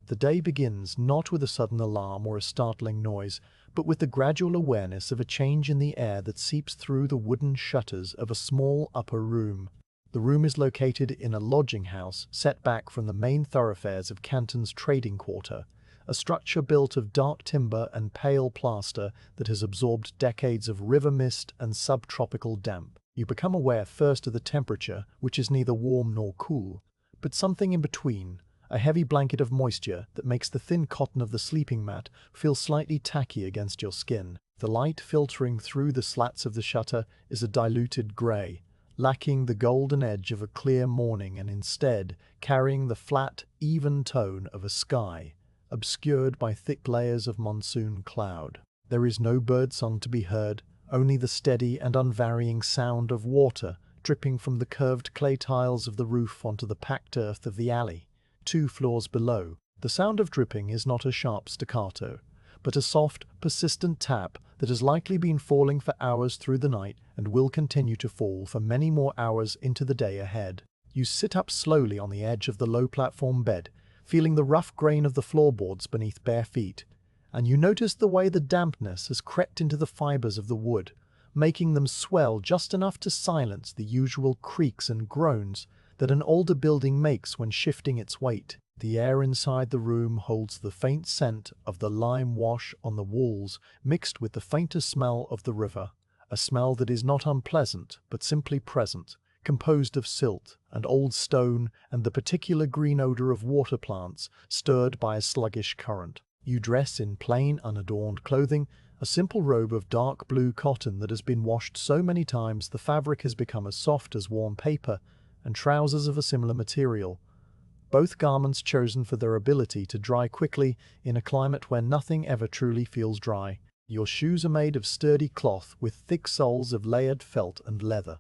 The day begins not with a sudden alarm or a startling noise, but with the gradual awareness of a change in the air that seeps through the wooden shutters of a small upper room. The room is located in a lodging house set back from the main thoroughfares of Canton's trading quarter, a structure built of dark timber and pale plaster that has absorbed decades of river mist and subtropical damp. You become aware first of the temperature, which is neither warm nor cool, but something in between, a heavy blanket of moisture that makes the thin cotton of the sleeping mat feel slightly tacky against your skin. The light filtering through the slats of the shutter is a diluted grey, lacking the golden edge of a clear morning and instead carrying the flat, even tone of a sky, obscured by thick layers of monsoon cloud. There is no birdsong to be heard, only the steady and unvarying sound of water dripping from the curved clay tiles of the roof onto the packed earth of the alley, 2 floors below. The sound of dripping is not a sharp staccato, but a soft, persistent tap that has likely been falling for hours through the night and will continue to fall for many more hours into the day ahead. You sit up slowly on the edge of the low platform bed, feeling the rough grain of the floorboards beneath bare feet, and you notice the way the dampness has crept into the fibers of the wood, making them swell just enough to silence the usual creaks and groans that an older building makes when shifting its weight. The air inside the room holds the faint scent of the lime wash on the walls mixed with the fainter smell of the river, a smell that is not unpleasant but simply present, composed of silt and old stone and the particular green odor of water plants stirred by a sluggish current. You dress in plain, unadorned clothing, a simple robe of dark blue cotton that has been washed so many times the fabric has become as soft as warm paper, and trousers of a similar material, both garments chosen for their ability to dry quickly in a climate where nothing ever truly feels dry. Your shoes are made of sturdy cloth with thick soles of layered felt and leather,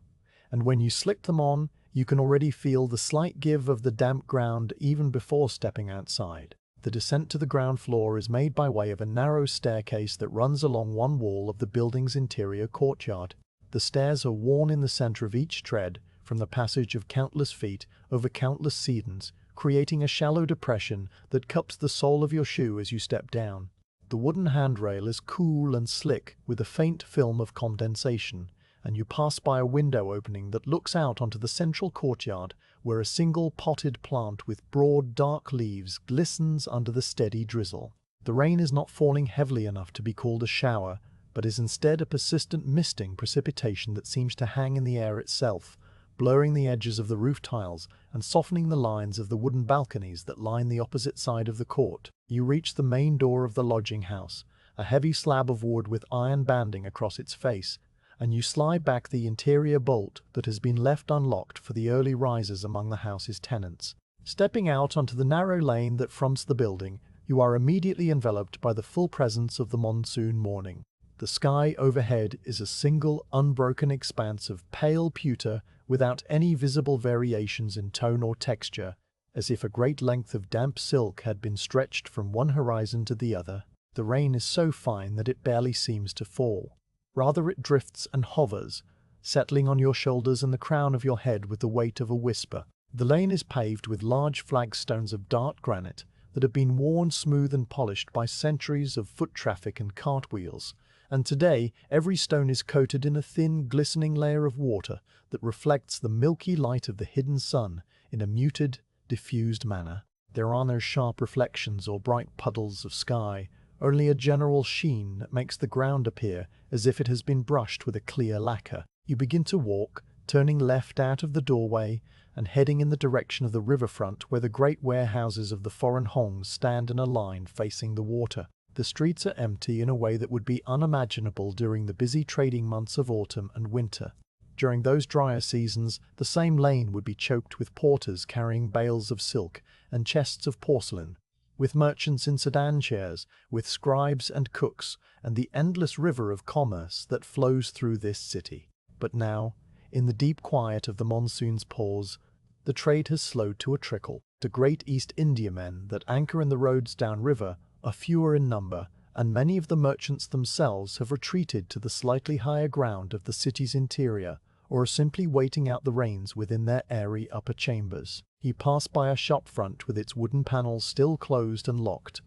and when you slip them on, you can already feel the slight give of the damp ground even before stepping outside. The descent to the ground floor is made by way of a narrow staircase that runs along one wall of the building's interior courtyard. The stairs are worn in the center of each tread from the passage of countless feet over countless seasons, creating a shallow depression that cups the sole of your shoe as you step down. The wooden handrail is cool and slick with a faint film of condensation, and you pass by a window opening that looks out onto the central courtyard where a single potted plant with broad dark leaves glistens under the steady drizzle. The rain is not falling heavily enough to be called a shower, but is instead a persistent misting precipitation that seems to hang in the air itself, blurring the edges of the roof tiles and softening the lines of the wooden balconies that line the opposite side of the court. You reach the main door of the lodging house, a heavy slab of wood with iron banding across its face, and you slide back the interior bolt that has been left unlocked for the early risers among the house's tenants. Stepping out onto the narrow lane that fronts the building, you are immediately enveloped by the full presence of the monsoon morning. The sky overhead is a single, unbroken expanse of pale pewter without any visible variations in tone or texture, as if a great length of damp silk had been stretched from one horizon to the other. The rain is so fine that it barely seems to fall. Rather, it drifts and hovers, settling on your shoulders and the crown of your head with the weight of a whisper. The lane is paved with large flagstones of dark granite that have been worn smooth and polished by centuries of foot traffic and cartwheels, and today every stone is coated in a thin, glistening layer of water that reflects the milky light of the hidden sun in a muted, diffused manner. There are no sharp reflections or bright puddles of sky, only a general sheen that makes the ground appear as if it has been brushed with a clear lacquer. You begin to walk, turning left out of the doorway and heading in the direction of the riverfront where the great warehouses of the foreign hongs stand in a line facing the water. The streets are empty in a way that would be unimaginable during the busy trading months of autumn and winter. During those drier seasons, the same lane would be choked with porters carrying bales of silk and chests of porcelain, with merchants in sedan chairs, with scribes and cooks, and the endless river of commerce that flows through this city. But now, in the deep quiet of the monsoon's pause, the trade has slowed to a trickle. The great East Indiamen that anchor in the roads downriver are fewer in number, and many of the merchants themselves have retreated to the slightly higher ground of the city's interior, or are simply waiting out the rains within their airy upper chambers. You pass by a shop front with its wooden panels still closed and locked,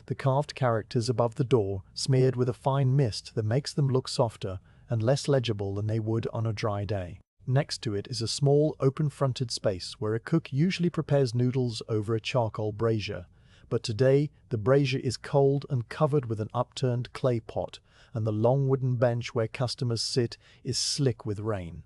the carved characters above the door smeared with a fine mist that makes them look softer and less legible than they would on a dry day. Next to it is a small open-fronted space where a cook usually prepares noodles over a charcoal brazier, but today the brazier is cold and covered with an upturned clay pot, and the long wooden bench where customers sit is slick with rain.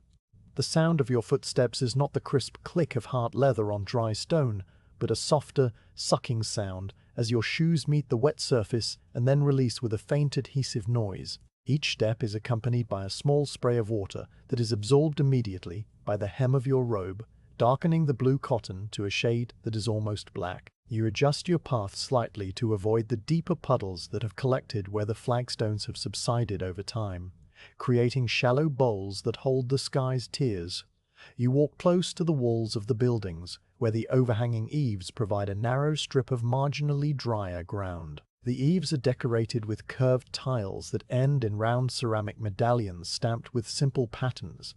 The sound of your footsteps is not the crisp click of hard leather on dry stone, but a softer, sucking sound as your shoes meet the wet surface and then release with a faint adhesive noise. Each step is accompanied by a small spray of water that is absorbed immediately by the hem of your robe, darkening the blue cotton to a shade that is almost black. You adjust your path slightly to avoid the deeper puddles that have collected where the flagstones have subsided over time, creating shallow bowls that hold the sky's tears. You walk close to the walls of the buildings, where the overhanging eaves provide a narrow strip of marginally drier ground. The eaves are decorated with curved tiles that end in round ceramic medallions stamped with simple patterns,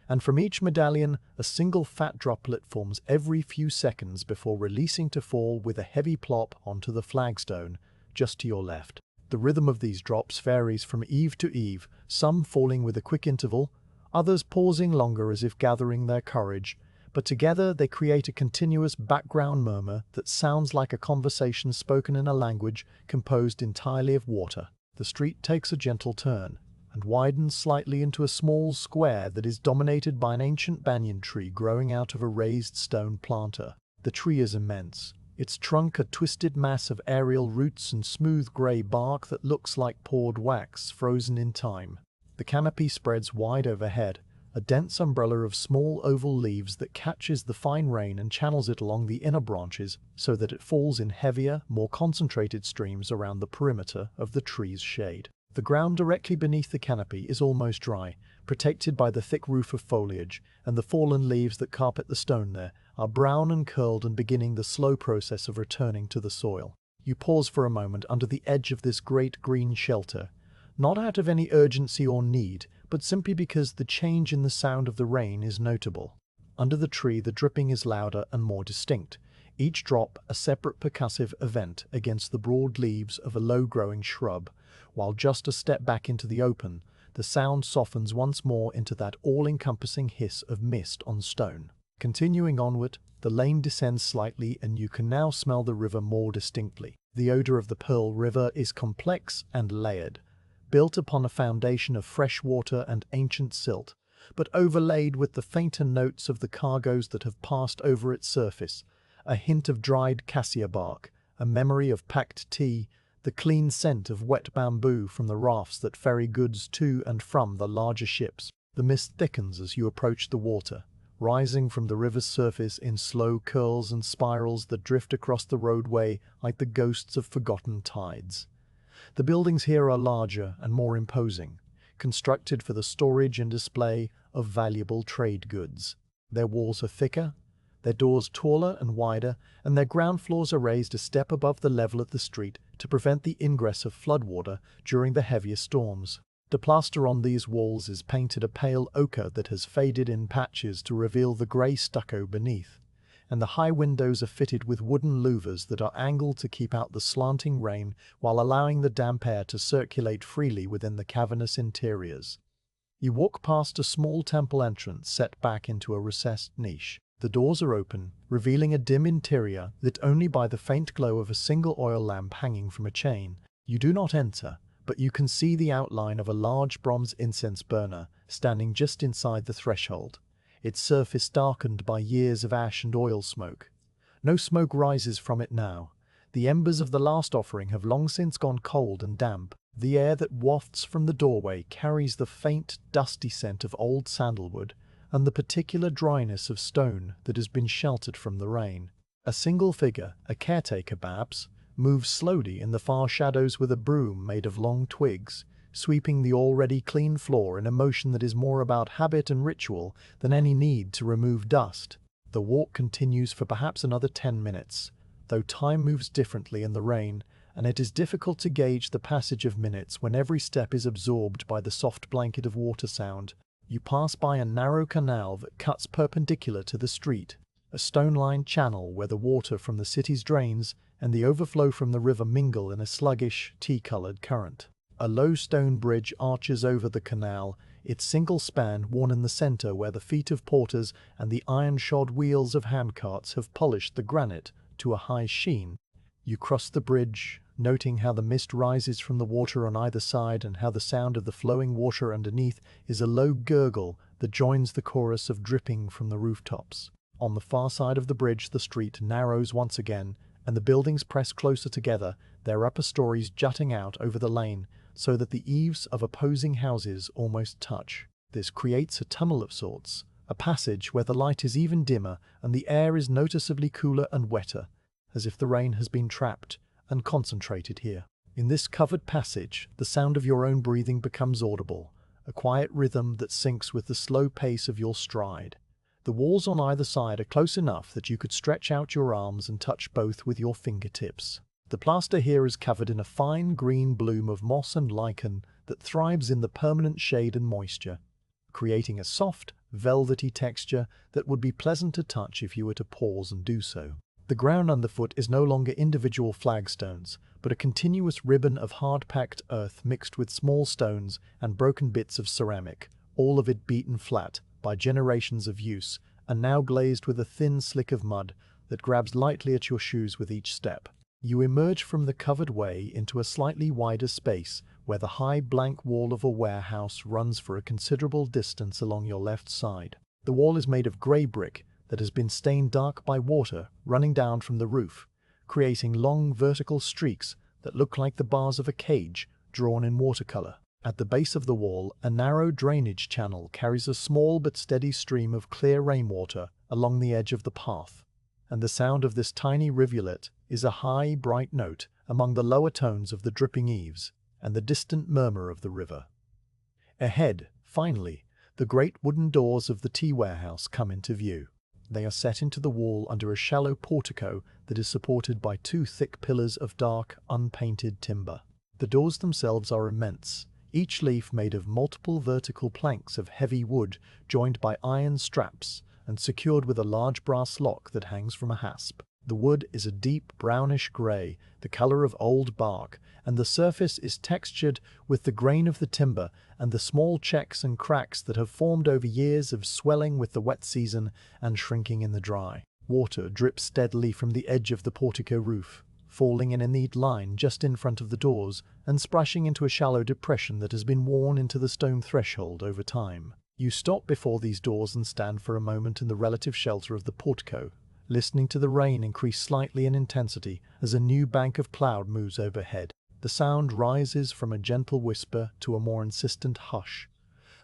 and from each medallion a single fat droplet forms every few seconds before releasing to fall with a heavy plop onto the flagstone just to your left. The rhythm of these drops varies from eave to eave, some falling with a quick interval, others pausing longer as if gathering their courage, but together they create a continuous background murmur that sounds like a conversation spoken in a language composed entirely of water. The street takes a gentle turn and widens slightly into a small square that is dominated by an ancient banyan tree growing out of a raised stone planter. The tree is immense, its trunk a twisted mass of aerial roots and smooth grey bark that looks like poured wax frozen in time. The canopy spreads wide overhead, a dense umbrella of small oval leaves that catches the fine rain and channels it along the inner branches so that it falls in heavier, more concentrated streams around the perimeter of the tree's shade. The ground directly beneath the canopy is almost dry, protected by the thick roof of foliage, and the fallen leaves that carpet the stone there are brown and curled and beginning the slow process of returning to the soil. You pause for a moment under the edge of this great green shelter, not out of any urgency or need, but simply because the change in the sound of the rain is notable. Under the tree the dripping is louder and more distinct, each drop a separate percussive event against the broad leaves of a low-growing shrub, while just a step back into the open, the sound softens once more into that all-encompassing hiss of mist on stone. Continuing onward, the lane descends slightly and you can now smell the river more distinctly. The odor of the Pearl River is complex and layered, built upon a foundation of fresh water and ancient silt, but overlaid with the fainter notes of the cargoes that have passed over its surface, a hint of dried cassia bark, a memory of packed tea, the clean scent of wet bamboo from the rafts that ferry goods to and from the larger ships. The mist thickens as you approach the water, rising from the river's surface in slow curls and spirals that drift across the roadway like the ghosts of forgotten tides. The buildings here are larger and more imposing, constructed for the storage and display of valuable trade goods. Their walls are thicker, their doors taller and wider, and their ground floors are raised a step above the level of the street to prevent the ingress of floodwater during the heavier storms. The plaster on these walls is painted a pale ochre that has faded in patches to reveal the grey stucco beneath, and the high windows are fitted with wooden louvers that are angled to keep out the slanting rain while allowing the damp air to circulate freely within the cavernous interiors. You walk past a small temple entrance set back into a recessed niche. The doors are open, revealing a dim interior lit only by the faint glow of a single oil lamp hanging from a chain. You do not enter, but you can see the outline of a large bronze incense burner standing just inside the threshold, its surface darkened by years of ash and oil smoke. No smoke rises from it now. The embers of the last offering have long since gone cold and damp. The air that wafts from the doorway carries the faint, dusty scent of old sandalwood and the particular dryness of stone that has been sheltered from the rain. A single figure, a caretaker perhaps, moves slowly in the far shadows with a broom made of long twigs, sweeping the already clean floor in a motion that is more about habit and ritual than any need to remove dust. The walk continues for perhaps another 10 minutes, though time moves differently in the rain, and it is difficult to gauge the passage of minutes when every step is absorbed by the soft blanket of water sound. You pass by a narrow canal that cuts perpendicular to the street, a stone-lined channel where the water from the city's drains and the overflow from the river mingle in a sluggish, tea-colored current. A low stone bridge arches over the canal, its single span worn in the center where the feet of porters and the iron-shod wheels of handcarts have polished the granite to a high sheen. You cross the bridge, noting how the mist rises from the water on either side and how the sound of the flowing water underneath is a low gurgle that joins the chorus of dripping from the rooftops. On the far side of the bridge, the street narrows once again, and the buildings press closer together, their upper stories jutting out over the lane so that the eaves of opposing houses almost touch. This creates a tunnel of sorts, a passage where the light is even dimmer and the air is noticeably cooler and wetter, as if the rain has been trapped and concentrated here. In this covered passage, the sound of your own breathing becomes audible, a quiet rhythm that syncs with the slow pace of your stride. The walls on either side are close enough that you could stretch out your arms and touch both with your fingertips. The plaster here is covered in a fine green bloom of moss and lichen that thrives in the permanent shade and moisture, creating a soft, velvety texture that would be pleasant to touch if you were to pause and do so. The ground underfoot is no longer individual flagstones, but a continuous ribbon of hard-packed earth mixed with small stones and broken bits of ceramic, all of it beaten flat by generations of use, and now glazed with a thin slick of mud that grabs lightly at your shoes with each step. You emerge from the covered way into a slightly wider space where the high blank wall of a warehouse runs for a considerable distance along your left side. The wall is made of grey brick that has been stained dark by water running down from the roof, creating long vertical streaks that look like the bars of a cage drawn in watercolor. At the base of the wall, a narrow drainage channel carries a small but steady stream of clear rainwater along the edge of the path, and the sound of this tiny rivulet is a high, bright note among the lower tones of the dripping eaves and the distant murmur of the river. Ahead, finally, the great wooden doors of the tea warehouse come into view. They are set into the wall under a shallow portico that is supported by two thick pillars of dark, unpainted timber. The doors themselves are immense, each leaf made of multiple vertical planks of heavy wood joined by iron straps and secured with a large brass lock that hangs from a hasp. The wood is a deep brownish grey, the color of old bark, and the surface is textured with the grain of the timber and the small checks and cracks that have formed over years of swelling with the wet season and shrinking in the dry. Water drips steadily from the edge of the portico roof, falling in a neat line just in front of the doors and splashing into a shallow depression that has been worn into the stone threshold over time. You stop before these doors and stand for a moment in the relative shelter of the portico, listening to the rain increase slightly in intensity as a new bank of cloud moves overhead. The sound rises from a gentle whisper to a more insistent hush,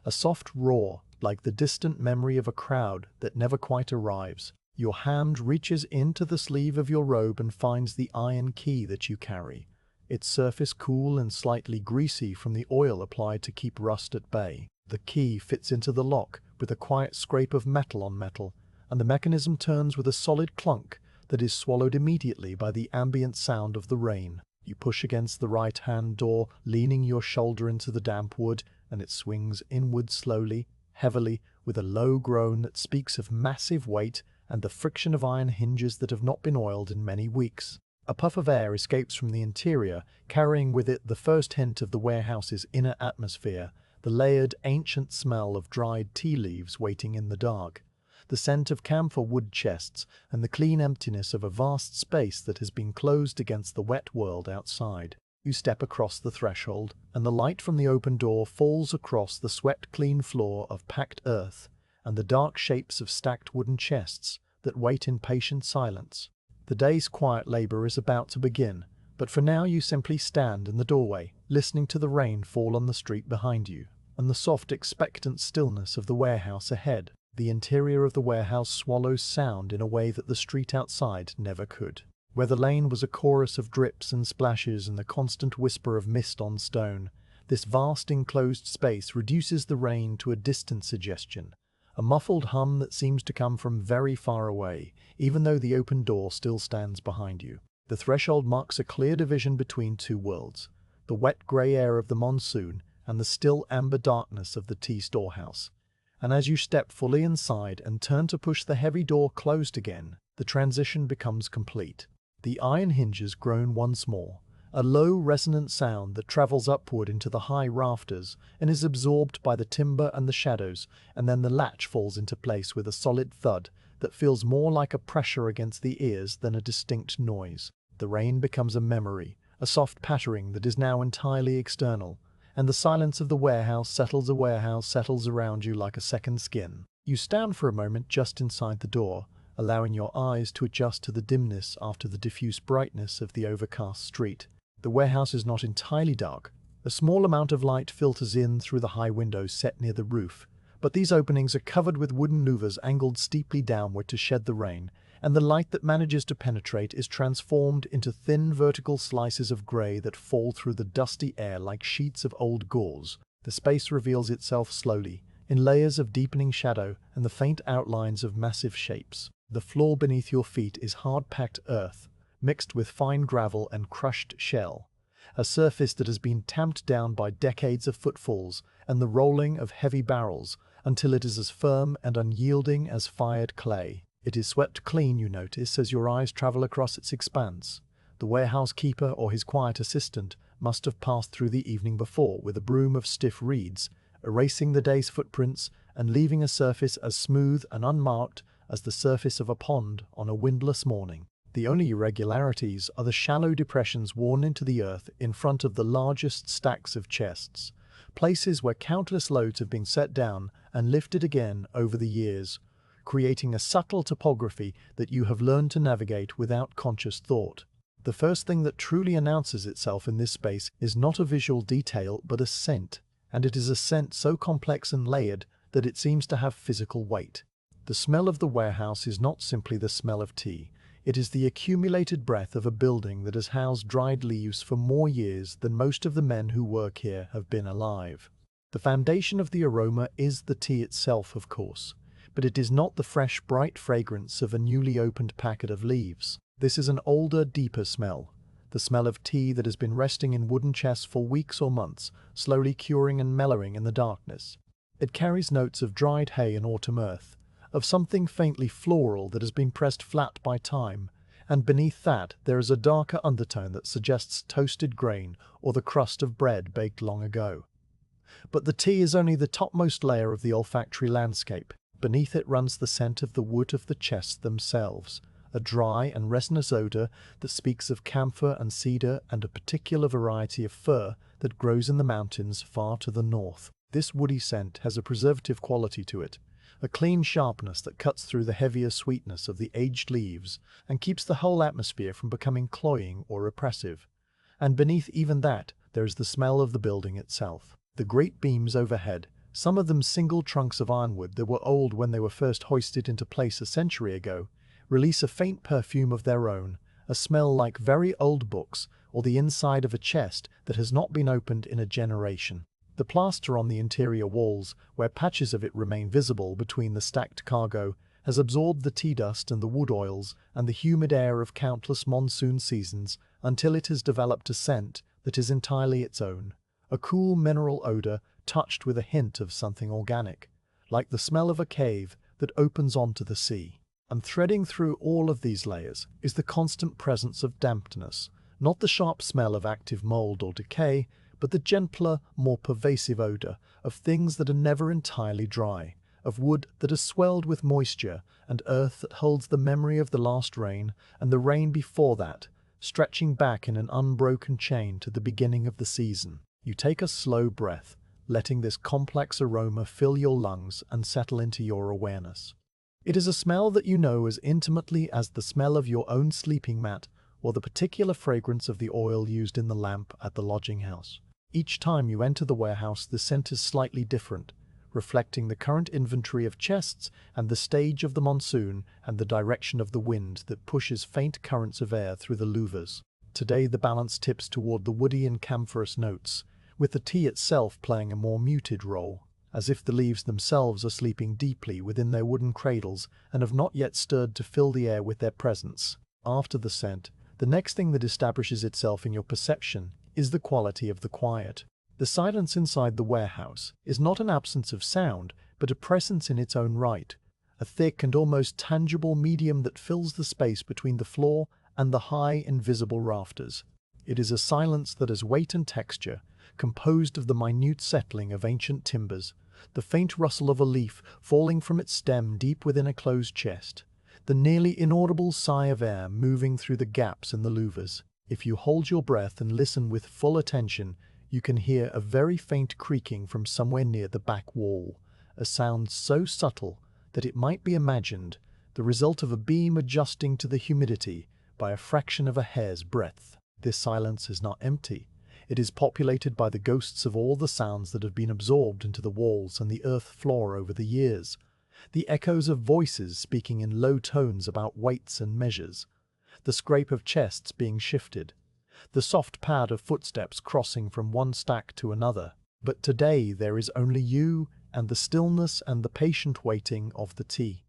a soft roar like the distant memory of a crowd that never quite arrives. Your hand reaches into the sleeve of your robe and finds the iron key that you carry, its surface cool and slightly greasy from the oil applied to keep rust at bay. The key fits into the lock with a quiet scrape of metal on metal, and the mechanism turns with a solid clunk that is swallowed immediately by the ambient sound of the rain. You push against the right-hand door, leaning your shoulder into the damp wood, and it swings inward slowly, heavily, with a low groan that speaks of massive weight and the friction of iron hinges that have not been oiled in many weeks. A puff of air escapes from the interior, carrying with it the first hint of the warehouse's inner atmosphere, the layered, ancient smell of dried tea leaves waiting in the dark, the scent of camphor wood chests, and the clean emptiness of a vast space that has been closed against the wet world outside. You step across the threshold, and the light from the open door falls across the swept-clean floor of packed earth and the dark shapes of stacked wooden chests that wait in patient silence. The day's quiet labor is about to begin, but for now you simply stand in the doorway, listening to the rain fall on the street behind you, and the soft, expectant stillness of the warehouse ahead. The interior of the warehouse swallows sound in a way that the street outside never could. Where the lane was a chorus of drips and splashes and the constant whisper of mist on stone, this vast enclosed space reduces the rain to a distant suggestion, a muffled hum that seems to come from very far away, even though the open door still stands behind you. The threshold marks a clear division between two worlds, the wet grey air of the monsoon and the still amber darkness of the tea storehouse. and as you step fully inside and turn to push the heavy door closed again, the transition becomes complete. The iron hinges groan once more, a low resonant sound that travels upward into the high rafters and is absorbed by the timber and the shadows, and then the latch falls into place with a solid thud that feels more like a pressure against the ears than a distinct noise. The rain becomes a memory, a soft pattering that is now entirely external, and the silence of the warehouse settles around you like a second skin. You stand for a moment just inside the door, allowing your eyes to adjust to the dimness after the diffuse brightness of the overcast street. The warehouse is not entirely dark. A small amount of light filters in through the high windows set near the roof, but these openings are covered with wooden louvers angled steeply downward to shed the rain, and the light that manages to penetrate is transformed into thin vertical slices of grey that fall through the dusty air like sheets of old gauze. The space reveals itself slowly, in layers of deepening shadow and the faint outlines of massive shapes. The floor beneath your feet is hard-packed earth, mixed with fine gravel and crushed shell, a surface that has been tamped down by decades of footfalls and the rolling of heavy barrels until it is as firm and unyielding as fired clay. It is swept clean, you notice, as your eyes travel across its expanse. The warehouse keeper or his quiet assistant must have passed through the evening before with a broom of stiff reeds, erasing the day's footprints and leaving a surface as smooth and unmarked as the surface of a pond on a windless morning. The only irregularities are the shallow depressions worn into the earth in front of the largest stacks of chests, places where countless loads have been set down and lifted again over the years, creating a subtle topography that you have learned to navigate without conscious thought. The first thing that truly announces itself in this space is not a visual detail but a scent, and it is a scent so complex and layered that it seems to have physical weight. The smell of the warehouse is not simply the smell of tea. It is the accumulated breath of a building that has housed dried leaves for more years than most of the men who work here have been alive. The foundation of the aroma is the tea itself, of course, but it is not the fresh, bright fragrance of a newly opened packet of leaves. This is an older, deeper smell, the smell of tea that has been resting in wooden chests for weeks or months, slowly curing and mellowing in the darkness. It carries notes of dried hay and autumn earth, of something faintly floral that has been pressed flat by time, and beneath that there is a darker undertone that suggests toasted grain or the crust of bread baked long ago. But the tea is only the topmost layer of the olfactory landscape. Beneath it runs the scent of the wood of the chests themselves, a dry and resinous odor that speaks of camphor and cedar and a particular variety of fir that grows in the mountains far to the north. This woody scent has a preservative quality to it, a clean sharpness that cuts through the heavier sweetness of the aged leaves and keeps the whole atmosphere from becoming cloying or oppressive. And beneath even that, there is the smell of the building itself. The great beams overhead, some of them single trunks of ironwood that were old when they were first hoisted into place a century ago, release a faint perfume of their own, a smell like very old books or the inside of a chest that has not been opened in a generation. The plaster on the interior walls, where patches of it remain visible between the stacked cargo, has absorbed the tea dust and the wood oils and the humid air of countless monsoon seasons until it has developed a scent that is entirely its own, a cool mineral odor touched with a hint of something organic, like the smell of a cave that opens onto the sea. And threading through all of these layers is the constant presence of dampness, not the sharp smell of active mold or decay, but the gentler, more pervasive odor of things that are never entirely dry, of wood that has swelled with moisture, and earth that holds the memory of the last rain and the rain before that, stretching back in an unbroken chain to the beginning of the season. You take a slow breath, letting this complex aroma fill your lungs and settle into your awareness. It is a smell that you know as intimately as the smell of your own sleeping mat or the particular fragrance of the oil used in the lamp at the lodging house. Each time you enter the warehouse, the scent is slightly different, reflecting the current inventory of chests and the stage of the monsoon and the direction of the wind that pushes faint currents of air through the louvers. Today the balance tips toward the woody and camphorous notes, with the tea itself playing a more muted role, as if the leaves themselves are sleeping deeply within their wooden cradles and have not yet stirred to fill the air with their presence. After the scent, the next thing that establishes itself in your perception is the quality of the quiet. The silence inside the warehouse is not an absence of sound, but a presence in its own right, a thick and almost tangible medium that fills the space between the floor and the high, invisible rafters. It is a silence that has weight and texture, composed of the minute settling of ancient timbers, the faint rustle of a leaf falling from its stem deep within a closed chest, the nearly inaudible sigh of air moving through the gaps in the louvers. If you hold your breath and listen with full attention, you can hear a very faint creaking from somewhere near the back wall, a sound so subtle that it might be imagined the result of a beam adjusting to the humidity by a fraction of a hair's breadth. This silence is not empty. It is populated by the ghosts of all the sounds that have been absorbed into the walls and the earth floor over the years, the echoes of voices speaking in low tones about weights and measures, the scrape of chests being shifted, the soft pad of footsteps crossing from one stack to another. But today there is only you and the stillness and the patient waiting of the tea.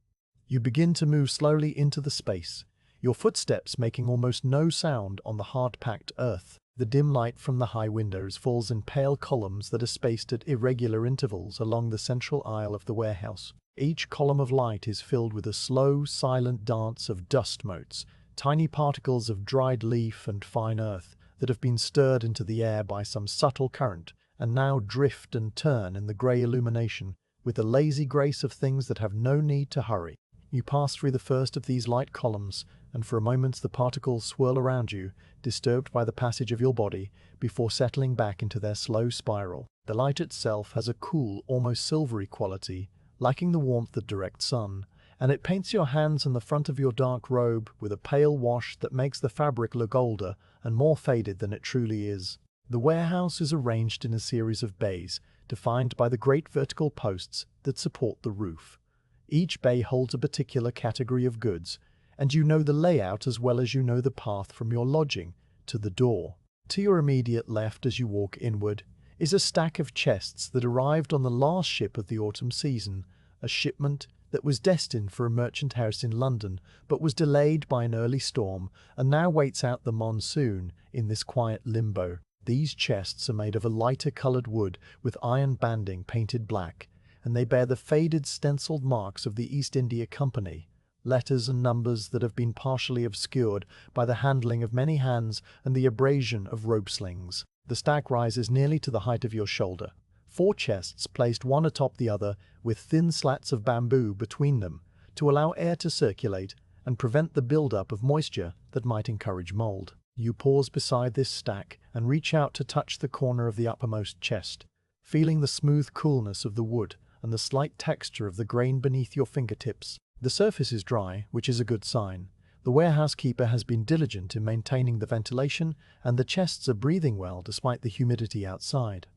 You begin to move slowly into the space, your footsteps making almost no sound on the hard-packed earth. The dim light from the high windows falls in pale columns that are spaced at irregular intervals along the central aisle of the warehouse. Each column of light is filled with a slow, silent dance of dust motes, tiny particles of dried leaf and fine earth that have been stirred into the air by some subtle current and now drift and turn in the grey illumination with the lazy grace of things that have no need to hurry. You pass through the first of these light columns, and for a moment the particles swirl around you, disturbed by the passage of your body, before settling back into their slow spiral. The light itself has a cool, almost silvery quality, lacking the warmth of direct sun, and it paints your hands and the front of your dark robe with a pale wash that makes the fabric look older and more faded than it truly is. The warehouse is arranged in a series of bays, defined by the great vertical posts that support the roof. Each bay holds a particular category of goods, and you know the layout as well as you know the path from your lodging to the door. To your immediate left as you walk inward is a stack of chests that arrived on the last ship of the autumn season, a shipment that was destined for a merchant house in London but was delayed by an early storm and now waits out the monsoon in this quiet limbo. These chests are made of a lighter coloured wood with iron banding painted black, and they bear the faded stenciled marks of the East India Company, letters and numbers that have been partially obscured by the handling of many hands and the abrasion of rope slings. The stack rises nearly to the height of your shoulder. 4 chests placed one atop the other with thin slats of bamboo between them to allow air to circulate and prevent the build-up of moisture that might encourage mold. You pause beside this stack and reach out to touch the corner of the uppermost chest, feeling the smooth coolness of the wood and the slight texture of the grain beneath your fingertips. The surface is dry, which is a good sign. The warehouse keeper has been diligent in maintaining the ventilation, and the chests are breathing well despite the humidity outside.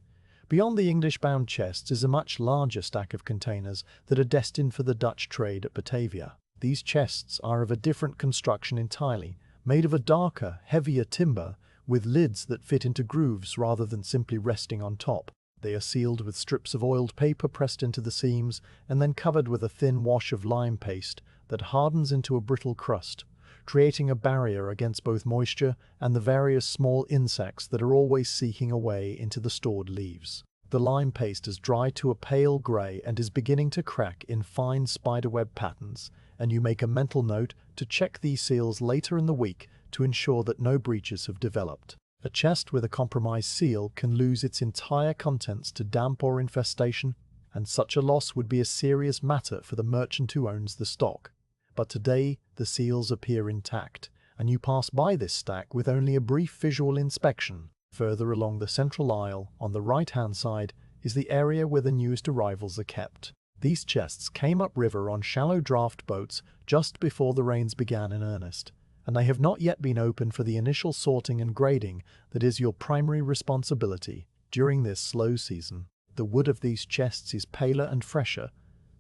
Beyond the English-bound chests is a much larger stack of containers that are destined for the Dutch trade at Batavia. These chests are of a different construction entirely, made of a darker, heavier timber, with lids that fit into grooves rather than simply resting on top. They are sealed with strips of oiled paper pressed into the seams and then covered with a thin wash of lime paste that hardens into a brittle crust, creating a barrier against both moisture and the various small insects that are always seeking a way into the stored leaves. The lime paste has dried to a pale grey and is beginning to crack in fine spiderweb patterns, and you make a mental note to check these seals later in the week to ensure that no breaches have developed. A chest with a compromised seal can lose its entire contents to damp or infestation, and such a loss would be a serious matter for the merchant who owns the stock. But today the seals appear intact, and you pass by this stack with only a brief visual inspection. Further along the central aisle, on the right-hand side, is the area where the newest arrivals are kept. These chests came upriver on shallow draft boats just before the rains began in earnest, and they have not yet been opened for the initial sorting and grading that is your primary responsibility during this slow season. The wood of these chests is paler and fresher,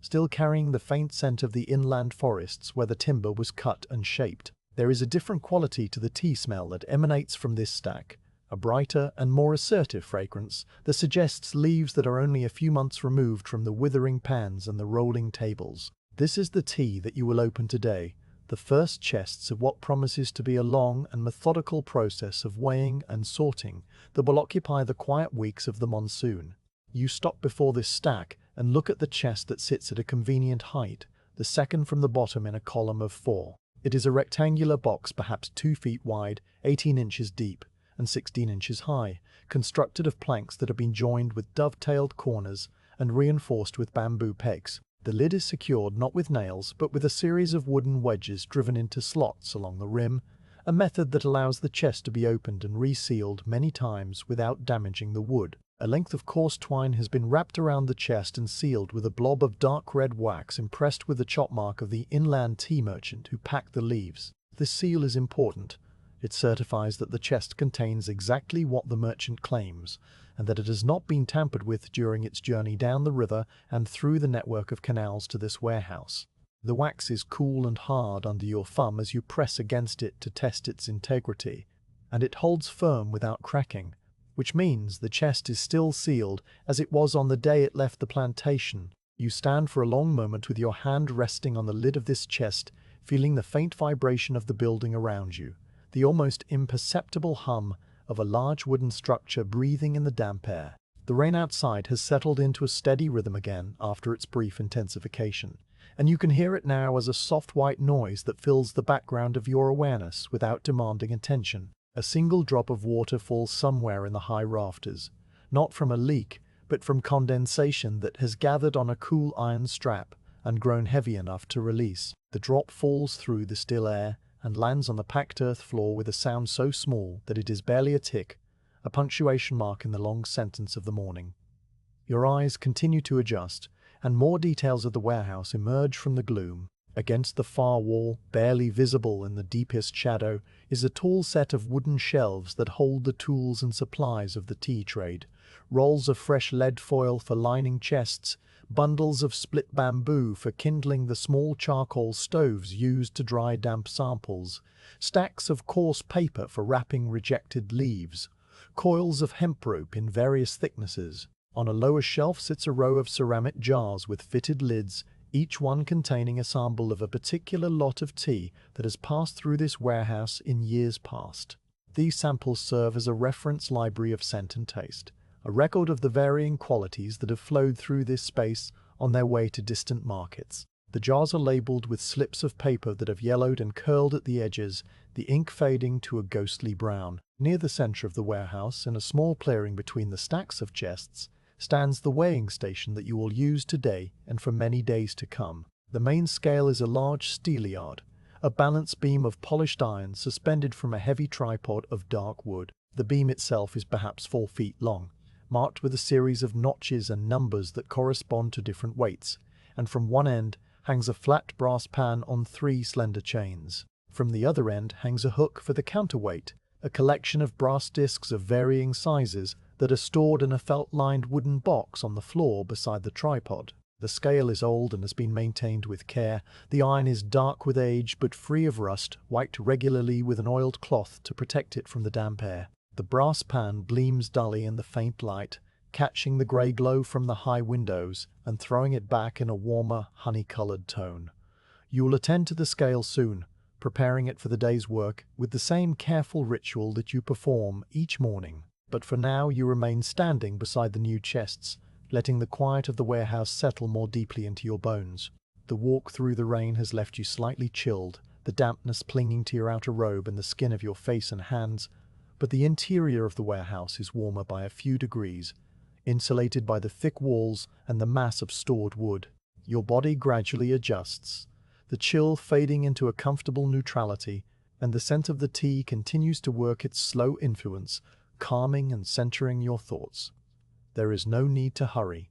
still carrying the faint scent of the inland forests where the timber was cut and shaped. There is a different quality to the tea smell that emanates from this stack, a brighter and more assertive fragrance that suggests leaves that are only a few months removed from the withering pans and the rolling tables. This is the tea that you will open today, the first chests of what promises to be a long and methodical process of weighing and sorting that will occupy the quiet weeks of the monsoon. You stop before this stack and look at the chest that sits at a convenient height, the second from the bottom in a column of 4. It is a rectangular box perhaps 2 feet wide, 18 inches deep, and 16 inches high, constructed of planks that have been joined with dovetailed corners and reinforced with bamboo pegs. The lid is secured not with nails, but with a series of wooden wedges driven into slots along the rim, a method that allows the chest to be opened and resealed many times without damaging the wood. A length of coarse twine has been wrapped around the chest and sealed with a blob of dark red wax impressed with the chop mark of the inland tea merchant who packed the leaves. This seal is important. It certifies that the chest contains exactly what the merchant claims, and that it has not been tampered with during its journey down the river and through the network of canals to this warehouse. The wax is cool and hard under your thumb as you press against it to test its integrity, and it holds firm without cracking, which means the chest is still sealed as it was on the day it left the plantation. You stand for a long moment with your hand resting on the lid of this chest, feeling the faint vibration of the building around you, the almost imperceptible hum of a large wooden structure breathing in the damp air. The rain outside has settled into a steady rhythm again after its brief intensification, and you can hear it now as a soft white noise that fills the background of your awareness without demanding attention. A single drop of water falls somewhere in the high rafters, not from a leak, but from condensation that has gathered on a cool iron strap and grown heavy enough to release. The drop falls through the still air and lands on the packed earth floor with a sound so small that it is barely a tick, a punctuation mark in the long sentence of the morning. Your eyes continue to adjust, and more details of the warehouse emerge from the gloom. Against the far wall, barely visible in the deepest shadow, is a tall set of wooden shelves that hold the tools and supplies of the tea trade. Rolls of fresh lead foil for lining chests, bundles of split bamboo for kindling the small charcoal stoves used to dry damp samples, stacks of coarse paper for wrapping rejected leaves, coils of hemp rope in various thicknesses. On a lower shelf sits a row of ceramic jars with fitted lids, each one containing a sample of a particular lot of tea that has passed through this warehouse in years past. These samples serve as a reference library of scent and taste, a record of the varying qualities that have flowed through this space on their way to distant markets. The jars are labeled with slips of paper that have yellowed and curled at the edges, the ink fading to a ghostly brown. Near the center of the warehouse, in a small clearing between the stacks of chests, stands the weighing station that you will use today and for many days to come. The main scale is a large steelyard, a balance beam of polished iron suspended from a heavy tripod of dark wood. The beam itself is perhaps 4 feet long, marked with a series of notches and numbers that correspond to different weights, and from one end hangs a flat brass pan on 3 slender chains. From the other end hangs a hook for the counterweight, a collection of brass discs of varying sizes that are stored in a felt-lined wooden box on the floor beside the tripod. The scale is old and has been maintained with care. The iron is dark with age but free of rust, wiped regularly with an oiled cloth to protect it from the damp air. The brass pan gleams dully in the faint light, catching the grey glow from the high windows and throwing it back in a warmer, honey-coloured tone. You will attend to the scale soon, preparing it for the day's work with the same careful ritual that you perform each morning. But for now you remain standing beside the new chests, letting the quiet of the warehouse settle more deeply into your bones. The walk through the rain has left you slightly chilled, the dampness clinging to your outer robe and the skin of your face and hands, but the interior of the warehouse is warmer by a few degrees, insulated by the thick walls and the mass of stored wood. Your body gradually adjusts, the chill fading into a comfortable neutrality, and the scent of the tea continues to work its slow influence, calming and centering your thoughts. There is no need to hurry.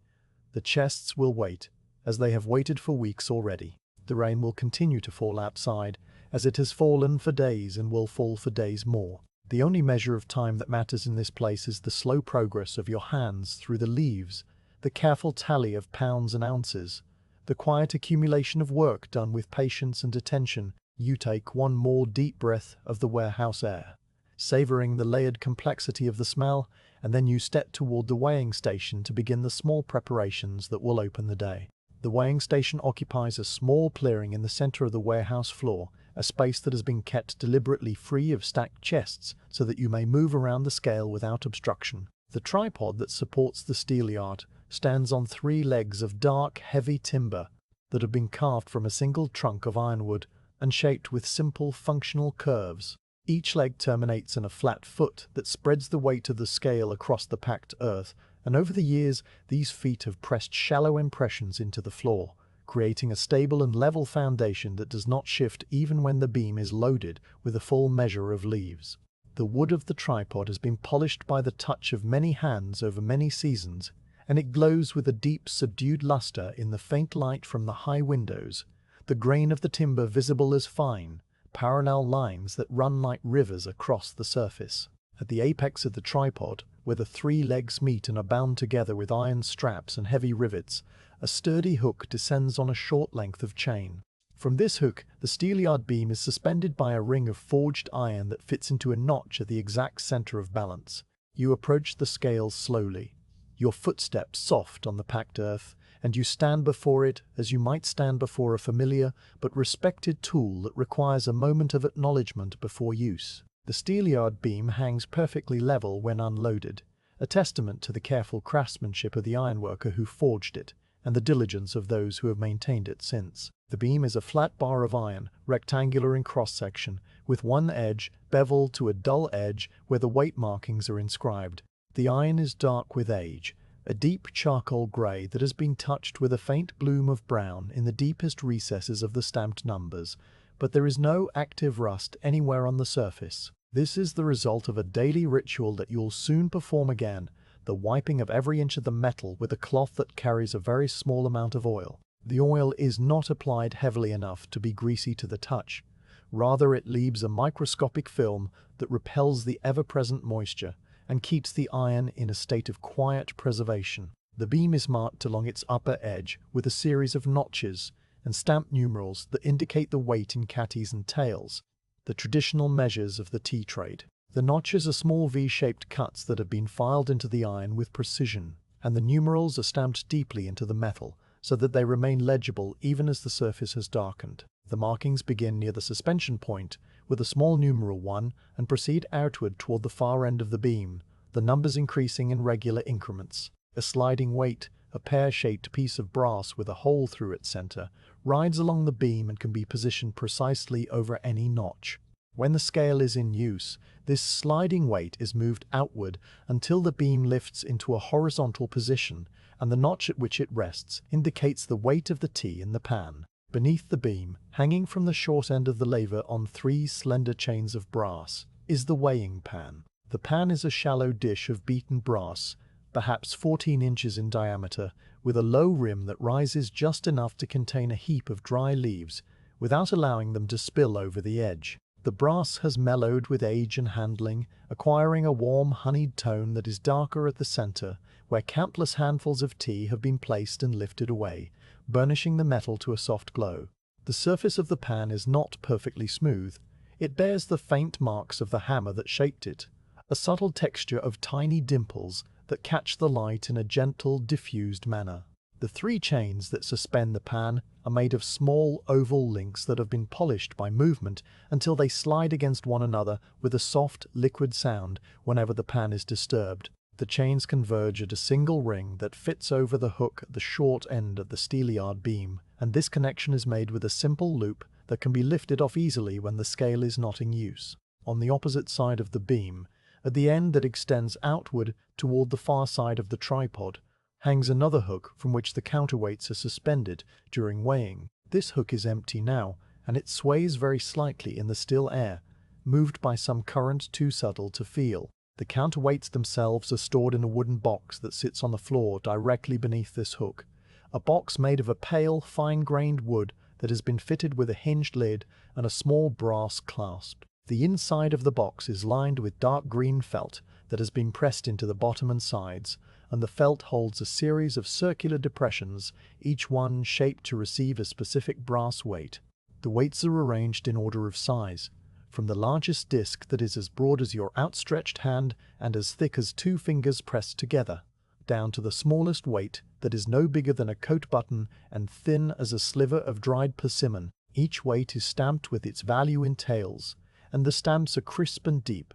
The chests will wait, as they have waited for weeks already. The rain will continue to fall outside, as it has fallen for days and will fall for days more. The only measure of time that matters in this place is the slow progress of your hands through the leaves, the careful tally of pounds and ounces, the quiet accumulation of work done with patience and attention. You take one more deep breath of the warehouse air, savoring the layered complexity of the smell, and then you step toward the weighing station to begin the small preparations that will open the day. The weighing station occupies a small clearing in the center of the warehouse floor, a space that has been kept deliberately free of stacked chests so that you may move around the scale without obstruction. The tripod that supports the steelyard stands on 3 legs of dark, heavy timber that have been carved from a single trunk of ironwood and shaped with simple, functional curves. Each leg terminates in a flat foot that spreads the weight of the scale across the packed earth, and over the years, these feet have pressed shallow impressions into the floor, creating a stable and level foundation that does not shift even when the beam is loaded with a full measure of leaves. The wood of the tripod has been polished by the touch of many hands over many seasons, and it glows with a deep, subdued luster in the faint light from the high windows, the grain of the timber visible as fine, parallel lines that run like rivers across the surface. At the apex of the tripod, where the 3 legs meet and are bound together with iron straps and heavy rivets, a sturdy hook descends on a short length of chain. From this hook, the steelyard beam is suspended by a ring of forged iron that fits into a notch at the exact center of balance. You approach the scale slowly, your footsteps soft on the packed earth, and you stand before it as you might stand before a familiar but respected tool that requires a moment of acknowledgement before use. The steelyard beam hangs perfectly level when unloaded, a testament to the careful craftsmanship of the ironworker who forged it, and the diligence of those who have maintained it since. The beam is a flat bar of iron, rectangular in cross-section, with one edge beveled to a dull edge where the weight markings are inscribed. The iron is dark with age, a deep charcoal grey that has been touched with a faint bloom of brown in the deepest recesses of the stamped numbers, but there is no active rust anywhere on the surface. This is the result of a daily ritual that you'll soon perform again, the wiping of every inch of the metal with a cloth that carries a very small amount of oil. The oil is not applied heavily enough to be greasy to the touch. Rather, it leaves a microscopic film that repels the ever-present moisture and keeps the iron in a state of quiet preservation. The beam is marked along its upper edge with a series of notches and stamped numerals that indicate the weight in catties and tails, the traditional measures of the tea trade. The notches are small V-shaped cuts that have been filed into the iron with precision, and the numerals are stamped deeply into the metal so that they remain legible even as the surface has darkened. The markings begin near the suspension point with a small numeral 1 and proceed outward toward the far end of the beam, the numbers increasing in regular increments. A sliding weight, a pear-shaped piece of brass with a hole through its center, rides along the beam and can be positioned precisely over any notch. When the scale is in use, this sliding weight is moved outward until the beam lifts into a horizontal position, and the notch at which it rests indicates the weight of the tea in the pan. Beneath the beam, hanging from the short end of the laver on 3 slender chains of brass, is the weighing pan. The pan is a shallow dish of beaten brass, perhaps 14 inches in diameter, with a low rim that rises just enough to contain a heap of dry leaves, without allowing them to spill over the edge. The brass has mellowed with age and handling, acquiring a warm honeyed tone that is darker at the center, where countless handfuls of tea have been placed and lifted away, burnishing the metal to a soft glow. The surface of the pan is not perfectly smooth. It bears the faint marks of the hammer that shaped it, a subtle texture of tiny dimples that catch the light in a gentle, diffused manner. The 3 chains that suspend the pan are made of small oval links that have been polished by movement until they slide against one another with a soft, liquid sound whenever the pan is disturbed. The chains converge at a single ring that fits over the hook at the short end of the steelyard beam, and this connection is made with a simple loop that can be lifted off easily when the scale is not in use. On the opposite side of the beam, at the end that extends outward toward the far side of the tripod, hangs another hook from which the counterweights are suspended during weighing. This hook is empty now, and it sways very slightly in the still air, moved by some current too subtle to feel. The counterweights themselves are stored in a wooden box that sits on the floor directly beneath this hook, a box made of a pale, fine-grained wood that has been fitted with a hinged lid and a small brass clasp. The inside of the box is lined with dark green felt that has been pressed into the bottom and sides, and the felt holds a series of circular depressions, each one shaped to receive a specific brass weight. The weights are arranged in order of size, from the largest disc that is as broad as your outstretched hand and as thick as 2 fingers pressed together, down to the smallest weight that is no bigger than a coat button and thin as a sliver of dried persimmon. Each weight is stamped with its value in tails, and the stamps are crisp and deep,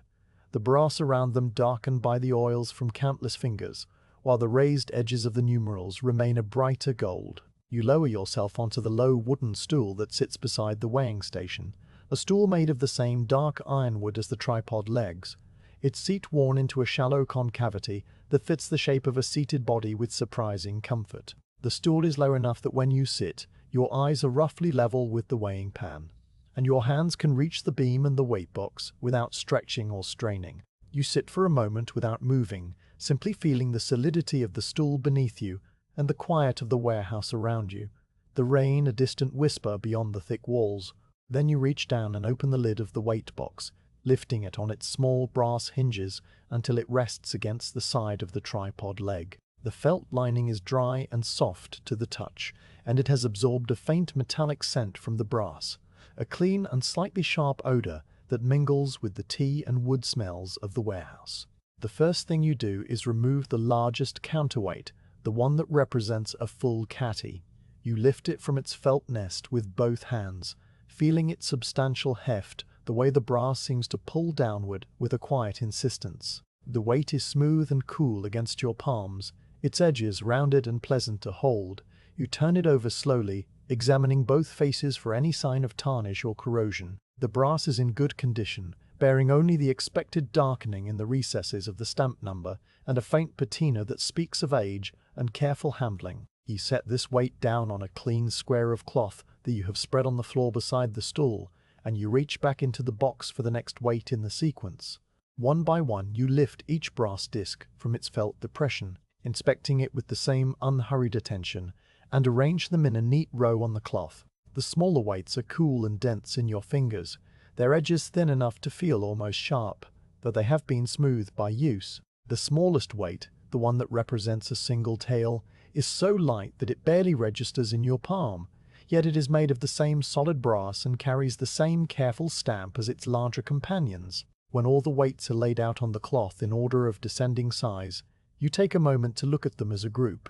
the brass around them darkened by the oils from countless fingers, while the raised edges of the numerals remain a brighter gold. You lower yourself onto the low wooden stool that sits beside the weighing station, a stool made of the same dark ironwood as the tripod legs, its seat worn into a shallow concavity that fits the shape of a seated body with surprising comfort. The stool is low enough that when you sit, your eyes are roughly level with the weighing pan, and your hands can reach the beam and the weight box without stretching or straining. You sit for a moment without moving, simply feeling the solidity of the stool beneath you and the quiet of the warehouse around you, the rain a distant whisper beyond the thick walls. Then you reach down and open the lid of the weight box, lifting it on its small brass hinges until it rests against the side of the tripod leg. The felt lining is dry and soft to the touch, and it has absorbed a faint metallic scent from the brass, a clean and slightly sharp odor that mingles with the tea and wood smells of the warehouse. The first thing you do is remove the largest counterweight, the one that represents a full catty. You lift it from its felt nest with both hands, feeling its substantial heft, the way the brass seems to pull downward with a quiet insistence. The weight is smooth and cool against your palms, its edges rounded and pleasant to hold. You turn it over slowly, examining both faces for any sign of tarnish or corrosion. The brass is in good condition, bearing only the expected darkening in the recesses of the stamp number and a faint patina that speaks of age and careful handling. You set this weight down on a clean square of cloth that you have spread on the floor beside the stool, and you reach back into the box for the next weight in the sequence. One by one, you lift each brass disc from its felt depression, inspecting it with the same unhurried attention, and arrange them in a neat row on the cloth. The smaller weights are cool and dense in your fingers, their edges thin enough to feel almost sharp, though they have been smoothed by use. The smallest weight, the one that represents a single tail, is so light that it barely registers in your palm, yet it is made of the same solid brass and carries the same careful stamp as its larger companions. When all the weights are laid out on the cloth in order of descending size, you take a moment to look at them as a group.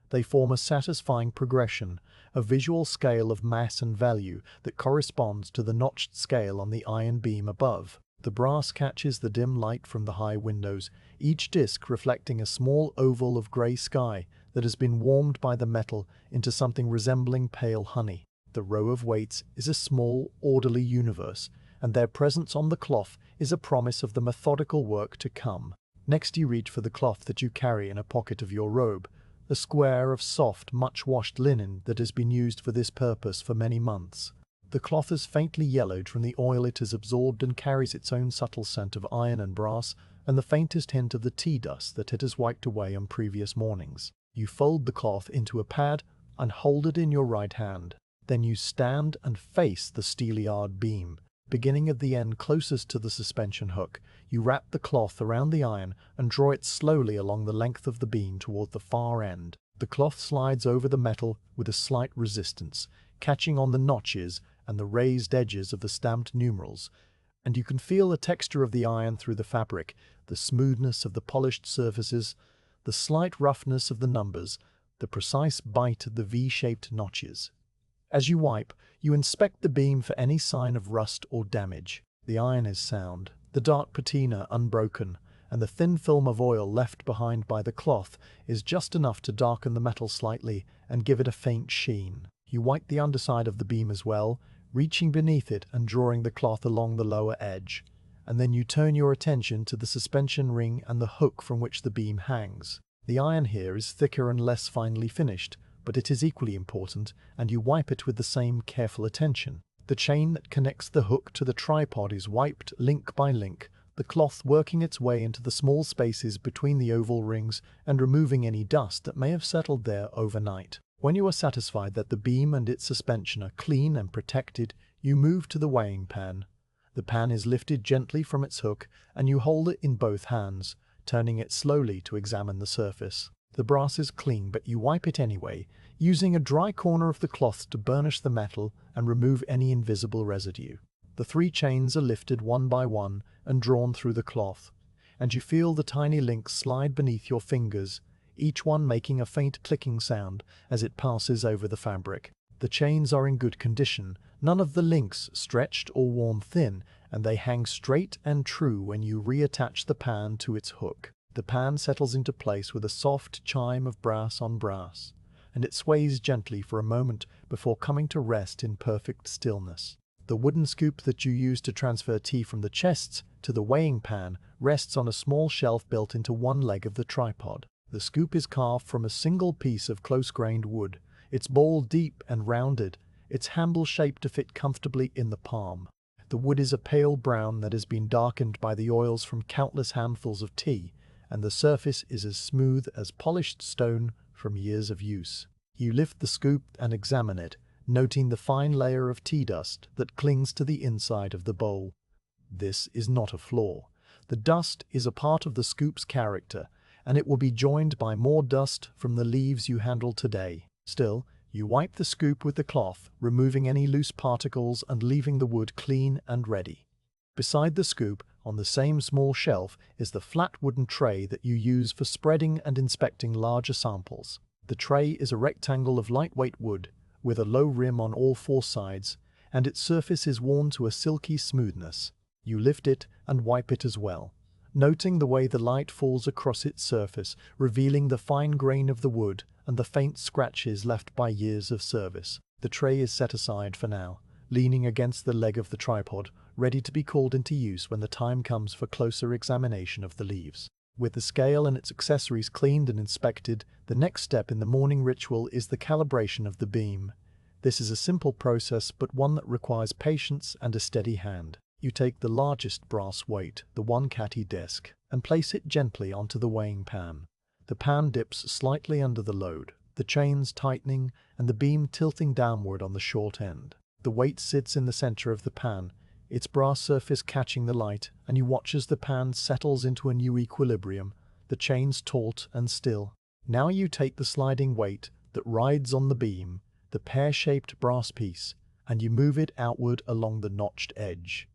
They form a satisfying progression, a visual scale of mass and value that corresponds to the notched scale on the iron beam above. The brass catches the dim light from the high windows, each disc reflecting a small oval of grey sky that has been warmed by the metal into something resembling pale honey. The row of weights is a small, orderly universe, and their presence on the cloth is a promise of the methodical work to come. Next you reach for the cloth that you carry in a pocket of your robe, a square of soft, much-washed linen that has been used for this purpose for many months. The cloth is faintly yellowed from the oil it has absorbed and carries its own subtle scent of iron and brass and the faintest hint of the tea dust that it has wiped away on previous mornings. You fold the cloth into a pad and hold it in your right hand. Then you stand and face the steelyard beam. Beginning at the end closest to the suspension hook, you wrap the cloth around the iron and draw it slowly along the length of the beam toward the far end. The cloth slides over the metal with a slight resistance, catching on the notches and the raised edges of the stamped numerals, and you can feel the texture of the iron through the fabric, the smoothness of the polished surfaces, the slight roughness of the numbers, the precise bite of the V-shaped notches. As you wipe, you inspect the beam for any sign of rust or damage. The iron is sound, the dark patina unbroken, and the thin film of oil left behind by the cloth is just enough to darken the metal slightly and give it a faint sheen. You wipe the underside of the beam as well, reaching beneath it and drawing the cloth along the lower edge, and then you turn your attention to the suspension ring and the hook from which the beam hangs. The iron here is thicker and less finely finished, but it is equally important, and you wipe it with the same careful attention. The chain that connects the hook to the tripod is wiped link by link, the cloth working its way into the small spaces between the oval rings and removing any dust that may have settled there overnight. When you are satisfied that the beam and its suspension are clean and protected, you move to the weighing pan. The pan is lifted gently from its hook, and you hold it in both hands, turning it slowly to examine the surface. The brass is clean, but you wipe it anyway, using a dry corner of the cloth to burnish the metal and remove any invisible residue. The 3 chains are lifted one by one and drawn through the cloth, and you feel the tiny links slide beneath your fingers, each one making a faint clicking sound as it passes over the fabric. The chains are in good condition, none of the links stretched or worn thin, and they hang straight and true when you reattach the pan to its hook. The pan settles into place with a soft chime of brass on brass, and it sways gently for a moment before coming to rest in perfect stillness. The wooden scoop that you use to transfer tea from the chests to the weighing pan rests on a small shelf built into one leg of the tripod. The scoop is carved from a single piece of close-grained wood, its bowl deep and rounded, its handle shaped to fit comfortably in the palm. The wood is a pale brown that has been darkened by the oils from countless handfuls of tea, and the surface is as smooth as polished stone from years of use. You lift the scoop and examine it, noting the fine layer of tea dust that clings to the inside of the bowl. This is not a flaw. The dust is a part of the scoop's character, and it will be joined by more dust from the leaves you handle today. Still, you wipe the scoop with the cloth, removing any loose particles and leaving the wood clean and ready. Beside the scoop, on the same small shelf, is the flat wooden tray that you use for spreading and inspecting larger samples. The tray is a rectangle of lightweight wood, with a low rim on all four sides, and its surface is worn to a silky smoothness. You lift it and wipe it as well, noting the way the light falls across its surface, revealing the fine grain of the wood and the faint scratches left by years of service. The tray is set aside for now, leaning against the leg of the tripod, ready to be called into use when the time comes for closer examination of the leaves. With the scale and its accessories cleaned and inspected, the next step in the morning ritual is the calibration of the beam. This is a simple process, but one that requires patience and a steady hand. You take the largest brass weight, the 1 catty disc, and place it gently onto the weighing pan. The pan dips slightly under the load, the chains tightening and the beam tilting downward on the short end. The weight sits in the center of the pan, its brass surface catching the light, and you watch as the pan settles into a new equilibrium, the chains taut and still. Now you take the sliding weight that rides on the beam, the pear-shaped brass piece, and you move it outward along the notched edge.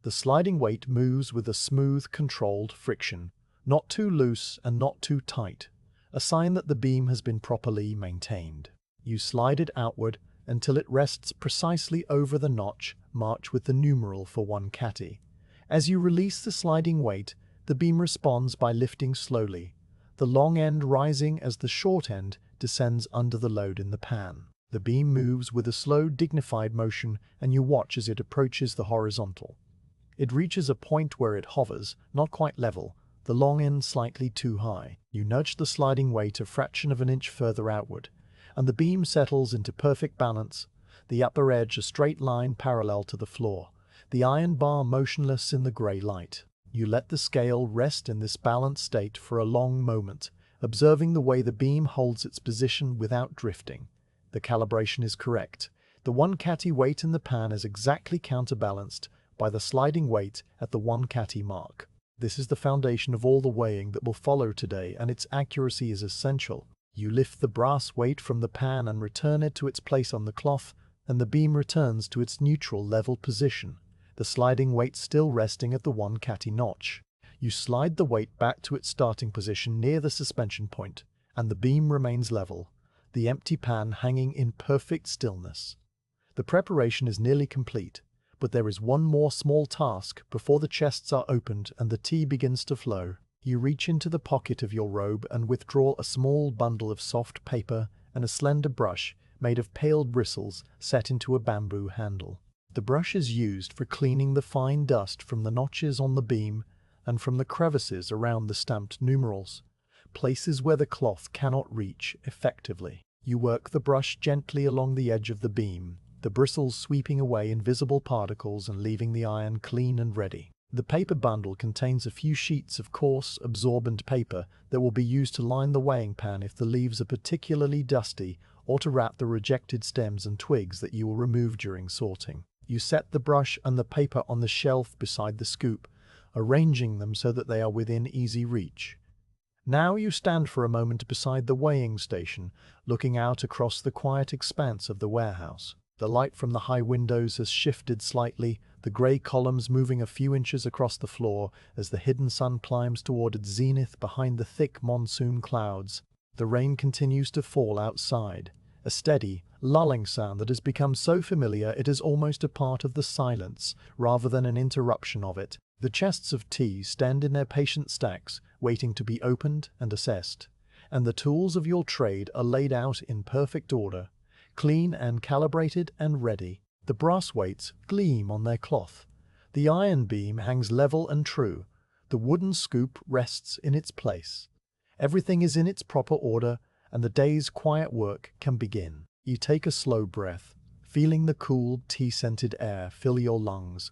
The sliding weight moves with a smooth, controlled friction, not too loose and not too tight, a sign that the beam has been properly maintained. You slide it outward until it rests precisely over the notch marked with the numeral for 1 catty. As you release the sliding weight, the beam responds by lifting slowly, the long end rising as the short end descends under the load in the pan. The beam moves with a slow, dignified motion, and you watch as it approaches the horizontal. It reaches a point where it hovers, not quite level, the long end slightly too high. You nudge the sliding weight a fraction of an inch further outward, and the beam settles into perfect balance, the upper edge a straight line parallel to the floor, the iron bar motionless in the grey light. You let the scale rest in this balanced state for a long moment, observing the way the beam holds its position without drifting. The calibration is correct. The 1 catty weight in the pan is exactly counterbalanced by the sliding weight at the 1 catty mark. This is the foundation of all the weighing that will follow today, and its accuracy is essential. You lift the brass weight from the pan and return it to its place on the cloth, and the beam returns to its neutral level position, the sliding weight still resting at the 1 catty notch. You slide the weight back to its starting position near the suspension point, and the beam remains level, the empty pan hanging in perfect stillness. The preparation is nearly complete, but there is one more small task before the chests are opened and the tea begins to flow. You reach into the pocket of your robe and withdraw a small bundle of soft paper and a slender brush made of pale bristles set into a bamboo handle. The brush is used for cleaning the fine dust from the notches on the beam and from the crevices around the stamped numerals, places where the cloth cannot reach effectively. You work the brush gently along the edge of the beam, the bristles sweeping away invisible particles and leaving the iron clean and ready. The paper bundle contains a few sheets of coarse, absorbent paper that will be used to line the weighing pan if the leaves are particularly dusty, or to wrap the rejected stems and twigs that you will remove during sorting. You set the brush and the paper on the shelf beside the scoop, arranging them so that they are within easy reach. Now you stand for a moment beside the weighing station, looking out across the quiet expanse of the warehouse. The light from the high windows has shifted slightly, the grey columns moving a few inches across the floor as the hidden sun climbs toward its zenith behind the thick monsoon clouds. The rain continues to fall outside, a steady, lulling sound that has become so familiar it is almost a part of the silence rather than an interruption of it. The chests of tea stand in their patient stacks, waiting to be opened and assessed, and the tools of your trade are laid out in perfect order, clean and calibrated and ready. The brass weights gleam on their cloth. The iron beam hangs level and true. The wooden scoop rests in its place. Everything is in its proper order, and the day's quiet work can begin. You take a slow breath, feeling the cool, tea-scented air fill your lungs,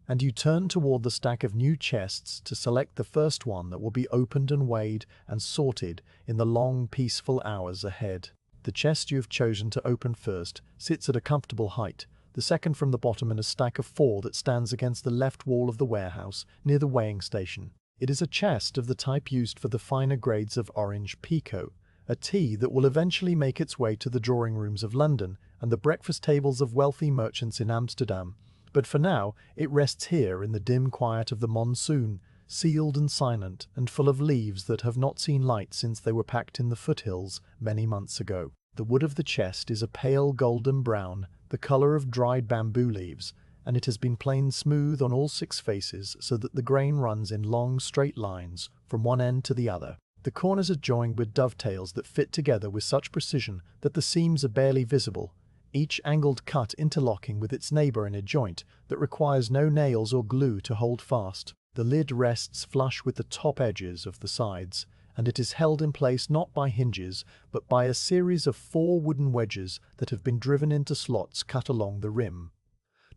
and you turn toward the stack of new chests to select the first one that will be opened and weighed and sorted in the long, peaceful hours ahead. The chest you have chosen to open first sits at a comfortable height, the second from the bottom in a stack of 4 that stands against the left wall of the warehouse near the weighing station. It is a chest of the type used for the finer grades of Orange Pekoe, a tea that will eventually make its way to the drawing rooms of London and the breakfast tables of wealthy merchants in Amsterdam. But for now, it rests here in the dim quiet of the Monsoon, sealed and silent and full of leaves that have not seen light since they were packed in the foothills many months ago. The wood of the chest is a pale golden brown, the color of dried bamboo leaves, and it has been planed smooth on all 6 faces so that the grain runs in long, straight lines from one end to the other. The corners are joined with dovetails that fit together with such precision that the seams are barely visible, each angled cut interlocking with its neighbor in a joint that requires no nails or glue to hold fast. The lid rests flush with the top edges of the sides, and it is held in place not by hinges, but by a series of 4 wooden wedges that have been driven into slots cut along the rim,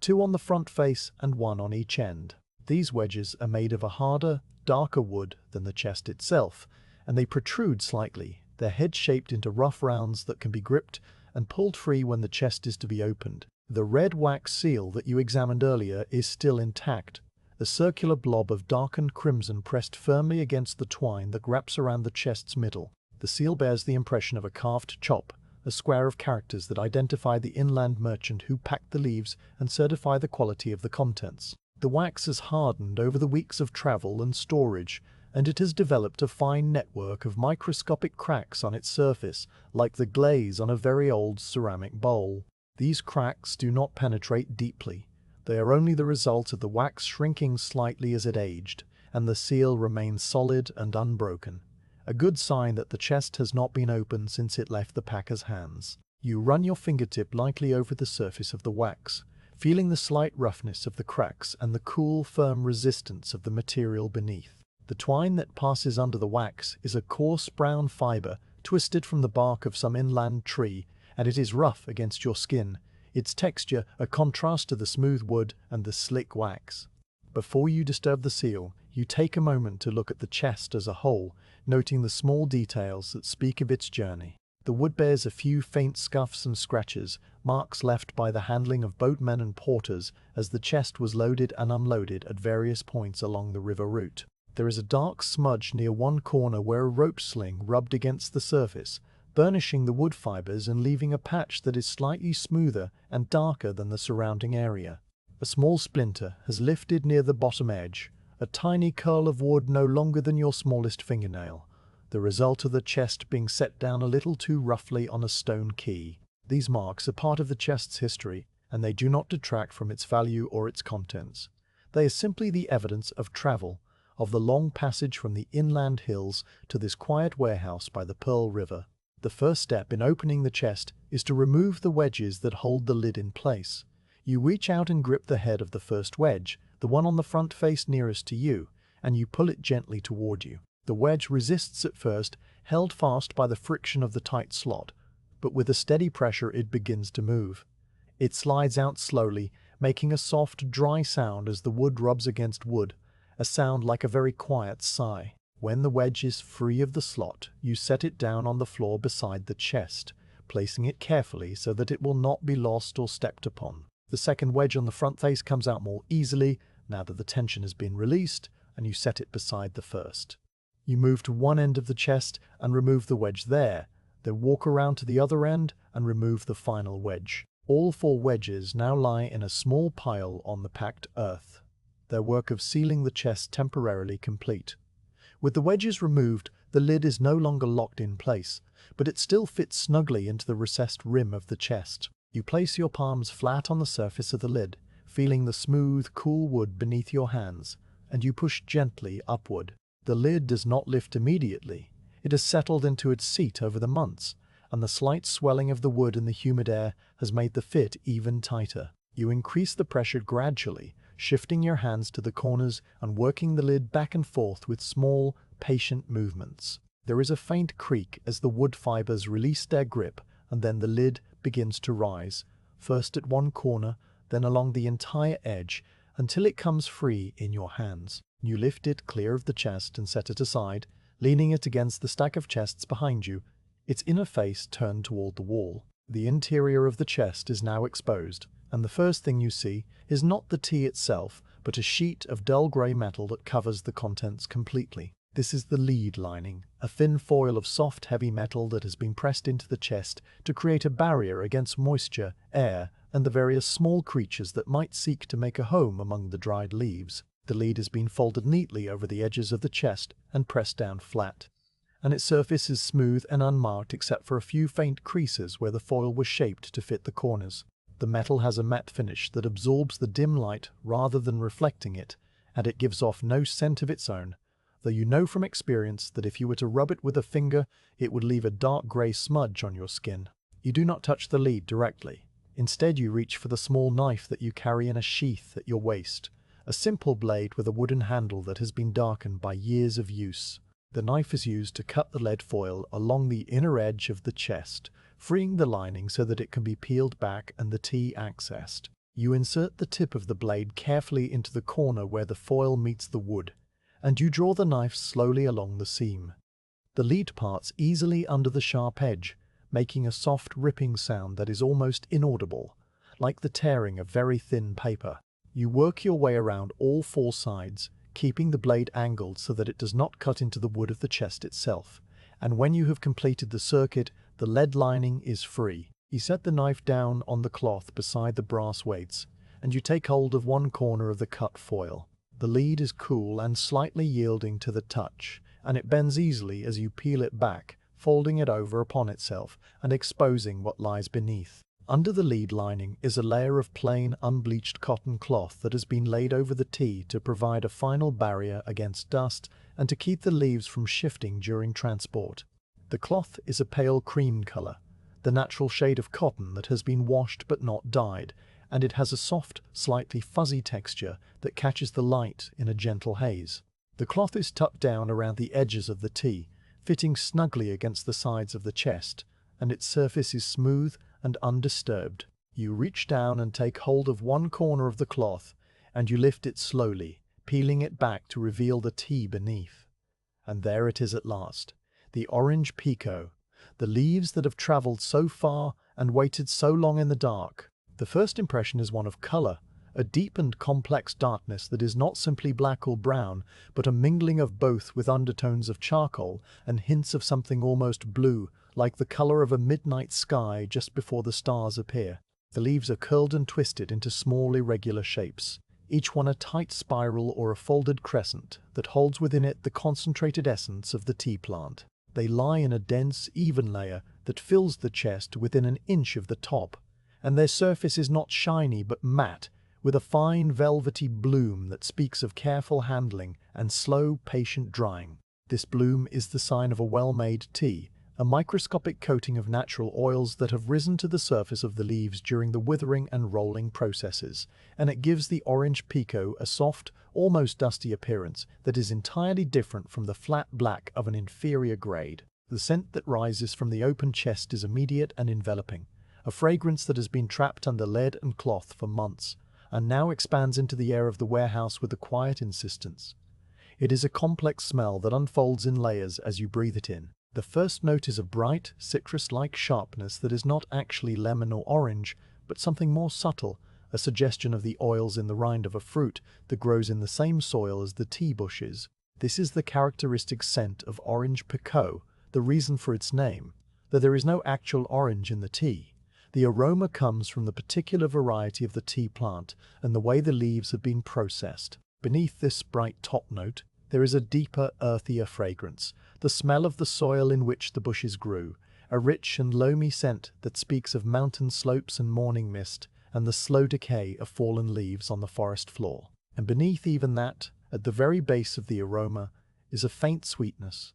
2 on the front face and 1 on each end. These wedges are made of a harder, darker wood than the chest itself, and they protrude slightly, their heads shaped into rough rounds that can be gripped and pulled free when the chest is to be opened. The red wax seal that you examined earlier is still intact, a circular blob of darkened crimson pressed firmly against the twine that wraps around the chest's middle. The seal bears the impression of a carved chop, a square of characters that identify the inland merchant who packed the leaves and certify the quality of the contents. The wax has hardened over the weeks of travel and storage, and it has developed a fine network of microscopic cracks on its surface, like the glaze on a very old ceramic bowl. These cracks do not penetrate deeply. They are only the result of the wax shrinking slightly as it aged, and the seal remains solid and unbroken, a good sign that the chest has not been opened since it left the packer's hands. You run your fingertip lightly over the surface of the wax, feeling the slight roughness of the cracks and the cool, firm resistance of the material beneath. The twine that passes under the wax is a coarse brown fiber twisted from the bark of some inland tree, and it is rough against your skin, its texture a contrast to the smooth wood and the slick wax. Before you disturb the seal, you take a moment to look at the chest as a whole, noting the small details that speak of its journey. The wood bears a few faint scuffs and scratches, marks left by the handling of boatmen and porters as the chest was loaded and unloaded at various points along the river route. There is a dark smudge near one corner where a rope sling rubbed against the surface, burnishing the wood fibers and leaving a patch that is slightly smoother and darker than the surrounding area. A small splinter has lifted near the bottom edge, a tiny curl of wood no longer than your smallest fingernail, the result of the chest being set down a little too roughly on a stone key. These marks are part of the chest's history, and they do not detract from its value or its contents. They are simply the evidence of travel, of the long passage from the inland hills to this quiet warehouse by the Pearl River. The first step in opening the chest is to remove the wedges that hold the lid in place. You reach out and grip the head of the first wedge, the one on the front face nearest to you, and you pull it gently toward you. The wedge resists at first, held fast by the friction of the tight slot, but with a steady pressure it begins to move. It slides out slowly, making a soft, dry sound as the wood rubs against wood, a sound like a very quiet sigh. When the wedge is free of the slot, you set it down on the floor beside the chest, placing it carefully so that it will not be lost or stepped upon. The second wedge on the front face comes out more easily now that the tension has been released, and you set it beside the first. You move to one end of the chest and remove the wedge there, then walk around to the other end and remove the final wedge. All 4 wedges now lie in a small pile on the packed earth, their work of sealing the chest temporarily complete. With the wedges removed, the lid is no longer locked in place, but it still fits snugly into the recessed rim of the chest. You place your palms flat on the surface of the lid, feeling the smooth, cool wood beneath your hands, and you push gently upward. The lid does not lift immediately. It has settled into its seat over the months, and the slight swelling of the wood in the humid air has made the fit even tighter. You increase the pressure gradually, shifting your hands to the corners and working the lid back and forth with small, patient movements. There is a faint creak as the wood fibers release their grip, and then the lid begins to rise, first at one corner, then along the entire edge, until it comes free in your hands. You lift it clear of the chest and set it aside, leaning it against the stack of chests behind you, its inner face turned toward the wall. The interior of the chest is now exposed, and the first thing you see is not the tea itself, but a sheet of dull grey metal that covers the contents completely. This is the lead lining, a thin foil of soft, heavy metal that has been pressed into the chest to create a barrier against moisture, air, and the various small creatures that might seek to make a home among the dried leaves. The lead has been folded neatly over the edges of the chest and pressed down flat, and its surface is smooth and unmarked except for a few faint creases where the foil was shaped to fit the corners. The metal has a matte finish that absorbs the dim light rather than reflecting it, and it gives off no scent of its own, though you know from experience that if you were to rub it with a finger, it would leave a dark grey smudge on your skin. You do not touch the lead directly. Instead, you reach for the small knife that you carry in a sheath at your waist, a simple blade with a wooden handle that has been darkened by years of use. The knife is used to cut the lead foil along the inner edge of the chest, freeing the lining so that it can be peeled back and the tea accessed. You insert the tip of the blade carefully into the corner where the foil meets the wood, and you draw the knife slowly along the seam. The lead parts easily under the sharp edge, making a soft ripping sound that is almost inaudible, like the tearing of very thin paper. You work your way around all four sides, keeping the blade angled so that it does not cut into the wood of the chest itself, and when you have completed the circuit, the lead lining is free. You set the knife down on the cloth beside the brass weights, and you take hold of one corner of the cut foil. The lead is cool and slightly yielding to the touch, and it bends easily as you peel it back, folding it over upon itself and exposing what lies beneath. Under the lead lining is a layer of plain, unbleached cotton cloth that has been laid over the tea to provide a final barrier against dust and to keep the leaves from shifting during transport. The cloth is a pale cream color, the natural shade of cotton that has been washed but not dyed, and it has a soft, slightly fuzzy texture that catches the light in a gentle haze. The cloth is tucked down around the edges of the tea, fitting snugly against the sides of the chest, and its surface is smooth and undisturbed. You reach down and take hold of one corner of the cloth, and you lift it slowly, peeling it back to reveal the tea beneath. And there it is at last, the Orange Pekoe, the leaves that have travelled so far and waited so long in the dark. The first impression is one of colour, a deep and complex darkness that is not simply black or brown, but a mingling of both with undertones of charcoal and hints of something almost blue, like the colour of a midnight sky just before the stars appear. The leaves are curled and twisted into small irregular shapes, each one a tight spiral or a folded crescent that holds within it the concentrated essence of the tea plant. They lie in a dense, even layer that fills the chest within an inch of the top, and their surface is not shiny but matte, with a fine velvety bloom that speaks of careful handling and slow, patient drying. This bloom is the sign of a well-made tea, a microscopic coating of natural oils that have risen to the surface of the leaves during the withering and rolling processes, and it gives the Orange Pekoe a soft, almost dusty appearance that is entirely different from the flat black of an inferior grade. The scent that rises from the open chest is immediate and enveloping, a fragrance that has been trapped under lead and cloth for months, and now expands into the air of the warehouse with a quiet insistence. It is a complex smell that unfolds in layers as you breathe it in. The first note is a bright, citrus-like sharpness that is not actually lemon or orange, but something more subtle, a suggestion of the oils in the rind of a fruit that grows in the same soil as the tea bushes. This is the characteristic scent of Orange Pekoe, the reason for its name, though there is no actual orange in the tea. The aroma comes from the particular variety of the tea plant and the way the leaves have been processed. Beneath this bright top note, there is a deeper, earthier fragrance, the smell of the soil in which the bushes grew, a rich and loamy scent that speaks of mountain slopes and morning mist, and the slow decay of fallen leaves on the forest floor. And beneath even that, at the very base of the aroma, is a faint sweetness.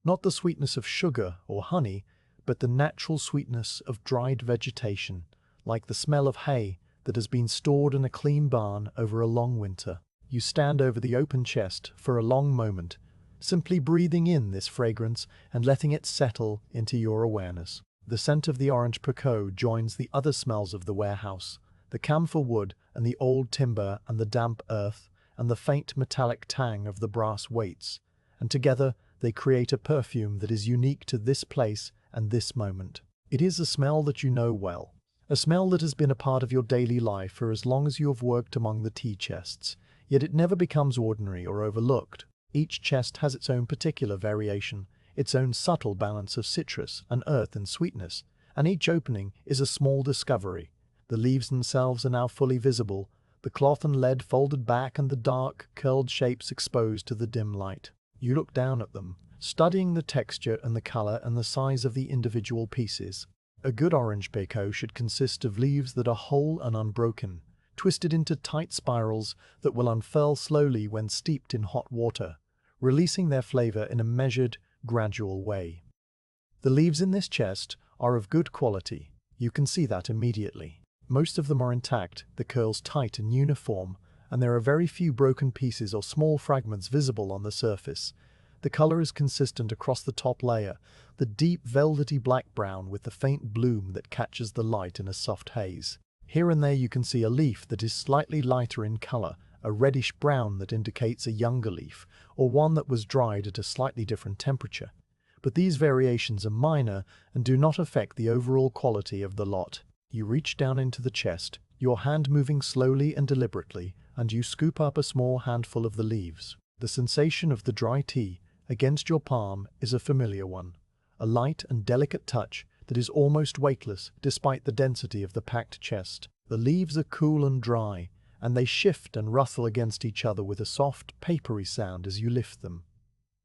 Not the sweetness of sugar or honey, but the natural sweetness of dried vegetation, like the smell of hay that has been stored in a clean barn over a long winter. You stand over the open chest for a long moment, simply breathing in this fragrance and letting it settle into your awareness. The scent of the Orange Pekoe joins the other smells of the warehouse, the camphor wood and the old timber and the damp earth and the faint metallic tang of the brass weights, and together they create a perfume that is unique to this place and this moment. It is a smell that you know well, a smell that has been a part of your daily life for as long as you have worked among the tea chests, yet it never becomes ordinary or overlooked. Each chest has its own particular variation, its own subtle balance of citrus and earth and sweetness, and each opening is a small discovery. The leaves themselves are now fully visible, the cloth and lead folded back and the dark, curled shapes exposed to the dim light. You look down at them, studying the texture and the color and the size of the individual pieces. A good Orange Pekoe should consist of leaves that are whole and unbroken, twisted into tight spirals that will unfurl slowly when steeped in hot water, releasing their flavor in a measured, gradual way. The leaves in this chest are of good quality. You can see that immediately. Most of them are intact, the curls tight and uniform, and there are very few broken pieces or small fragments visible on the surface. The color is consistent across the top layer, the deep velvety black-brown with the faint bloom that catches the light in a soft haze. Here and there you can see a leaf that is slightly lighter in color, a reddish brown that indicates a younger leaf, or one that was dried at a slightly different temperature. But these variations are minor and do not affect the overall quality of the lot. You reach down into the chest, your hand moving slowly and deliberately, and you scoop up a small handful of the leaves. The sensation of the dry tea against your palm is a familiar one, a light and delicate touch that is almost weightless despite the density of the packed chest. The leaves are cool and dry, and they shift and rustle against each other with a soft, papery sound as you lift them.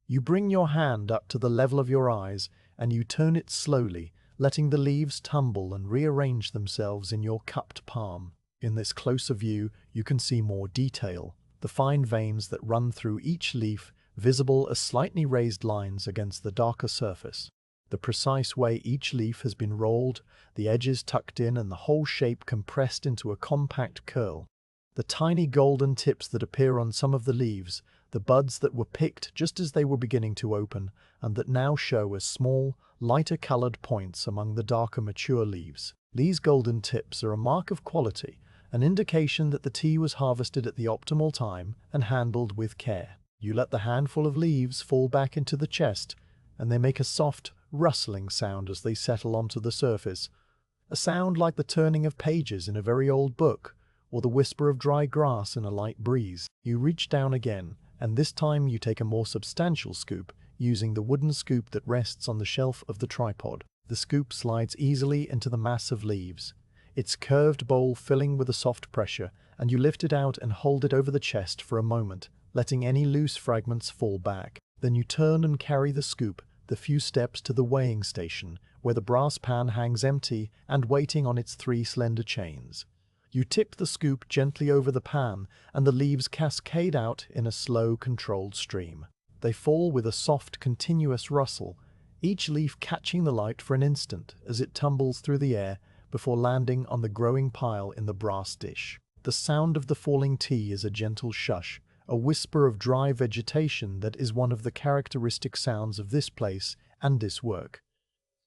You bring your hand up to the level of your eyes, and you turn it slowly, letting the leaves tumble and rearrange themselves in your cupped palm. In this closer view, you can see more detail, the fine veins that run through each leaf, visible as slightly raised lines against the darker surface. The precise way each leaf has been rolled, the edges tucked in and the whole shape compressed into a compact curl. The tiny golden tips that appear on some of the leaves, the buds that were picked just as they were beginning to open, and that now show as small, lighter-colored points among the darker mature leaves. These golden tips are a mark of quality, an indication that the tea was harvested at the optimal time and handled with care. You let the handful of leaves fall back into the chest, and they make a soft, rustling sound as they settle onto the surface, a sound like the turning of pages in a very old book, or the whisper of dry grass in a light breeze. You reach down again, and this time you take a more substantial scoop, using the wooden scoop that rests on the shelf of the tripod. The scoop slides easily into the mass of leaves, its curved bowl filling with a soft pressure, and you lift it out and hold it over the chest for a moment, letting any loose fragments fall back. Then you turn and carry the scoop the few steps to the weighing station, where the brass pan hangs empty and waiting on its 3 slender chains. You tip the scoop gently over the pan, and the leaves cascade out in a slow, controlled stream. They fall with a soft, continuous rustle, each leaf catching the light for an instant as it tumbles through the air before landing on the growing pile in the brass dish. The sound of the falling tea is a gentle shush, a whisper of dry vegetation that is one of the characteristic sounds of this place and this work.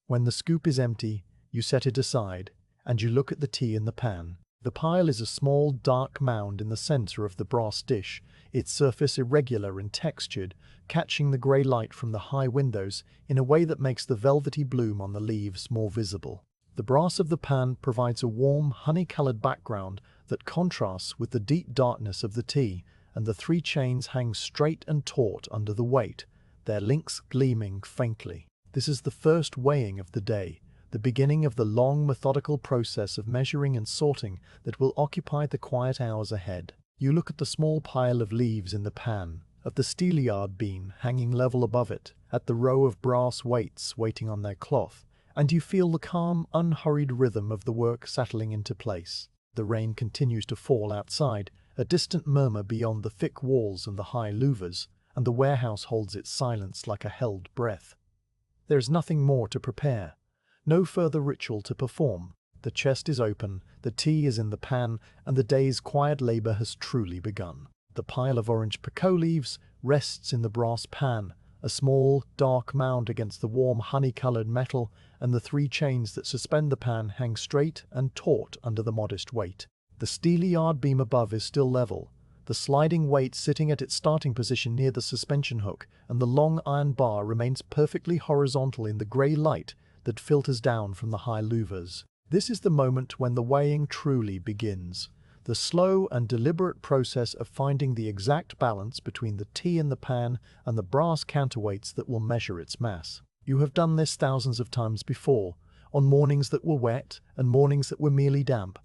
When the scoop is empty, you set it aside, and you look at the tea in the pan. The pile is a small, dark mound in the center of the brass dish, its surface irregular and textured, catching the grey light from the high windows in a way that makes the velvety bloom on the leaves more visible. The brass of the pan provides a warm, honey-colored background that contrasts with the deep darkness of the tea, and the 3 chains hang straight and taut under the weight, their links gleaming faintly. This is the first weighing of the day, the beginning of the long, methodical process of measuring and sorting that will occupy the quiet hours ahead. You look at the small pile of leaves in the pan, at the steelyard beam hanging level above it, at the row of brass weights waiting on their cloth, and you feel the calm, unhurried rhythm of the work settling into place. The rain continues to fall outside, a distant murmur beyond the thick walls and the high louvers, and the warehouse holds its silence like a held breath. There's nothing more to prepare, no further ritual to perform. The chest is open, the tea is in the pan, and the day's quiet labor has truly begun. The pile of Orange Pekoe leaves rests in the brass pan, a small, dark mound against the warm, honey-colored metal, and the 3 chains that suspend the pan hang straight and taut under the modest weight. The steely yard beam above is still level, the sliding weight sitting at its starting position near the suspension hook, and the long iron bar remains perfectly horizontal in the grey light that filters down from the high louvers. This is the moment when the weighing truly begins. The slow and deliberate process of finding the exact balance between the tea in the pan and the brass counterweights that will measure its mass. You have done this thousands of times before, on mornings that were wet and mornings that were merely damp,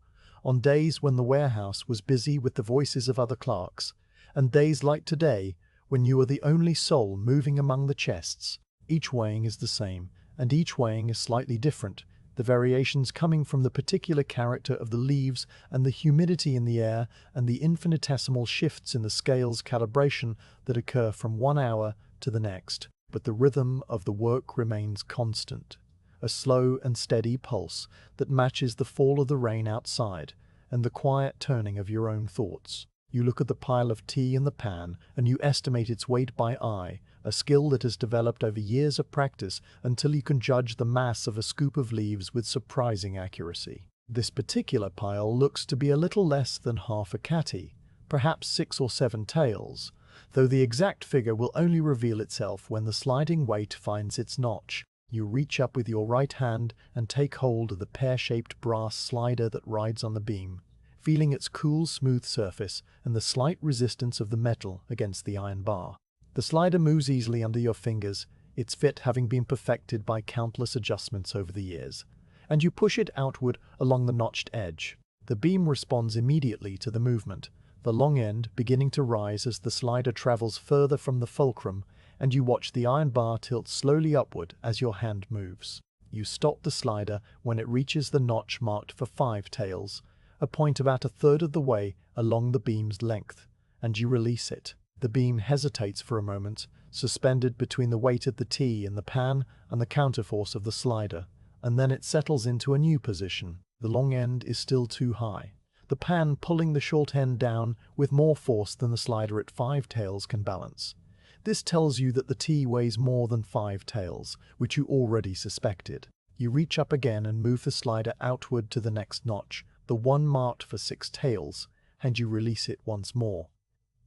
on days when the warehouse was busy with the voices of other clerks, and days like today when you are the only soul moving among the chests. Each weighing is the same, and each weighing is slightly different, the variations coming from the particular character of the leaves and the humidity in the air and the infinitesimal shifts in the scale's calibration that occur from one hour to the next. But the rhythm of the work remains constant, a slow and steady pulse that matches the fall of the rain outside and the quiet turning of your own thoughts. You look at the pile of tea in the pan and you estimate its weight by eye, a skill that has developed over years of practice until you can judge the mass of a scoop of leaves with surprising accuracy. This particular pile looks to be a little less than half a catty, perhaps 6 or 7 tails, though the exact figure will only reveal itself when the sliding weight finds its notch. You reach up with your right hand and take hold of the pear-shaped brass slider that rides on the beam, feeling its cool, smooth surface and the slight resistance of the metal against the iron bar. The slider moves easily under your fingers, its fit having been perfected by countless adjustments over the years, and you push it outward along the notched edge. The beam responds immediately to the movement, the long end beginning to rise as the slider travels further from the fulcrum, and you watch the iron bar tilt slowly upward as your hand moves. You stop the slider when it reaches the notch marked for 5 tails, a point about a third of the way along the beam's length, and you release it. The beam hesitates for a moment, suspended between the weight of the tea in the pan and the counterforce of the slider, and then it settles into a new position. The long end is still too high, the pan pulling the short end down with more force than the slider at 5 tails can balance. This tells you that the tea weighs more than 5 tails, which you already suspected. You reach up again and move the slider outward to the next notch, the one marked for 6 tails, and you release it once more.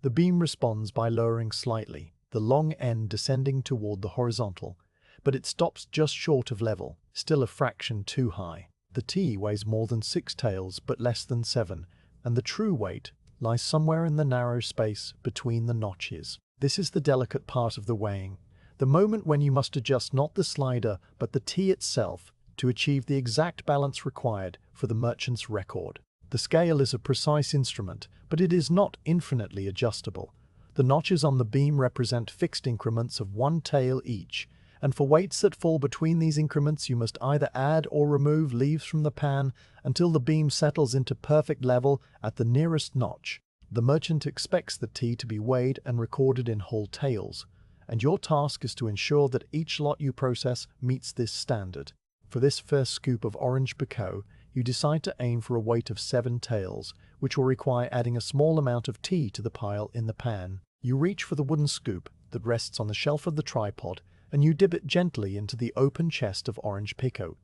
The beam responds by lowering slightly, the long end descending toward the horizontal, but it stops just short of level, still a fraction too high. The tea weighs more than 6 tails but less than 7, and the true weight lies somewhere in the narrow space between the notches. This is the delicate part of the weighing, the moment when you must adjust not the slider but the tea itself to achieve the exact balance required for the merchant's record. The scale is a precise instrument, but it is not infinitely adjustable. The notches on the beam represent fixed increments of 1 tail each, and for weights that fall between these increments you must either add or remove leaves from the pan until the beam settles into perfect level at the nearest notch. The merchant expects the tea to be weighed and recorded in whole tails, and your task is to ensure that each lot you process meets this standard. For this first scoop of Orange Pekoe, you decide to aim for a weight of 7 tails, which will require adding a small amount of tea to the pile in the pan. You reach for the wooden scoop that rests on the shelf of the tripod, and you dip it gently into the open chest of Orange Pekoe,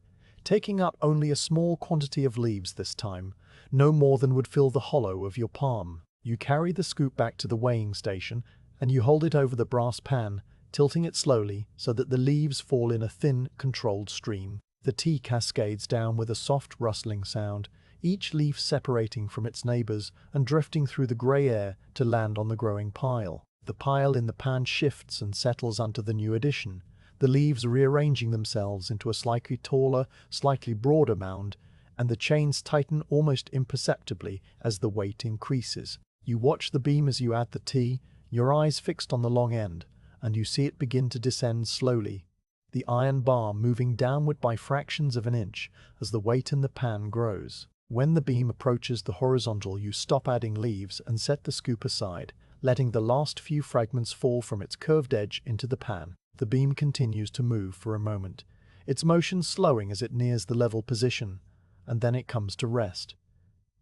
taking up only a small quantity of leaves this time, no more than would fill the hollow of your palm. You carry the scoop back to the weighing station, and you hold it over the brass pan, tilting it slowly so that the leaves fall in a thin, controlled stream. The tea cascades down with a soft rustling sound, each leaf separating from its neighbors and drifting through the grey air to land on the growing pile. The pile in the pan shifts and settles onto the new addition, the leaves rearranging themselves into a slightly taller, slightly broader mound, and the chains tighten almost imperceptibly as the weight increases. You watch the beam as you add the tea, your eyes fixed on the long end, and you see it begin to descend slowly, the iron bar moving downward by fractions of an inch as the weight in the pan grows. When the beam approaches the horizontal, you stop adding leaves and set the scoop aside, letting the last few fragments fall from its curved edge into the pan. The beam continues to move for a moment, its motion slowing as it nears the level position, and then it comes to rest.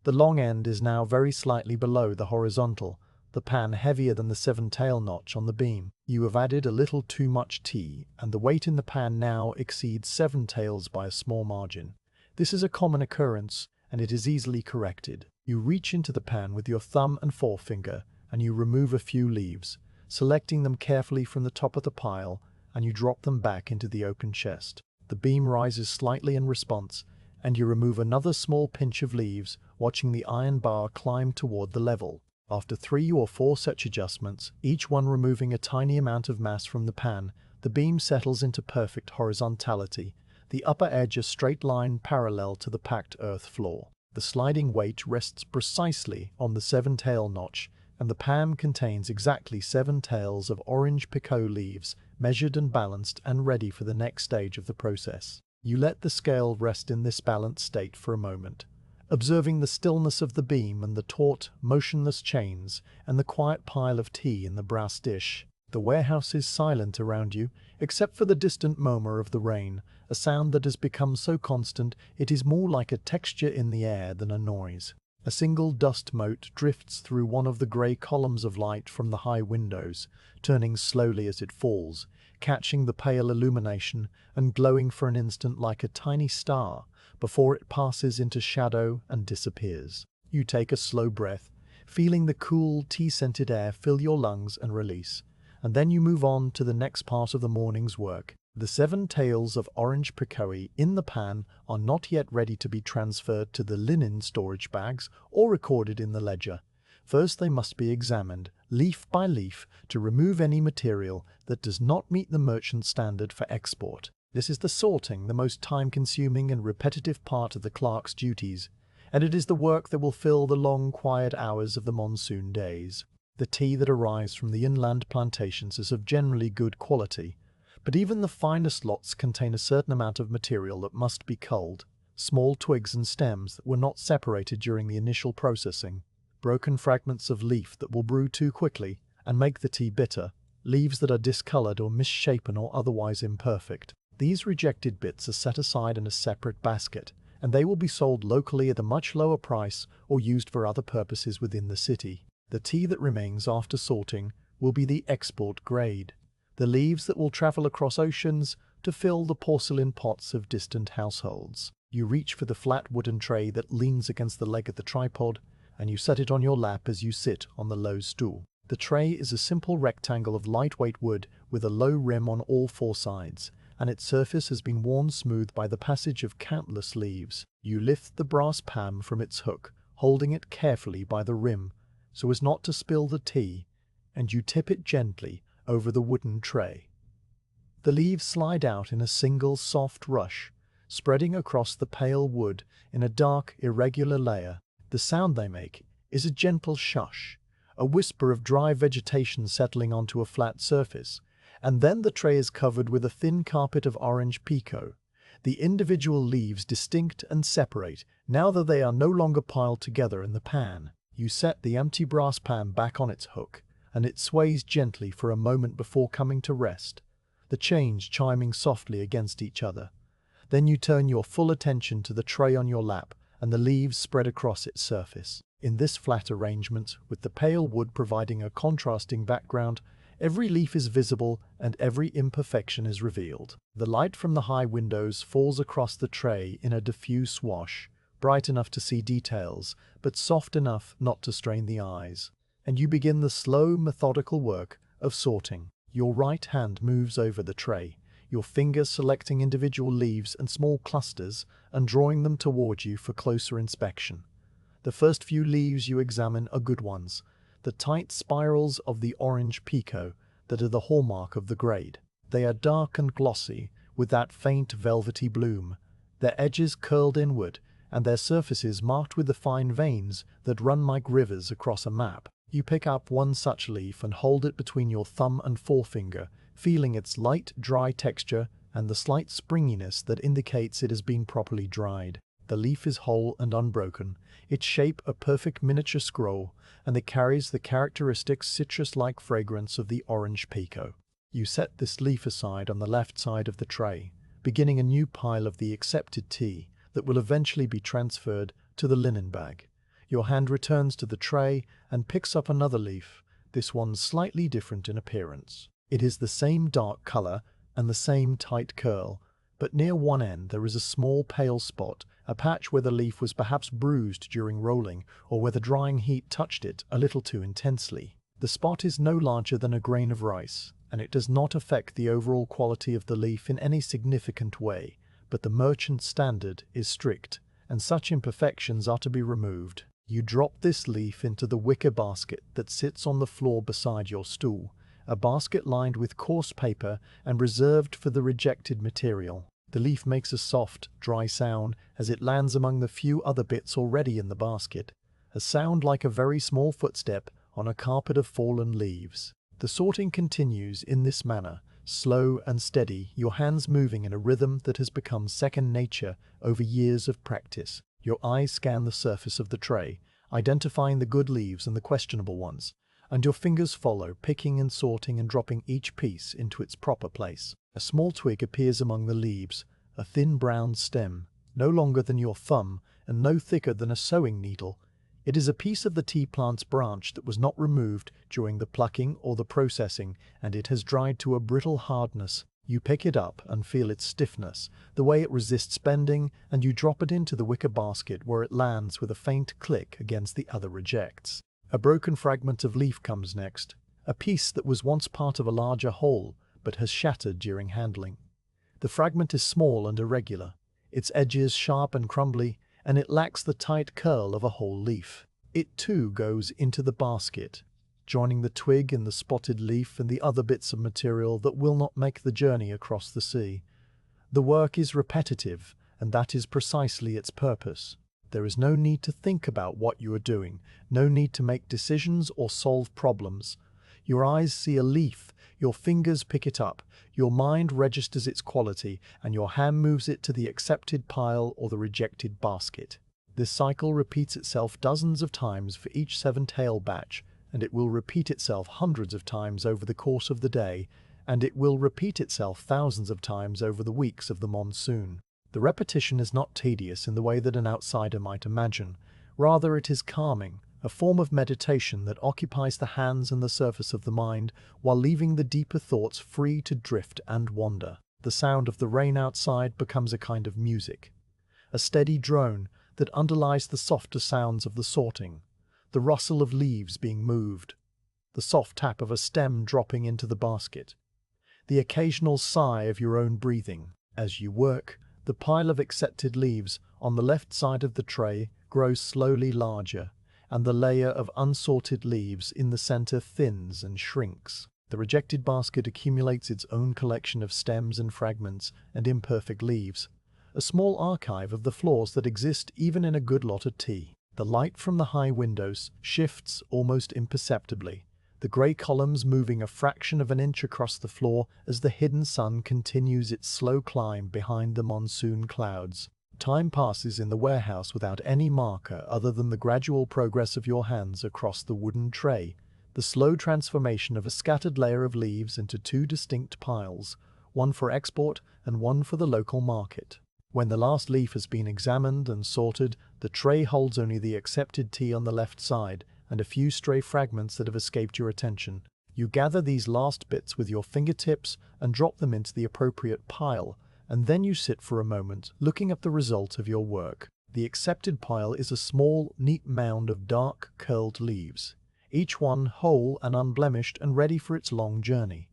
The long end is now very slightly below the horizontal, the pan heavier than the 7-tail notch on the beam. You have added a little too much tea, and the weight in the pan now exceeds 7 tails by a small margin. This is a common occurrence, and it is easily corrected. You reach into the pan with your thumb and forefinger, and you remove a few leaves, selecting them carefully from the top of the pile, and you drop them back into the open chest. The beam rises slightly in response, and you remove another small pinch of leaves, watching the iron bar climb toward the level. After 3 or 4 such adjustments, each one removing a tiny amount of mass from the pan, the beam settles into perfect horizontality, the upper edge a straight line parallel to the packed earth floor. The sliding weight rests precisely on the 7-tail notch, and the pan contains exactly 7 tails of Orange Pekoe leaves, measured and balanced and ready for the next stage of the process. You let the scale rest in this balanced state for a moment, observing the stillness of the beam and the taut, motionless chains and the quiet pile of tea in the brass dish. The warehouse is silent around you, except for the distant murmur of the rain, a sound that has become so constant it is more like a texture in the air than a noise. A single dust mote drifts through one of the grey columns of light from the high windows, turning slowly as it falls, catching the pale illumination and glowing for an instant like a tiny star before it passes into shadow and disappears. You take a slow breath, feeling the cool, tea-scented air fill your lungs and release, and then you move on to the next part of the morning's work. The 7 tails of Orange Pekoe in the pan are not yet ready to be transferred to the linen storage bags or recorded in the ledger. First they must be examined, leaf by leaf, to remove any material that does not meet the merchant standard for export. This is the sorting, the most time-consuming and repetitive part of the clerk's duties, and it is the work that will fill the long, quiet hours of the monsoon days. The tea that arrives from the inland plantations is of generally good quality, but even the finest lots contain a certain amount of material that must be culled, small twigs and stems that were not separated during the initial processing, broken fragments of leaf that will brew too quickly and make the tea bitter, leaves that are discolored or misshapen or otherwise imperfect. These rejected bits are set aside in a separate basket, and they will be sold locally at a much lower price or used for other purposes within the city. The tea that remains after sorting will be the export grade, the leaves that will travel across oceans to fill the porcelain pots of distant households. You reach for the flat wooden tray that leans against the leg of the tripod, and you set it on your lap as you sit on the low stool. The tray is a simple rectangle of lightweight wood with a low rim on all 4 sides, and its surface has been worn smooth by the passage of countless leaves. You lift the brass pan from its hook, holding it carefully by the rim so as not to spill the tea, and you tip it gently over the wooden tray. The leaves slide out in a single soft rush, spreading across the pale wood in a dark, irregular layer. The sound they make is a gentle shush, a whisper of dry vegetation settling onto a flat surface, and then the tray is covered with a thin carpet of Orange Pekoe, the individual leaves distinct and separate now that they are no longer piled together in the pan. You set the empty brass pan back on its hook, and it sways gently for a moment before coming to rest, the chains chiming softly against each other. Then you turn your full attention to the tray on your lap and the leaves spread across its surface. In this flat arrangement, with the pale wood providing a contrasting background, every leaf is visible and every imperfection is revealed. The light from the high windows falls across the tray in a diffuse wash, bright enough to see details, but soft enough not to strain the eyes. And you begin the slow, methodical work of sorting. Your right hand moves over the tray, your fingers selecting individual leaves and small clusters and drawing them toward you for closer inspection. The first few leaves you examine are good ones, the tight spirals of the Orange Pekoe that are the hallmark of the grade. They are dark and glossy, with that faint velvety bloom, their edges curled inward, and their surfaces marked with the fine veins that run like rivers across a map. You pick up one such leaf and hold it between your thumb and forefinger, feeling its light, dry texture and the slight springiness that indicates it has been properly dried. The leaf is whole and unbroken, its shape a perfect miniature scroll, and it carries the characteristic citrus-like fragrance of the Orange Pekoe. You set this leaf aside on the left side of the tray, beginning a new pile of the accepted tea that will eventually be transferred to the linen bag. Your hand returns to the tray and picks up another leaf, this one slightly different in appearance. It is the same dark color and the same tight curl, but near one end there is a small pale spot, a patch where the leaf was perhaps bruised during rolling or where the drying heat touched it a little too intensely. The spot is no larger than a grain of rice, and it does not affect the overall quality of the leaf in any significant way, but the merchant standard is strict, and such imperfections are to be removed. You drop this leaf into the wicker basket that sits on the floor beside your stool, a basket lined with coarse paper and reserved for the rejected material. The leaf makes a soft, dry sound as it lands among the few other bits already in the basket, a sound like a very small footstep on a carpet of fallen leaves. The sorting continues in this manner, slow and steady, your hands moving in a rhythm that has become second nature over years of practice. Your eyes scan the surface of the tray, identifying the good leaves and the questionable ones, and your fingers follow, picking and sorting and dropping each piece into its proper place. A small twig appears among the leaves, a thin brown stem, no longer than your thumb and no thicker than a sewing needle. It is a piece of the tea plant's branch that was not removed during the plucking or the processing, and it has dried to a brittle hardness. You pick it up and feel its stiffness, the way it resists bending, and you drop it into the wicker basket where it lands with a faint click against the other rejects. A broken fragment of leaf comes next, a piece that was once part of a larger whole, but has shattered during handling. The fragment is small and irregular, its edges sharp and crumbly, and it lacks the tight curl of a whole leaf. It too goes into the basket, joining the twig and the spotted leaf and the other bits of material that will not make the journey across the sea. The work is repetitive, and that is precisely its purpose. There is no need to think about what you are doing, no need to make decisions or solve problems. Your eyes see a leaf, your fingers pick it up, your mind registers its quality, and your hand moves it to the accepted pile or the rejected basket. This cycle repeats itself dozens of times for each 7-tail batch, and it will repeat itself hundreds of times over the course of the day, and it will repeat itself thousands of times over the weeks of the monsoon. The repetition is not tedious in the way that an outsider might imagine. Rather, it is calming, a form of meditation that occupies the hands and the surface of the mind while leaving the deeper thoughts free to drift and wander. The sound of the rain outside becomes a kind of music, a steady drone that underlies the softer sounds of the sorting, the rustle of leaves being moved, the soft tap of a stem dropping into the basket, the occasional sigh of your own breathing. As you work, the pile of accepted leaves on the left side of the tray grows slowly larger, and the layer of unsorted leaves in the center thins and shrinks. The rejected basket accumulates its own collection of stems and fragments and imperfect leaves, a small archive of the flaws that exist even in a good lot of tea. The light from the high windows shifts almost imperceptibly, the grey columns moving a fraction of an inch across the floor as the hidden sun continues its slow climb behind the monsoon clouds. Time passes in the warehouse without any marker other than the gradual progress of your hands across the wooden tray, the slow transformation of a scattered layer of leaves into 2 distinct piles, one for export and one for the local market. When the last leaf has been examined and sorted, the tray holds only the accepted tea on the left side and a few stray fragments that have escaped your attention. You gather these last bits with your fingertips and drop them into the appropriate pile, and then you sit for a moment, looking at the result of your work. The accepted pile is a small, neat mound of dark, curled leaves, each one whole and unblemished and ready for its long journey.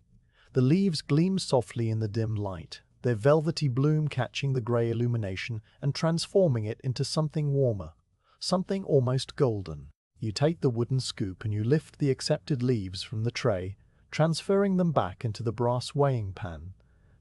The leaves gleam softly in the dim light, their velvety bloom catching the grey illumination and transforming it into something warmer, something almost golden. You take the wooden scoop and you lift the accepted leaves from the tray, transferring them back into the brass weighing pan.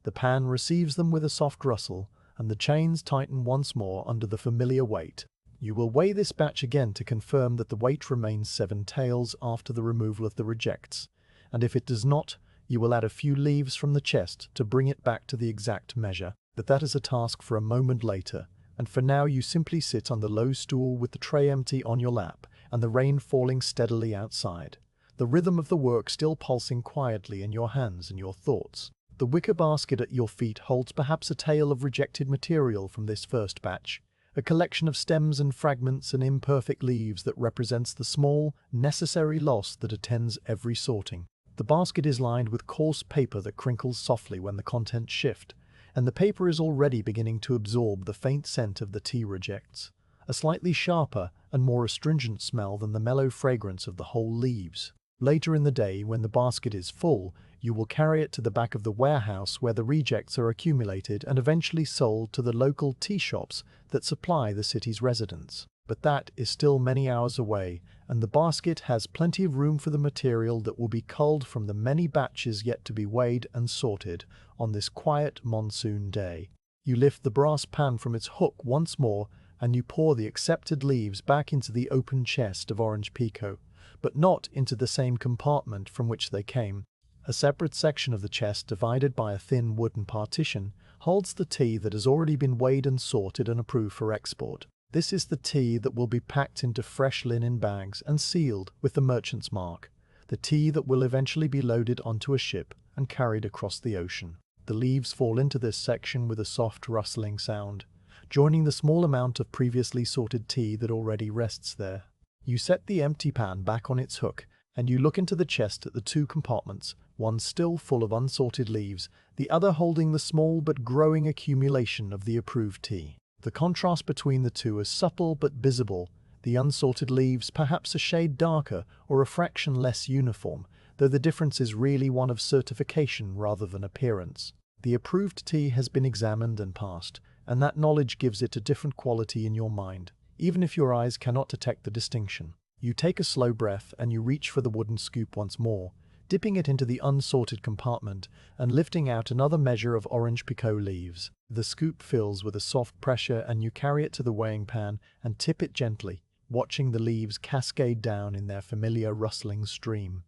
The pan receives them with a soft rustle, and the chains tighten once more under the familiar weight. You will weigh this batch again to confirm that the weight remains 7 taels after the removal of the rejects, and if it does not, you will add a few leaves from the chest to bring it back to the exact measure. But that is a task for a moment later, and for now you simply sit on the low stool with the tray empty on your lap and the rain falling steadily outside. The rhythm of the work still pulsing quietly in your hands and your thoughts. The wicker basket at your feet holds perhaps a tale of rejected material from this first batch, a collection of stems and fragments and imperfect leaves that represents the small, necessary loss that attends every sorting. The basket is lined with coarse paper that crinkles softly when the contents shift, and the paper is already beginning to absorb the faint scent of the tea rejects, a slightly sharper and more astringent smell than the mellow fragrance of the whole leaves. Later in the day, when the basket is full, you will carry it to the back of the warehouse where the rejects are accumulated and eventually sold to the local tea shops that supply the city's residents. But that is still many hours away, and the basket has plenty of room for the material that will be culled from the many batches yet to be weighed and sorted on this quiet monsoon day. You lift the brass pan from its hook once more, and you pour the accepted leaves back into the open chest of Orange Pekoe, but not into the same compartment from which they came. A separate section of the chest, divided by a thin wooden partition, holds the tea that has already been weighed and sorted and approved for export. This is the tea that will be packed into fresh linen bags and sealed with the merchant's mark, the tea that will eventually be loaded onto a ship and carried across the ocean. The leaves fall into this section with a soft rustling sound, joining the small amount of previously sorted tea that already rests there. You set the empty pan back on its hook, and you look into the chest at the two compartments, one still full of unsorted leaves, the other holding the small but growing accumulation of the approved tea. The contrast between the two is subtle but visible, the unsorted leaves perhaps a shade darker or a fraction less uniform, though the difference is really one of certification rather than appearance. The approved tea has been examined and passed, and that knowledge gives it a different quality in your mind, even if your eyes cannot detect the distinction. You take a slow breath and you reach for the wooden scoop once more, dipping it into the unsorted compartment and lifting out another measure of Orange Pekoe leaves. The scoop fills with a soft pressure and you carry it to the weighing pan and tip it gently, watching the leaves cascade down in their familiar rustling stream.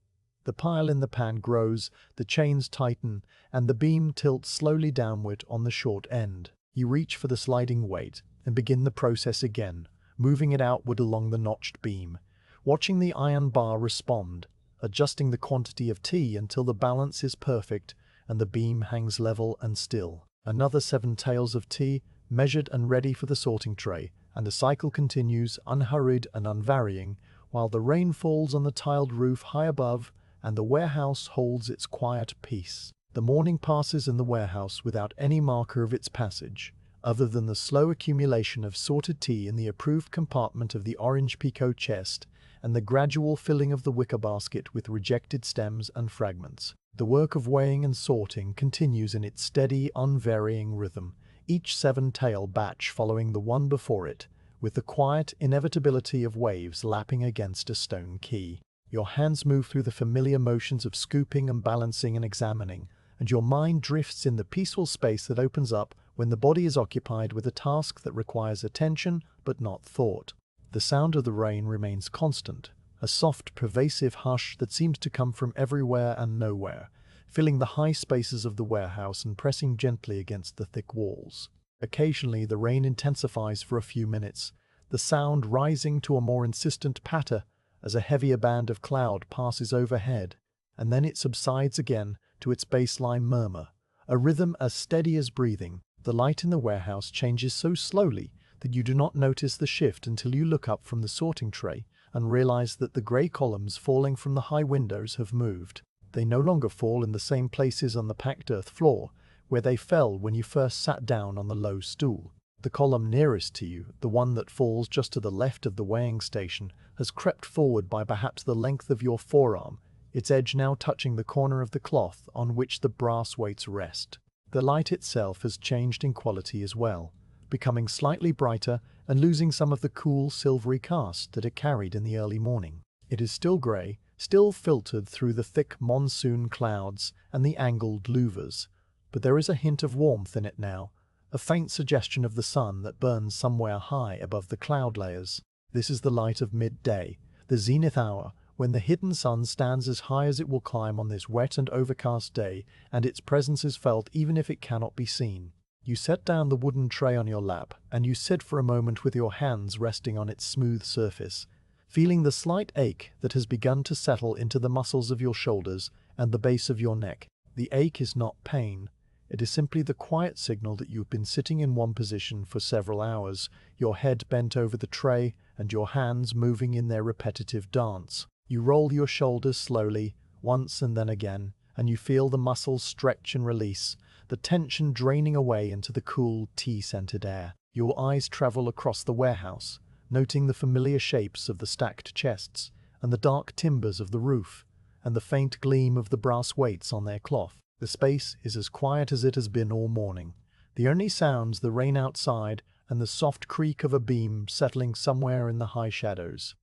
The pile in the pan grows, the chains tighten, and the beam tilts slowly downward on the short end. You reach for the sliding weight and begin the process again, moving it outward along the notched beam, watching the iron bar respond, adjusting the quantity of tea until the balance is perfect and the beam hangs level and still. Another 7 taels of tea, measured and ready for the sorting tray, and the cycle continues, unhurried and unvarying, while the rain falls on the tiled roof high above and the warehouse holds its quiet peace. The morning passes in the warehouse without any marker of its passage, other than the slow accumulation of sorted tea in the approved compartment of the Orange Pekoe chest and the gradual filling of the wicker basket with rejected stems and fragments. The work of weighing and sorting continues in its steady, unvarying rhythm, each 7-tael batch following the one before it, with the quiet inevitability of waves lapping against a stone quay. Your hands move through the familiar motions of scooping and balancing and examining, and your mind drifts in the peaceful space that opens up when the body is occupied with a task that requires attention but not thought. The sound of the rain remains constant, a soft, pervasive hush that seems to come from everywhere and nowhere, filling the high spaces of the warehouse and pressing gently against the thick walls. Occasionally the rain intensifies for a few minutes, the sound rising to a more insistent patter as a heavier band of cloud passes overhead, and then it subsides again to its baseline murmur, a rhythm as steady as breathing. The light in the warehouse changes so slowly that you do not notice the shift until you look up from the sorting tray and realize that the grey columns falling from the high windows have moved. They no longer fall in the same places on the packed earth floor where they fell when you first sat down on the low stool. The column nearest to you, the one that falls just to the left of the weighing station, has crept forward by perhaps the length of your forearm, its edge now touching the corner of the cloth on which the brass weights rest. The light itself has changed in quality as well, becoming slightly brighter and losing some of the cool silvery cast that it carried in the early morning. It is still grey, still filtered through the thick monsoon clouds and the angled louvers, but there is a hint of warmth in it now, a faint suggestion of the sun that burns somewhere high above the cloud layers. This is the light of midday, the zenith hour, when the hidden sun stands as high as it will climb on this wet and overcast day, and its presence is felt even if it cannot be seen. You set down the wooden tray on your lap, and you sit for a moment with your hands resting on its smooth surface, feeling the slight ache that has begun to settle into the muscles of your shoulders and the base of your neck. The ache is not pain. It is simply the quiet signal that you've been sitting in one position for several hours, your head bent over the tray and your hands moving in their repetitive dance. You roll your shoulders slowly, once and then again, and you feel the muscles stretch and release, the tension draining away into the cool, tea-scented air. Your eyes travel across the warehouse, noting the familiar shapes of the stacked chests, and the dark timbers of the roof, and the faint gleam of the brass weights on their cloth. The space is as quiet as it has been all morning. The only sounds the rain outside and the soft creak of a beam settling somewhere in the high shadows.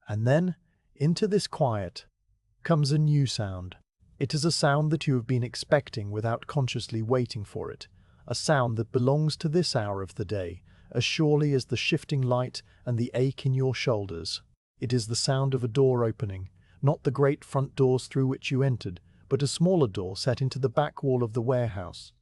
And then, into this quiet, comes a new sound. It is a sound that you have been expecting without consciously waiting for it, a sound that belongs to this hour of the day, as surely as the shifting light and the ache in your shoulders. It is the sound of a door opening, not the great front doors through which you entered, but a smaller door set into the back wall of the warehouse.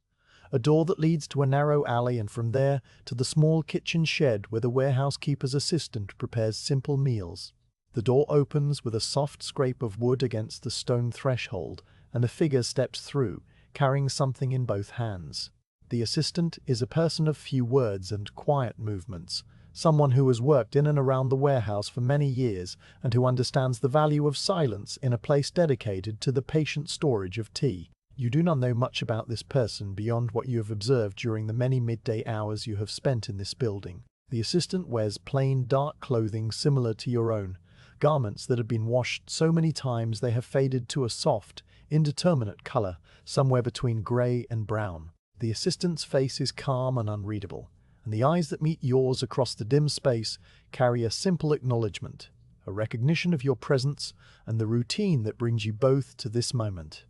A door that leads to a narrow alley and from there to the small kitchen shed where the warehouse keeper's assistant prepares simple meals. The door opens with a soft scrape of wood against the stone threshold, and a figure steps through, carrying something in both hands. The assistant is a person of few words and quiet movements, someone who has worked in and around the warehouse for many years and who understands the value of silence in a place dedicated to the patient storage of tea. You do not know much about this person beyond what you have observed during the many midday hours you have spent in this building. The assistant wears plain, dark clothing similar to your own, garments that have been washed so many times they have faded to a soft, indeterminate color, somewhere between gray and brown. The assistant's face is calm and unreadable, and the eyes that meet yours across the dim space carry a simple acknowledgement, a recognition of your presence and the routine that brings you both to this moment.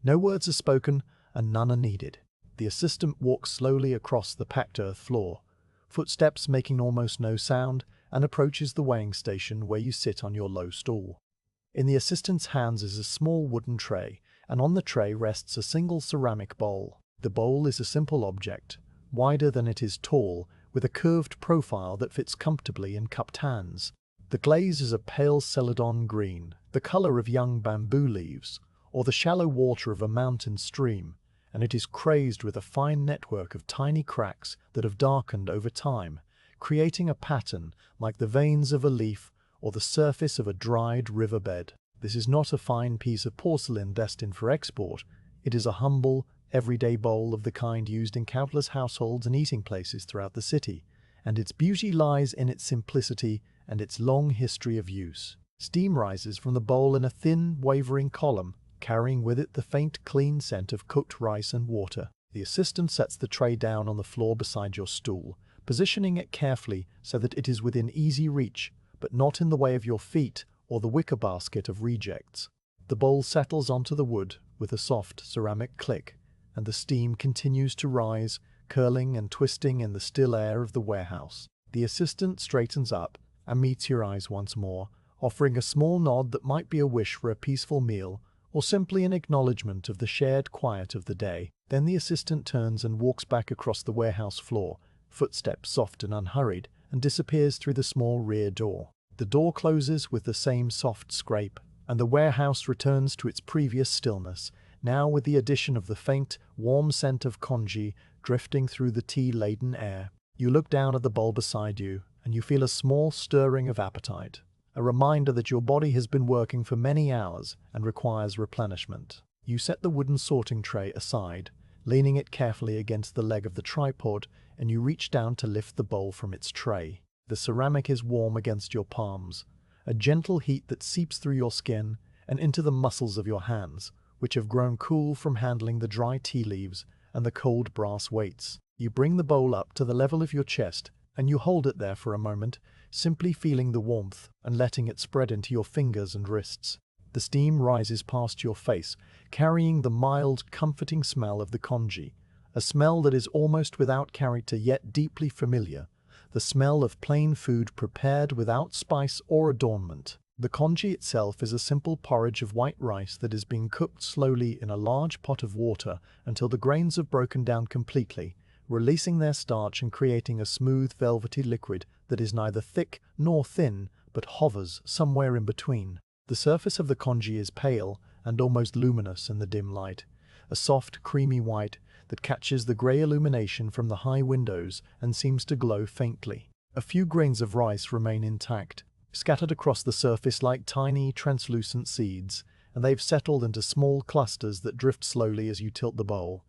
No words are spoken, and none are needed. The assistant walks slowly across the packed earth floor, footsteps making almost no sound, and approaches the weighing station where you sit on your low stool. In the assistant's hands is a small wooden tray, and on the tray rests a single ceramic bowl. The bowl is a simple object, wider than it is tall, with a curved profile that fits comfortably in cupped hands. The glaze is a pale celadon green, the color of young bamboo leaves, or the shallow water of a mountain stream, and it is crazed with a fine network of tiny cracks that have darkened over time, creating a pattern like the veins of a leaf or the surface of a dried riverbed. This is not a fine piece of porcelain destined for export. It is a humble, everyday bowl of the kind used in countless households and eating places throughout the city, and its beauty lies in its simplicity and its long history of use. Steam rises from the bowl in a thin, wavering column, carrying with it the faint, clean scent of cooked rice and water. The assistant sets the tray down on the floor beside your stool, positioning it carefully so that it is within easy reach, but not in the way of your feet or the wicker basket of rejects. The bowl settles onto the wood with a soft ceramic click, and the steam continues to rise, curling and twisting in the still air of the warehouse. The assistant straightens up and meets your eyes once more, offering a small nod that might be a wish for a peaceful meal or simply an acknowledgement of the shared quiet of the day. Then the assistant turns and walks back across the warehouse floor, footsteps soft and unhurried, and disappears through the small rear door. The door closes with the same soft scrape, and the warehouse returns to its previous stillness, now with the addition of the faint, warm scent of congee drifting through the tea-laden air. You look down at the bowl beside you, and you feel a small stirring of appetite, a reminder that your body has been working for many hours and requires replenishment. You set the wooden sorting tray aside, leaning it carefully against the leg of the tripod, and you reach down to lift the bowl from its tray. The ceramic is warm against your palms, a gentle heat that seeps through your skin and into the muscles of your hands, which have grown cool from handling the dry tea leaves and the cold brass weights. You bring the bowl up to the level of your chest, and you hold it there for a moment, simply feeling the warmth and letting it spread into your fingers and wrists. The steam rises past your face, carrying the mild, comforting smell of the congee, a smell that is almost without character yet deeply familiar, the smell of plain food prepared without spice or adornment. The congee itself is a simple porridge of white rice that is being cooked slowly in a large pot of water until the grains have broken down completely, releasing their starch and creating a smooth, velvety liquid that is neither thick nor thin, but hovers somewhere in between. The surface of the congee is pale and almost luminous in the dim light, a soft, creamy white that catches the grey illumination from the high windows and seems to glow faintly. A few grains of rice remain intact, scattered across the surface like tiny, translucent seeds, and they've settled into small clusters that drift slowly as you tilt the bowl.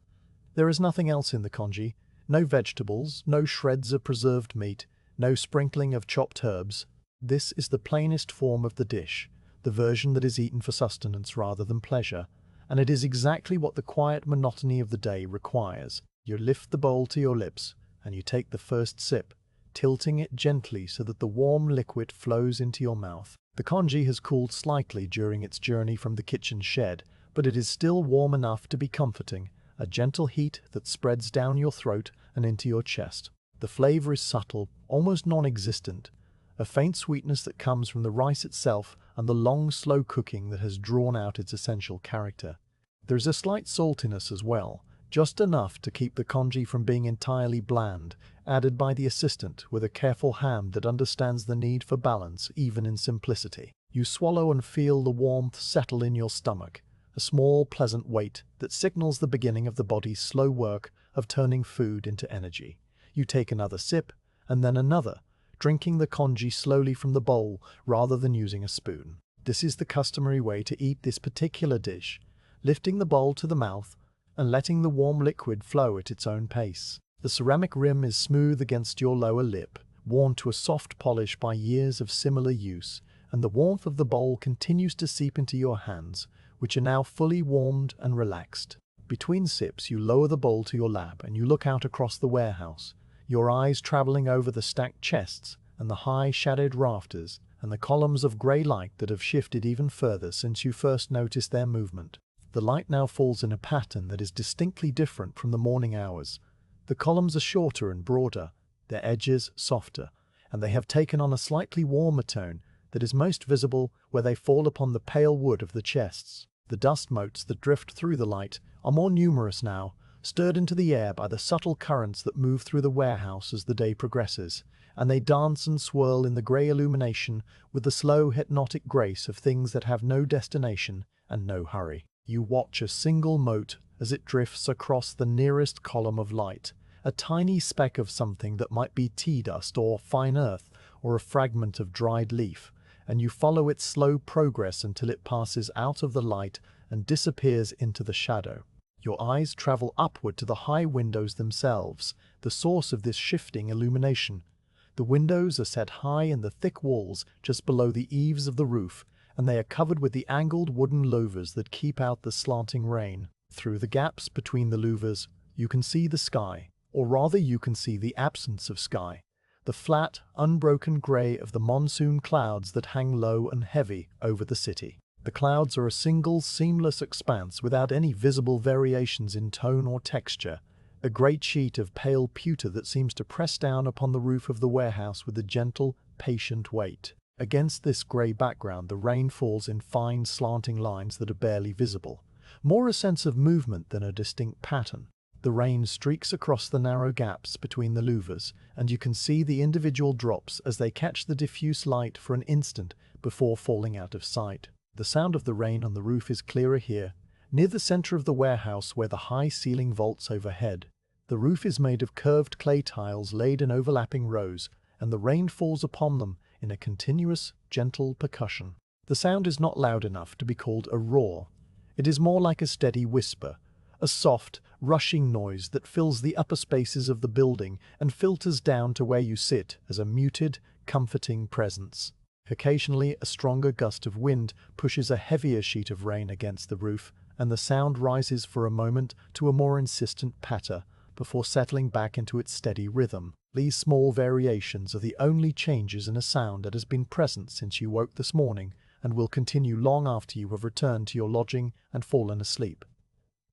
There is nothing else in the congee, no vegetables, no shreds of preserved meat, no sprinkling of chopped herbs. This is the plainest form of the dish, the version that is eaten for sustenance rather than pleasure, and it is exactly what the quiet monotony of the day requires. You lift the bowl to your lips, and you take the first sip, tilting it gently so that the warm liquid flows into your mouth. The congee has cooled slightly during its journey from the kitchen shed, but it is still warm enough to be comforting, a gentle heat that spreads down your throat and into your chest. The flavor is subtle, almost non-existent, a faint sweetness that comes from the rice itself and the long, slow cooking that has drawn out its essential character. There is a slight saltiness as well, just enough to keep the congee from being entirely bland, added by the assistant with a careful hand that understands the need for balance even in simplicity. You swallow and feel the warmth settle in your stomach, a small, pleasant weight that signals the beginning of the body's slow work of turning food into energy. You take another sip, and then another, drinking the congee slowly from the bowl rather than using a spoon. This is the customary way to eat this particular dish, lifting the bowl to the mouth and letting the warm liquid flow at its own pace. The ceramic rim is smooth against your lower lip, worn to a soft polish by years of similar use, and the warmth of the bowl continues to seep into your hands, which are now fully warmed and relaxed. Between sips, you lower the bowl to your lap and you look out across the warehouse, your eyes traveling over the stacked chests and the high shadowed rafters and the columns of grey light that have shifted even further since you first noticed their movement. The light now falls in a pattern that is distinctly different from the morning hours. The columns are shorter and broader, their edges softer, and they have taken on a slightly warmer tone that is most visible where they fall upon the pale wood of the chests. The dust motes that drift through the light are more numerous now, stirred into the air by the subtle currents that move through the warehouse as the day progresses, and they dance and swirl in the grey illumination with the slow hypnotic grace of things that have no destination and no hurry. You watch a single mote as it drifts across the nearest column of light, a tiny speck of something that might be tea dust or fine earth or a fragment of dried leaf, and you follow its slow progress until it passes out of the light and disappears into the shadow. Your eyes travel upward to the high windows themselves, the source of this shifting illumination. The windows are set high in the thick walls just below the eaves of the roof, and they are covered with the angled wooden louvers that keep out the slanting rain. Through the gaps between the louvers, you can see the sky, or rather you can see the absence of sky, the flat, unbroken grey of the monsoon clouds that hang low and heavy over the city. The clouds are a single, seamless expanse without any visible variations in tone or texture, a great sheet of pale pewter that seems to press down upon the roof of the warehouse with a gentle, patient weight. Against this grey background, the rain falls in fine, slanting lines that are barely visible, more a sense of movement than a distinct pattern. The rain streaks across the narrow gaps between the louvers, and you can see the individual drops as they catch the diffuse light for an instant before falling out of sight. The sound of the rain on the roof is clearer here, near the center of the warehouse where the high ceiling vaults overhead. The roof is made of curved clay tiles laid in overlapping rows, and the rain falls upon them in a continuous, gentle percussion. The sound is not loud enough to be called a roar. It is more like a steady whisper, a soft, rushing noise that fills the upper spaces of the building and filters down to where you sit as a muted, comforting presence. Occasionally, a stronger gust of wind pushes a heavier sheet of rain against the roof, and the sound rises for a moment to a more insistent patter before settling back into its steady rhythm. These small variations are the only changes in a sound that has been present since you woke this morning and will continue long after you have returned to your lodging and fallen asleep.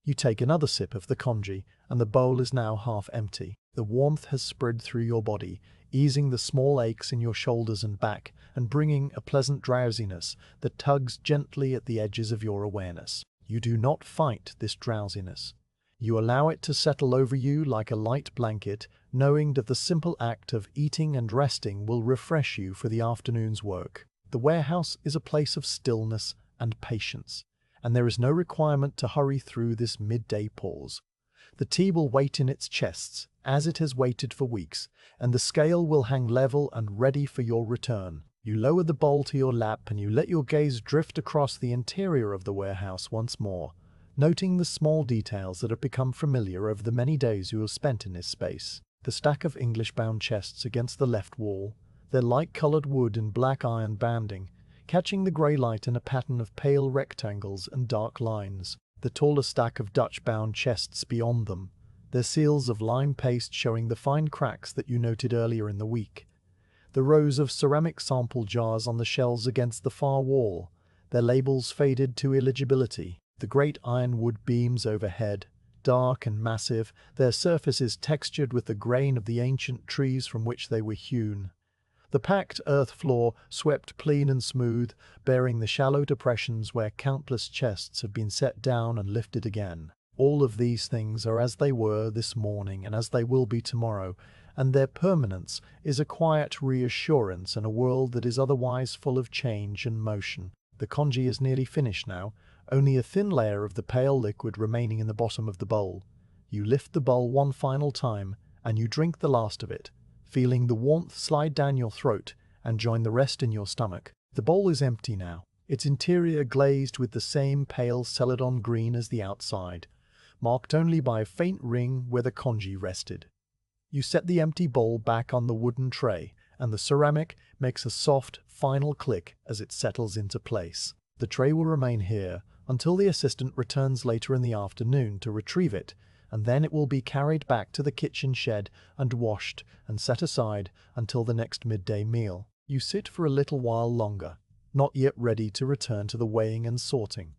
You take another sip of the congee, and the bowl is now half empty. The warmth has spread through your body, easing the small aches in your shoulders and back, and bringing a pleasant drowsiness that tugs gently at the edges of your awareness. You do not fight this drowsiness. You allow it to settle over you like a light blanket, knowing that the simple act of eating and resting will refresh you for the afternoon's work. The warehouse is a place of stillness and patience, and there is no requirement to hurry through this midday pause. The tea will wait in its chests, as it has waited for weeks, and the scale will hang level and ready for your return. You lower the bowl to your lap and you let your gaze drift across the interior of the warehouse once more, noting the small details that have become familiar over the many days you have spent in this space. The stack of English-bound chests against the left wall, their light-colored wood and black iron banding, catching the grey light in a pattern of pale rectangles and dark lines. The taller stack of Dutch-bound chests beyond them, their seals of lime paste showing the fine cracks that you noted earlier in the week. The rows of ceramic sample jars on the shelves against the far wall, their labels faded to illegibility. The great ironwood beams overhead, dark and massive, their surfaces textured with the grain of the ancient trees from which they were hewn. The packed earth floor swept clean and smooth, bearing the shallow depressions where countless chests have been set down and lifted again. All of these things are as they were this morning and as they will be tomorrow, and their permanence is a quiet reassurance in a world that is otherwise full of change and motion. The congee is nearly finished now, only a thin layer of the pale liquid remaining in the bottom of the bowl. You lift the bowl one final time, and you drink the last of it, feeling the warmth slide down your throat and join the rest in your stomach. The bowl is empty now, its interior glazed with the same pale celadon green as the outside, marked only by a faint ring where the congee rested. You set the empty bowl back on the wooden tray, and the ceramic makes a soft, final click as it settles into place. The tray will remain here until the assistant returns later in the afternoon to retrieve it, and then it will be carried back to the kitchen shed and washed and set aside until the next midday meal. You sit for a little while longer, not yet ready to return to the weighing and sorting.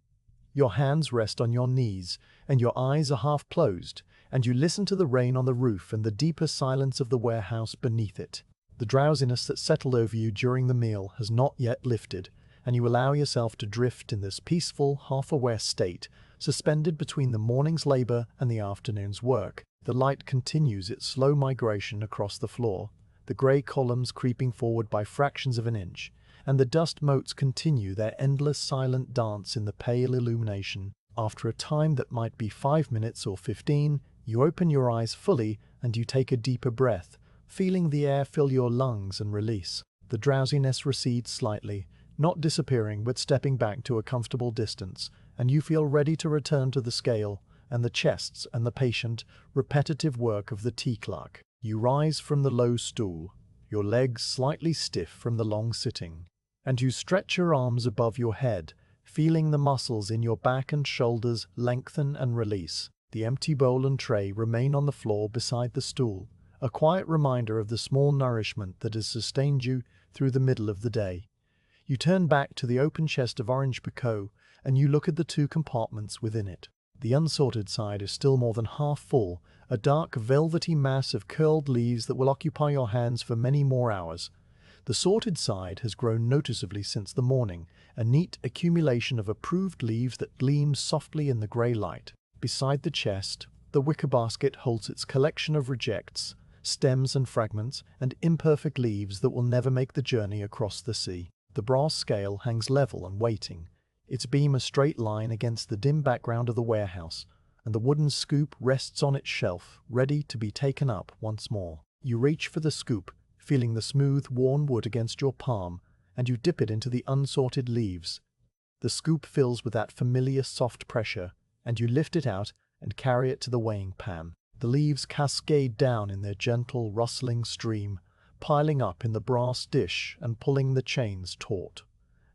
Your hands rest on your knees, and your eyes are half closed, and you listen to the rain on the roof and the deeper silence of the warehouse beneath it. The drowsiness that settled over you during the meal has not yet lifted, and you allow yourself to drift in this peaceful, half-aware state, suspended between the morning's labor and the afternoon's work. The light continues its slow migration across the floor, the grey columns creeping forward by fractions of an inch, and the dust motes continue their endless silent dance in the pale illumination. After a time that might be 5 minutes or 15, you open your eyes fully and you take a deeper breath, feeling the air fill your lungs and release. The drowsiness recedes slightly, not disappearing but stepping back to a comfortable distance, and you feel ready to return to the scale and the chests and the patient, repetitive work of the tea clerk. You rise from the low stool, your legs slightly stiff from the long sitting, and you stretch your arms above your head, feeling the muscles in your back and shoulders lengthen and release. The empty bowl and tray remain on the floor beside the stool, a quiet reminder of the small nourishment that has sustained you through the middle of the day. You turn back to the open chest of Orange Pekoe, and you look at the 2 compartments within it. The unsorted side is still more than half full, a dark velvety mass of curled leaves that will occupy your hands for many more hours. The sorted side has grown noticeably since the morning, a neat accumulation of approved leaves that gleams softly in the grey light. Beside the chest, the wicker basket holds its collection of rejects, stems and fragments, and imperfect leaves that will never make the journey across the sea. The brass scale hangs level and waiting, its beam a straight line against the dim background of the warehouse, and the wooden scoop rests on its shelf, ready to be taken up once more. You reach for the scoop, feeling the smooth, worn wood against your palm, and you dip it into the unsorted leaves. The scoop fills with that familiar soft pressure, and you lift it out and carry it to the weighing pan. The leaves cascade down in their gentle, rustling stream, piling up in the brass dish and pulling the chains taut.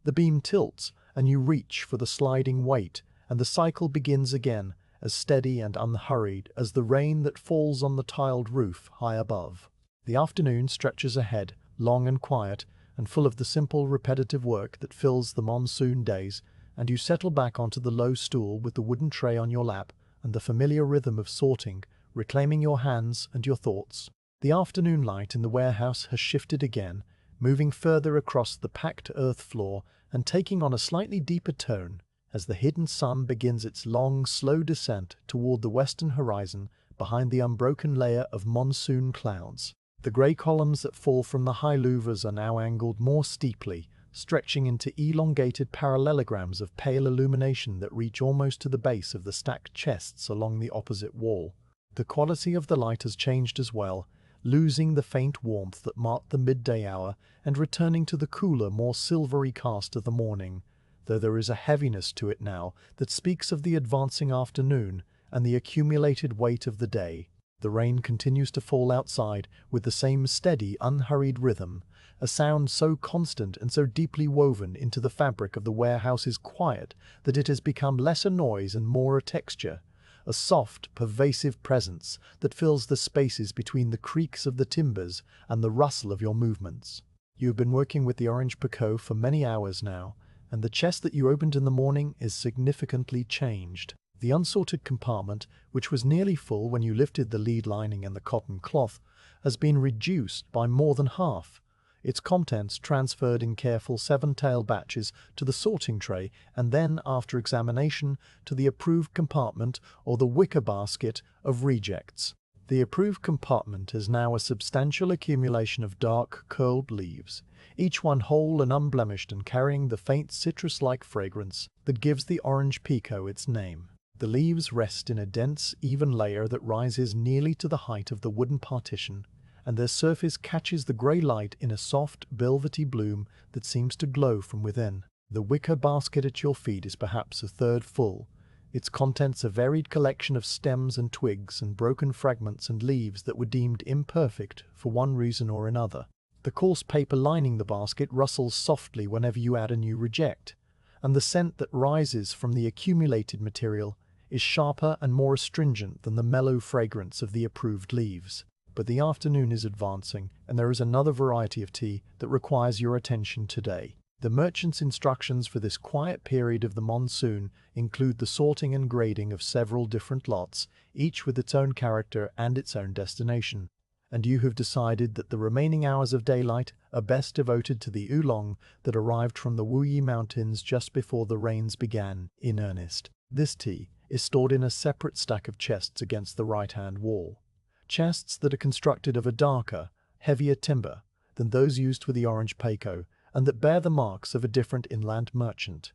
The beam tilts, and you reach for the sliding weight, and the cycle begins again, as steady and unhurried as the rain that falls on the tiled roof high above. The afternoon stretches ahead, long and quiet, and full of the simple, repetitive work that fills the monsoon days, and you settle back onto the low stool with the wooden tray on your lap and the familiar rhythm of sorting, reclaiming your hands and your thoughts. The afternoon light in the warehouse has shifted again, moving further across the packed earth floor and taking on a slightly deeper tone, as the hidden sun begins its long, slow descent toward the western horizon behind the unbroken layer of monsoon clouds. The grey columns that fall from the high louvers are now angled more steeply, stretching into elongated parallelograms of pale illumination that reach almost to the base of the stacked chests along the opposite wall. The quality of the light has changed as well, losing the faint warmth that marked the midday hour and returning to the cooler, more silvery cast of the morning, though there is a heaviness to it now that speaks of the advancing afternoon and the accumulated weight of the day. The rain continues to fall outside with the same steady, unhurried rhythm, a sound so constant and so deeply woven into the fabric of the warehouse's quiet that it has become less a noise and more a texture, a soft, pervasive presence that fills the spaces between the creaks of the timbers and the rustle of your movements. You have been working with the Orange Pekoe for many hours now, and the chest that you opened in the morning is significantly changed. The unsorted compartment, which was nearly full when you lifted the lead lining and the cotton cloth, has been reduced by more than half, its contents transferred in careful seven-tail batches to the sorting tray and then, after examination, to the approved compartment or the wicker basket of rejects. The approved compartment is now a substantial accumulation of dark, curled leaves, each one whole and unblemished and carrying the faint citrus-like fragrance that gives the Orange Pekoe its name. The leaves rest in a dense, even layer that rises nearly to the height of the wooden partition, and their surface catches the grey light in a soft, velvety bloom that seems to glow from within. The wicker basket at your feet is perhaps a third full, its contents a varied collection of stems and twigs and broken fragments and leaves that were deemed imperfect for one reason or another. The coarse paper lining the basket rustles softly whenever you add a new reject, and the scent that rises from the accumulated material is sharper and more astringent than the mellow fragrance of the approved leaves. But the afternoon is advancing, and there is another variety of tea that requires your attention today. The merchant's instructions for this quiet period of the monsoon include the sorting and grading of several different lots, each with its own character and its own destination. And you have decided that the remaining hours of daylight are best devoted to the Oolong that arrived from the Wuyi Mountains just before the rains began in earnest. This tea is stored in a separate stack of chests against the right-hand wall. Chests that are constructed of a darker, heavier timber than those used for the Orange Pekoe, and that bear the marks of a different inland merchant.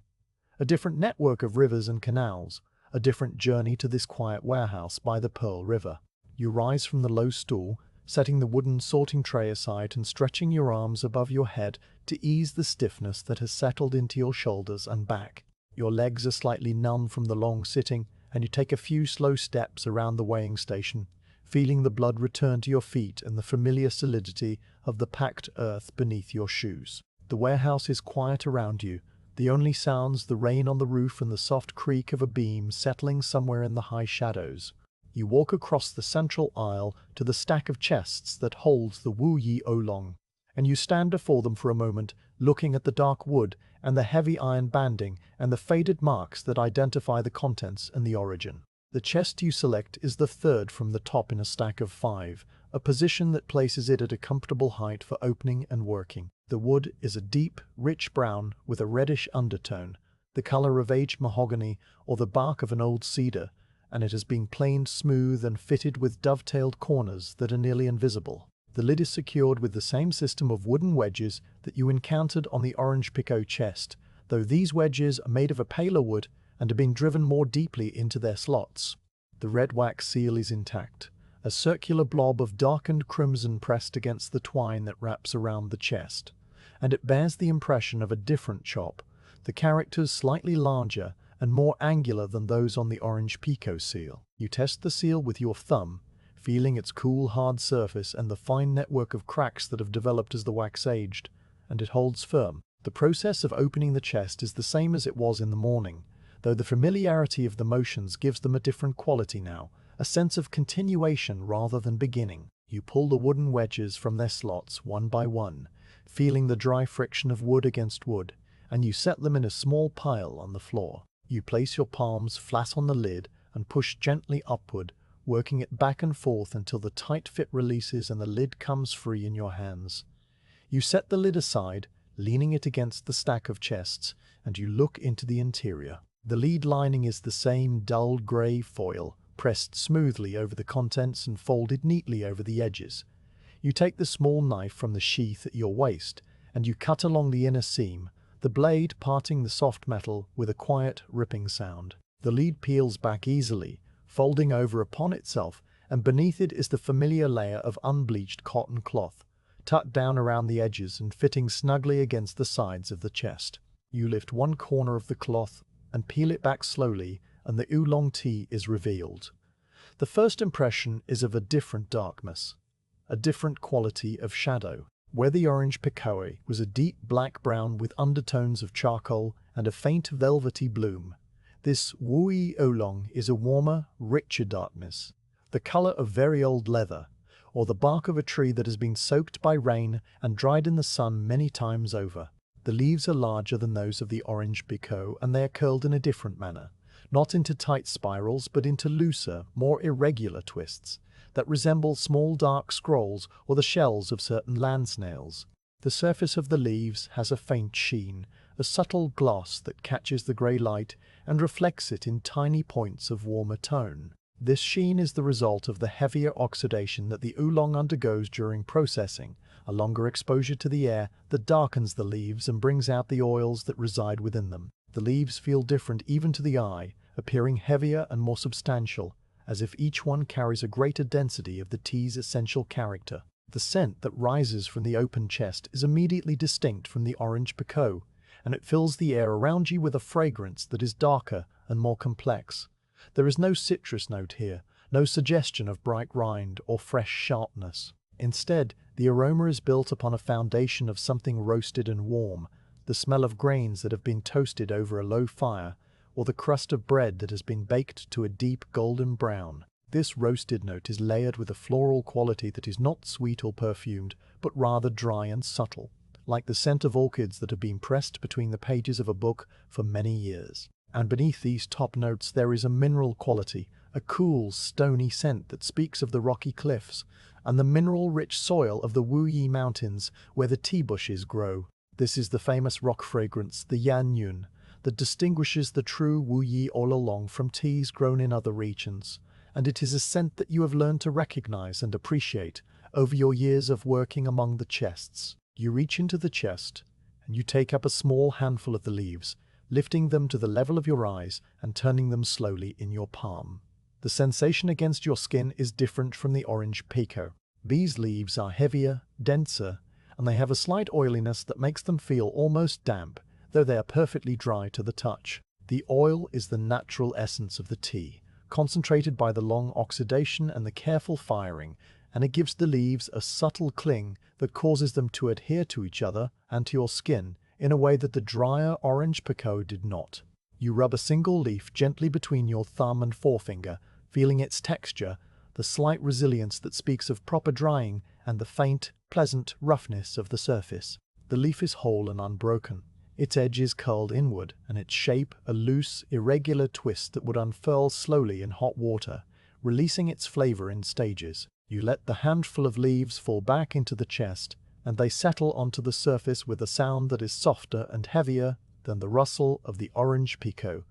A different network of rivers and canals, a different journey to this quiet warehouse by the Pearl River. You rise from the low stool, setting the wooden sorting tray aside and stretching your arms above your head to ease the stiffness that has settled into your shoulders and back. Your legs are slightly numb from the long sitting, and you take a few slow steps around the weighing station, feeling the blood return to your feet and the familiar solidity of the packed earth beneath your shoes. The warehouse is quiet around you, the only sounds the rain on the roof and the soft creak of a beam settling somewhere in the high shadows. You walk across the central aisle to the stack of chests that holds the Wuyi Oolong, and you stand before them for a moment, looking at the dark wood and the heavy iron banding and the faded marks that identify the contents and the origin. The chest you select is the third from the top in a stack of 5, a position that places it at a comfortable height for opening and working. The wood is a deep, rich brown with a reddish undertone, the color of aged mahogany or the bark of an old cedar, and it has been planed smooth and fitted with dovetailed corners that are nearly invisible. The lid is secured with the same system of wooden wedges that you encountered on the Orange Pekoe chest, though these wedges are made of a paler wood and are being driven more deeply into their slots. The red wax seal is intact, a circular blob of darkened crimson pressed against the twine that wraps around the chest, and it bears the impression of a different chop, the characters slightly larger and more angular than those on the Orange Pekoe seal. You test the seal with your thumb, feeling its cool, hard surface and the fine network of cracks that have developed as the wax aged, and it holds firm. The process of opening the chest is the same as it was in the morning, though the familiarity of the motions gives them a different quality now, a sense of continuation rather than beginning. You pull the wooden wedges from their slots one by one, feeling the dry friction of wood against wood, and you set them in a small pile on the floor. You place your palms flat on the lid and push gently upward, working it back and forth until the tight fit releases and the lid comes free in your hands. You set the lid aside, leaning it against the stack of chests, and you look into the interior. The lead lining is the same dull grey foil, pressed smoothly over the contents and folded neatly over the edges. You take the small knife from the sheath at your waist, and you cut along the inner seam, the blade parting the soft metal with a quiet ripping sound. The lead peels back easily, folding over upon itself, and beneath it is the familiar layer of unbleached cotton cloth, tucked down around the edges and fitting snugly against the sides of the chest. You lift one corner of the cloth and peel it back slowly, and the Oolong tea is revealed. The first impression is of a different darkness, a different quality of shadow. Where the Orange Pekoe was a deep black-brown with undertones of charcoal and a faint velvety bloom, this Wui Oolong is a warmer, richer darkness, the color of very old leather, or the bark of a tree that has been soaked by rain and dried in the sun many times over. The leaves are larger than those of the Orange Pekoe, and they are curled in a different manner, not into tight spirals but into looser, more irregular twists that resemble small dark scrolls or the shells of certain land snails. The surface of the leaves has a faint sheen, a subtle gloss that catches the grey light and reflects it in tiny points of warmer tone. This sheen is the result of the heavier oxidation that the oolong undergoes during processing, a longer exposure to the air that darkens the leaves and brings out the oils that reside within them. The leaves feel different even to the eye, appearing heavier and more substantial, as if each one carries a greater density of the tea's essential character. The scent that rises from the open chest is immediately distinct from the Orange Pekoe, and it fills the air around you with a fragrance that is darker and more complex. There is no citrus note here, no suggestion of bright rind or fresh sharpness. Instead, the aroma is built upon a foundation of something roasted and warm, the smell of grains that have been toasted over a low fire, or the crust of bread that has been baked to a deep golden brown. This roasted note is layered with a floral quality that is not sweet or perfumed, but rather dry and subtle, like the scent of orchids that have been pressed between the pages of a book for many years. And beneath these top notes there is a mineral quality, a cool, stony scent that speaks of the rocky cliffs and the mineral-rich soil of the Wuyi Mountains where the tea bushes grow. This is the famous rock fragrance, the Yan Yun, that distinguishes the true Wuyi Oolong from teas grown in other regions, and it is a scent that you have learned to recognize and appreciate over your years of working among the chests. You reach into the chest, and you take up a small handful of the leaves, lifting them to the level of your eyes and turning them slowly in your palm. The sensation against your skin is different from the Orange Pekoe. These leaves are heavier, denser, and they have a slight oiliness that makes them feel almost damp, though they are perfectly dry to the touch. The oil is the natural essence of the tea, concentrated by the long oxidation and the careful firing, and it gives the leaves a subtle cling that causes them to adhere to each other and to your skin in a way that the drier Orange Pekoe did not. You rub a single leaf gently between your thumb and forefinger, feeling its texture, the slight resilience that speaks of proper drying, and the faint, pleasant roughness of the surface. The leaf is whole and unbroken. Its edge is curled inward, and its shape a loose, irregular twist that would unfurl slowly in hot water, releasing its flavor in stages. You let the handful of leaves fall back into the chest, and they settle onto the surface with a sound that is softer and heavier than the rustle of the Orange Pekoe,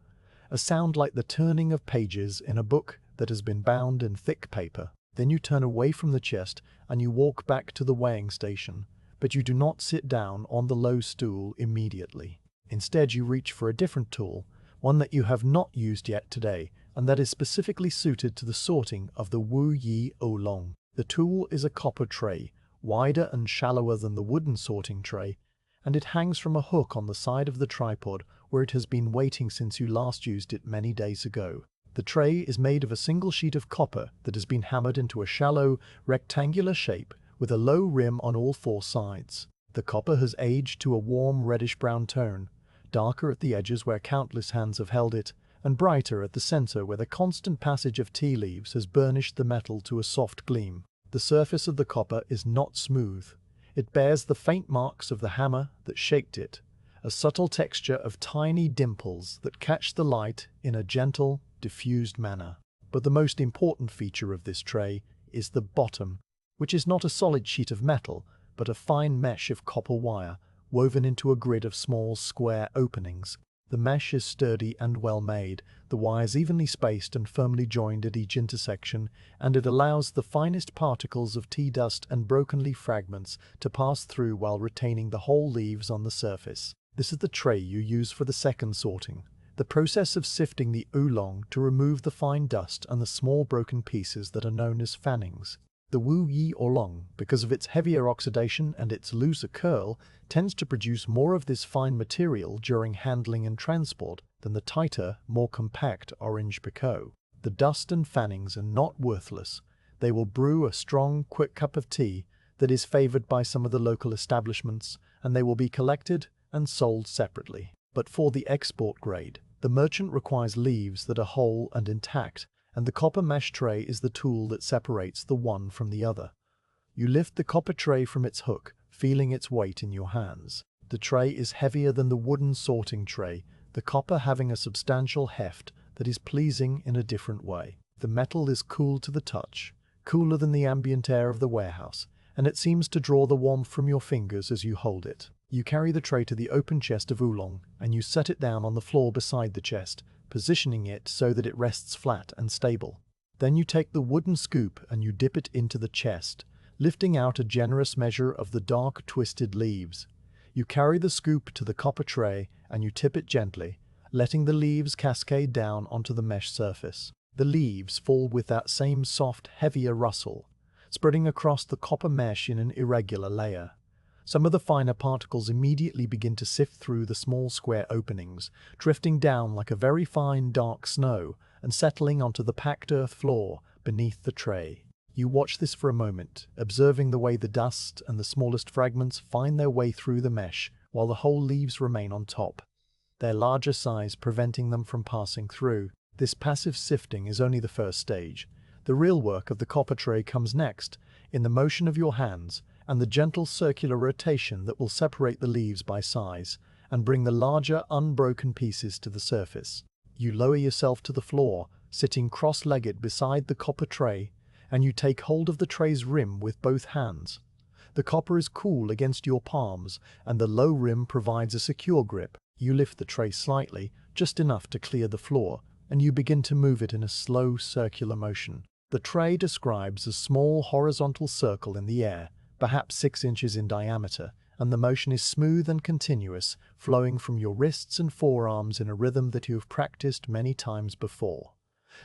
a sound like the turning of pages in a book that has been bound in thick paper. Then you turn away from the chest and you walk back to the weighing station, but you do not sit down on the low stool immediately. Instead, you reach for a different tool, one that you have not used yet today, and that is specifically suited to the sorting of the Wuyi Oolong. The tool is a copper tray, wider and shallower than the wooden sorting tray, and it hangs from a hook on the side of the tripod where it has been waiting since you last used it many days ago. The tray is made of a single sheet of copper that has been hammered into a shallow, rectangular shape with a low rim on all four sides. The copper has aged to a warm reddish-brown tone, darker at the edges where countless hands have held it, and brighter at the center where the constant passage of tea leaves has burnished the metal to a soft gleam. The surface of the copper is not smooth. It bears the faint marks of the hammer that shaped it, a subtle texture of tiny dimples that catch the light in a gentle, diffused manner. But the most important feature of this tray is the bottom, which is not a solid sheet of metal, but a fine mesh of copper wire woven into a grid of small square openings. The mesh is sturdy and well made, the wires evenly spaced and firmly joined at each intersection, and it allows the finest particles of tea dust and broken leaf fragments to pass through while retaining the whole leaves on the surface. This is the tray you use for the second sorting. The process of sifting the oolong to remove the fine dust and the small broken pieces that are known as fannings. The Wu Yi Oolong, because of its heavier oxidation and its looser curl, tends to produce more of this fine material during handling and transport than the tighter, more compact Orange Pekoe. The dust and fannings are not worthless. They will brew a strong, quick cup of tea that is favored by some of the local establishments, and they will be collected and sold separately. But for the export grade, the merchant requires leaves that are whole and intact, and the copper mesh tray is the tool that separates the one from the other. You lift the copper tray from its hook, feeling its weight in your hands. The tray is heavier than the wooden sorting tray, the copper having a substantial heft that is pleasing in a different way. The metal is cool to the touch, cooler than the ambient air of the warehouse, and it seems to draw the warmth from your fingers as you hold it. You carry the tray to the open chest of oolong, and you set it down on the floor beside the chest, positioning it so that it rests flat and stable. Then you take the wooden scoop and you dip it into the chest, lifting out a generous measure of the dark, twisted leaves. You carry the scoop to the copper tray and you tip it gently, letting the leaves cascade down onto the mesh surface. The leaves fall with that same soft, heavier rustle, spreading across the copper mesh in an irregular layer. Some of the finer particles immediately begin to sift through the small square openings, drifting down like a very fine dark snow and settling onto the packed earth floor beneath the tray. You watch this for a moment, observing the way the dust and the smallest fragments find their way through the mesh while the whole leaves remain on top, their larger size preventing them from passing through. This passive sifting is only the first stage. The real work of the copper tray comes next, in the motion of your hands, and the gentle circular rotation that will separate the leaves by size and bring the larger, unbroken pieces to the surface. You lower yourself to the floor, sitting cross-legged beside the copper tray, and you take hold of the tray's rim with both hands. The copper is cool against your palms, and the low rim provides a secure grip. You lift the tray slightly, just enough to clear the floor, and you begin to move it in a slow, circular motion. The tray describes a small horizontal circle in the air, perhaps 6 inches in diameter, and the motion is smooth and continuous, flowing from your wrists and forearms in a rhythm that you have practiced many times before.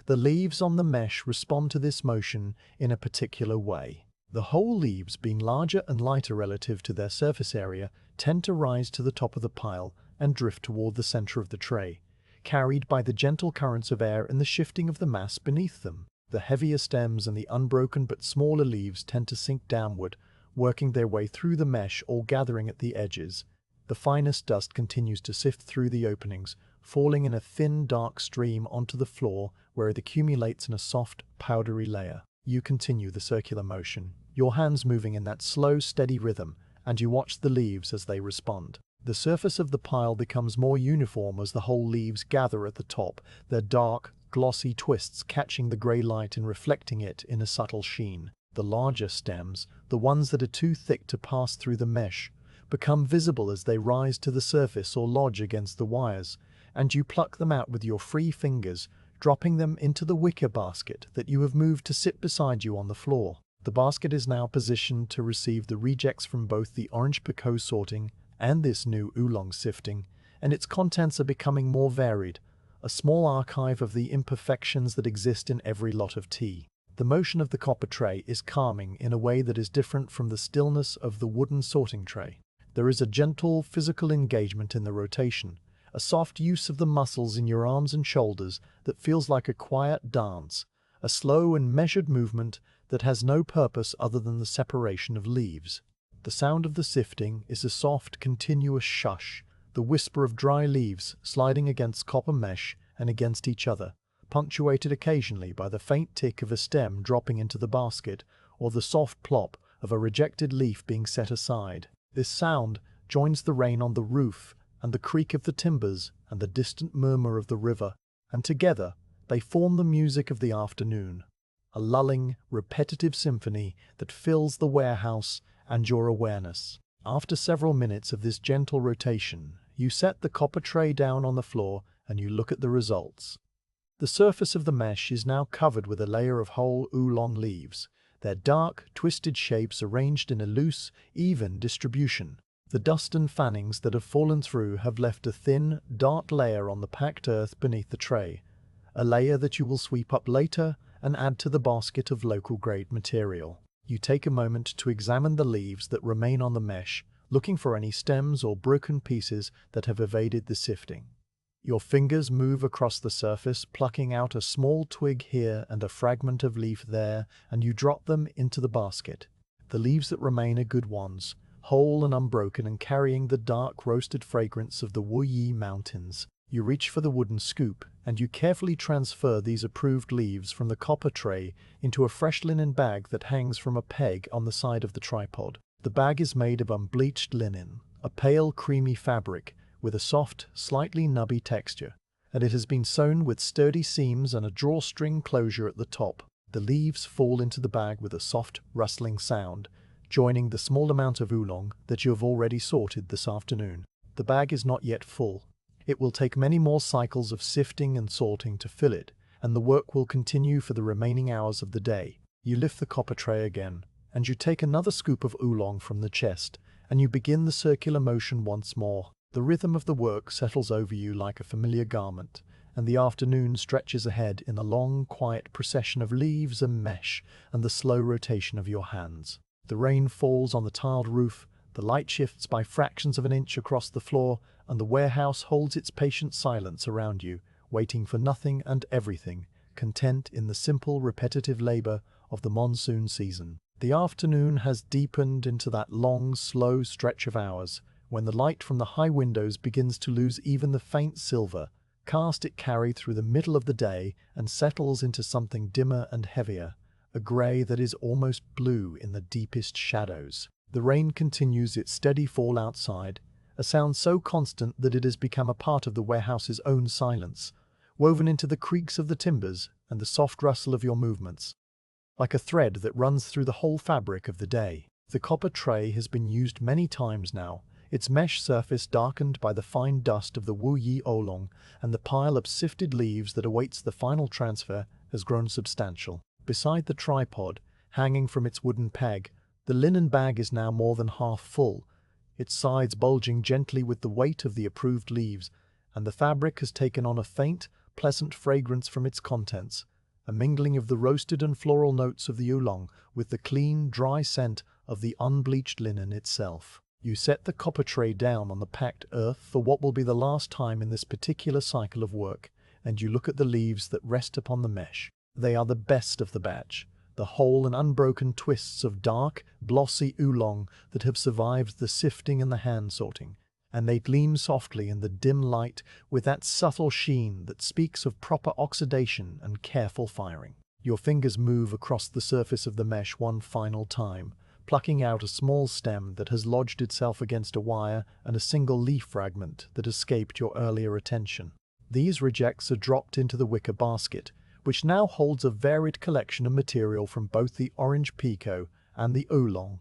The leaves on the mesh respond to this motion in a particular way. The whole leaves, being larger and lighter relative to their surface area, tend to rise to the top of the pile and drift toward the center of the tray, carried by the gentle currents of air and the shifting of the mass beneath them. The heavier stems and the unbroken but smaller leaves tend to sink downward, working their way through the mesh or gathering at the edges. The finest dust continues to sift through the openings, falling in a thin, dark stream onto the floor where it accumulates in a soft, powdery layer. You continue the circular motion, your hands moving in that slow, steady rhythm, and you watch the leaves as they respond. The surface of the pile becomes more uniform as the whole leaves gather at the top, their dark, glossy twists catching the grey light and reflecting it in a subtle sheen. The larger stems, the ones that are too thick to pass through the mesh, become visible as they rise to the surface or lodge against the wires, and you pluck them out with your free fingers, dropping them into the wicker basket that you have moved to sit beside you on the floor. The basket is now positioned to receive the rejects from both the Orange Pekoe sorting and this new oolong sifting, and its contents are becoming more varied, a small archive of the imperfections that exist in every lot of tea. The motion of the copper tray is calming in a way that is different from the stillness of the wooden sorting tray. There is a gentle physical engagement in the rotation, a soft use of the muscles in your arms and shoulders that feels like a quiet dance, a slow and measured movement that has no purpose other than the separation of leaves. The sound of the sifting is a soft, continuous shush, the whisper of dry leaves sliding against copper mesh and against each other, punctuated occasionally by the faint tick of a stem dropping into the basket or the soft plop of a rejected leaf being set aside. This sound joins the rain on the roof and the creak of the timbers and the distant murmur of the river, and together they form the music of the afternoon, a lulling, repetitive symphony that fills the warehouse and your awareness. After several minutes of this gentle rotation, You set the copper tray down on the floor and you look at the results. The surface of the mesh is now covered with a layer of whole oolong leaves, their dark, twisted shapes arranged in a loose, even distribution. The dust and fannings that have fallen through have left a thin, dark layer on the packed earth beneath the tray, a layer that you will sweep up later and add to the basket of local-grade material. You take a moment to examine the leaves that remain on the mesh, looking for any stems or broken pieces that have evaded the sifting. Your fingers move across the surface, plucking out a small twig here and a fragment of leaf there, and you drop them into the basket. The leaves that remain are good ones, whole and unbroken and carrying the dark roasted fragrance of the Wuyi Mountains. You reach for the wooden scoop, and you carefully transfer these approved leaves from the copper tray into a fresh linen bag that hangs from a peg on the side of the tripod. The bag is made of unbleached linen, a pale creamy fabric with a soft, slightly nubby texture, and it has been sewn with sturdy seams and a drawstring closure at the top. The leaves fall into the bag with a soft, rustling sound, joining the small amount of oolong that you have already sorted this afternoon. The bag is not yet full. It will take many more cycles of sifting and sorting to fill it, and the work will continue for the remaining hours of the day. You lift the copper tray again, and you take another scoop of oolong from the chest, and you begin the circular motion once more. The rhythm of the work settles over you like a familiar garment, and the afternoon stretches ahead in a long, quiet procession of leaves and mesh and the slow rotation of your hands. The rain falls on the tiled roof, the light shifts by fractions of an inch across the floor, and the warehouse holds its patient silence around you, waiting for nothing and everything, content in the simple, repetitive labor of the monsoon season. The afternoon has deepened into that long, slow stretch of hours, when the light from the high windows begins to lose even the faint silver cast it carried through the middle of the day and settles into something dimmer and heavier, a grey that is almost blue in the deepest shadows. The rain continues its steady fall outside, a sound so constant that it has become a part of the warehouse's own silence, woven into the creaks of the timbers and the soft rustle of your movements, like a thread that runs through the whole fabric of the day. The copper tray has been used many times now, its mesh surface darkened by the fine dust of the Wuyi Oolong, and the pile of sifted leaves that awaits the final transfer has grown substantial. Beside the tripod, hanging from its wooden peg, the linen bag is now more than half full, its sides bulging gently with the weight of the approved leaves, and the fabric has taken on a faint, pleasant fragrance from its contents, a mingling of the roasted and floral notes of the oolong with the clean, dry scent of the unbleached linen itself. You set the copper tray down on the packed earth for what will be the last time in this particular cycle of work, and you look at the leaves that rest upon the mesh. They are the best of the batch, the whole and unbroken twists of dark, glossy oolong that have survived the sifting and the hand sorting, and they gleam softly in the dim light with that subtle sheen that speaks of proper oxidation and careful firing. Your fingers move across the surface of the mesh one final time, plucking out a small stem that has lodged itself against a wire and a single leaf fragment that escaped your earlier attention. These rejects are dropped into the wicker basket, which now holds a varied collection of material from both the Orange Pekoe and the Oolong,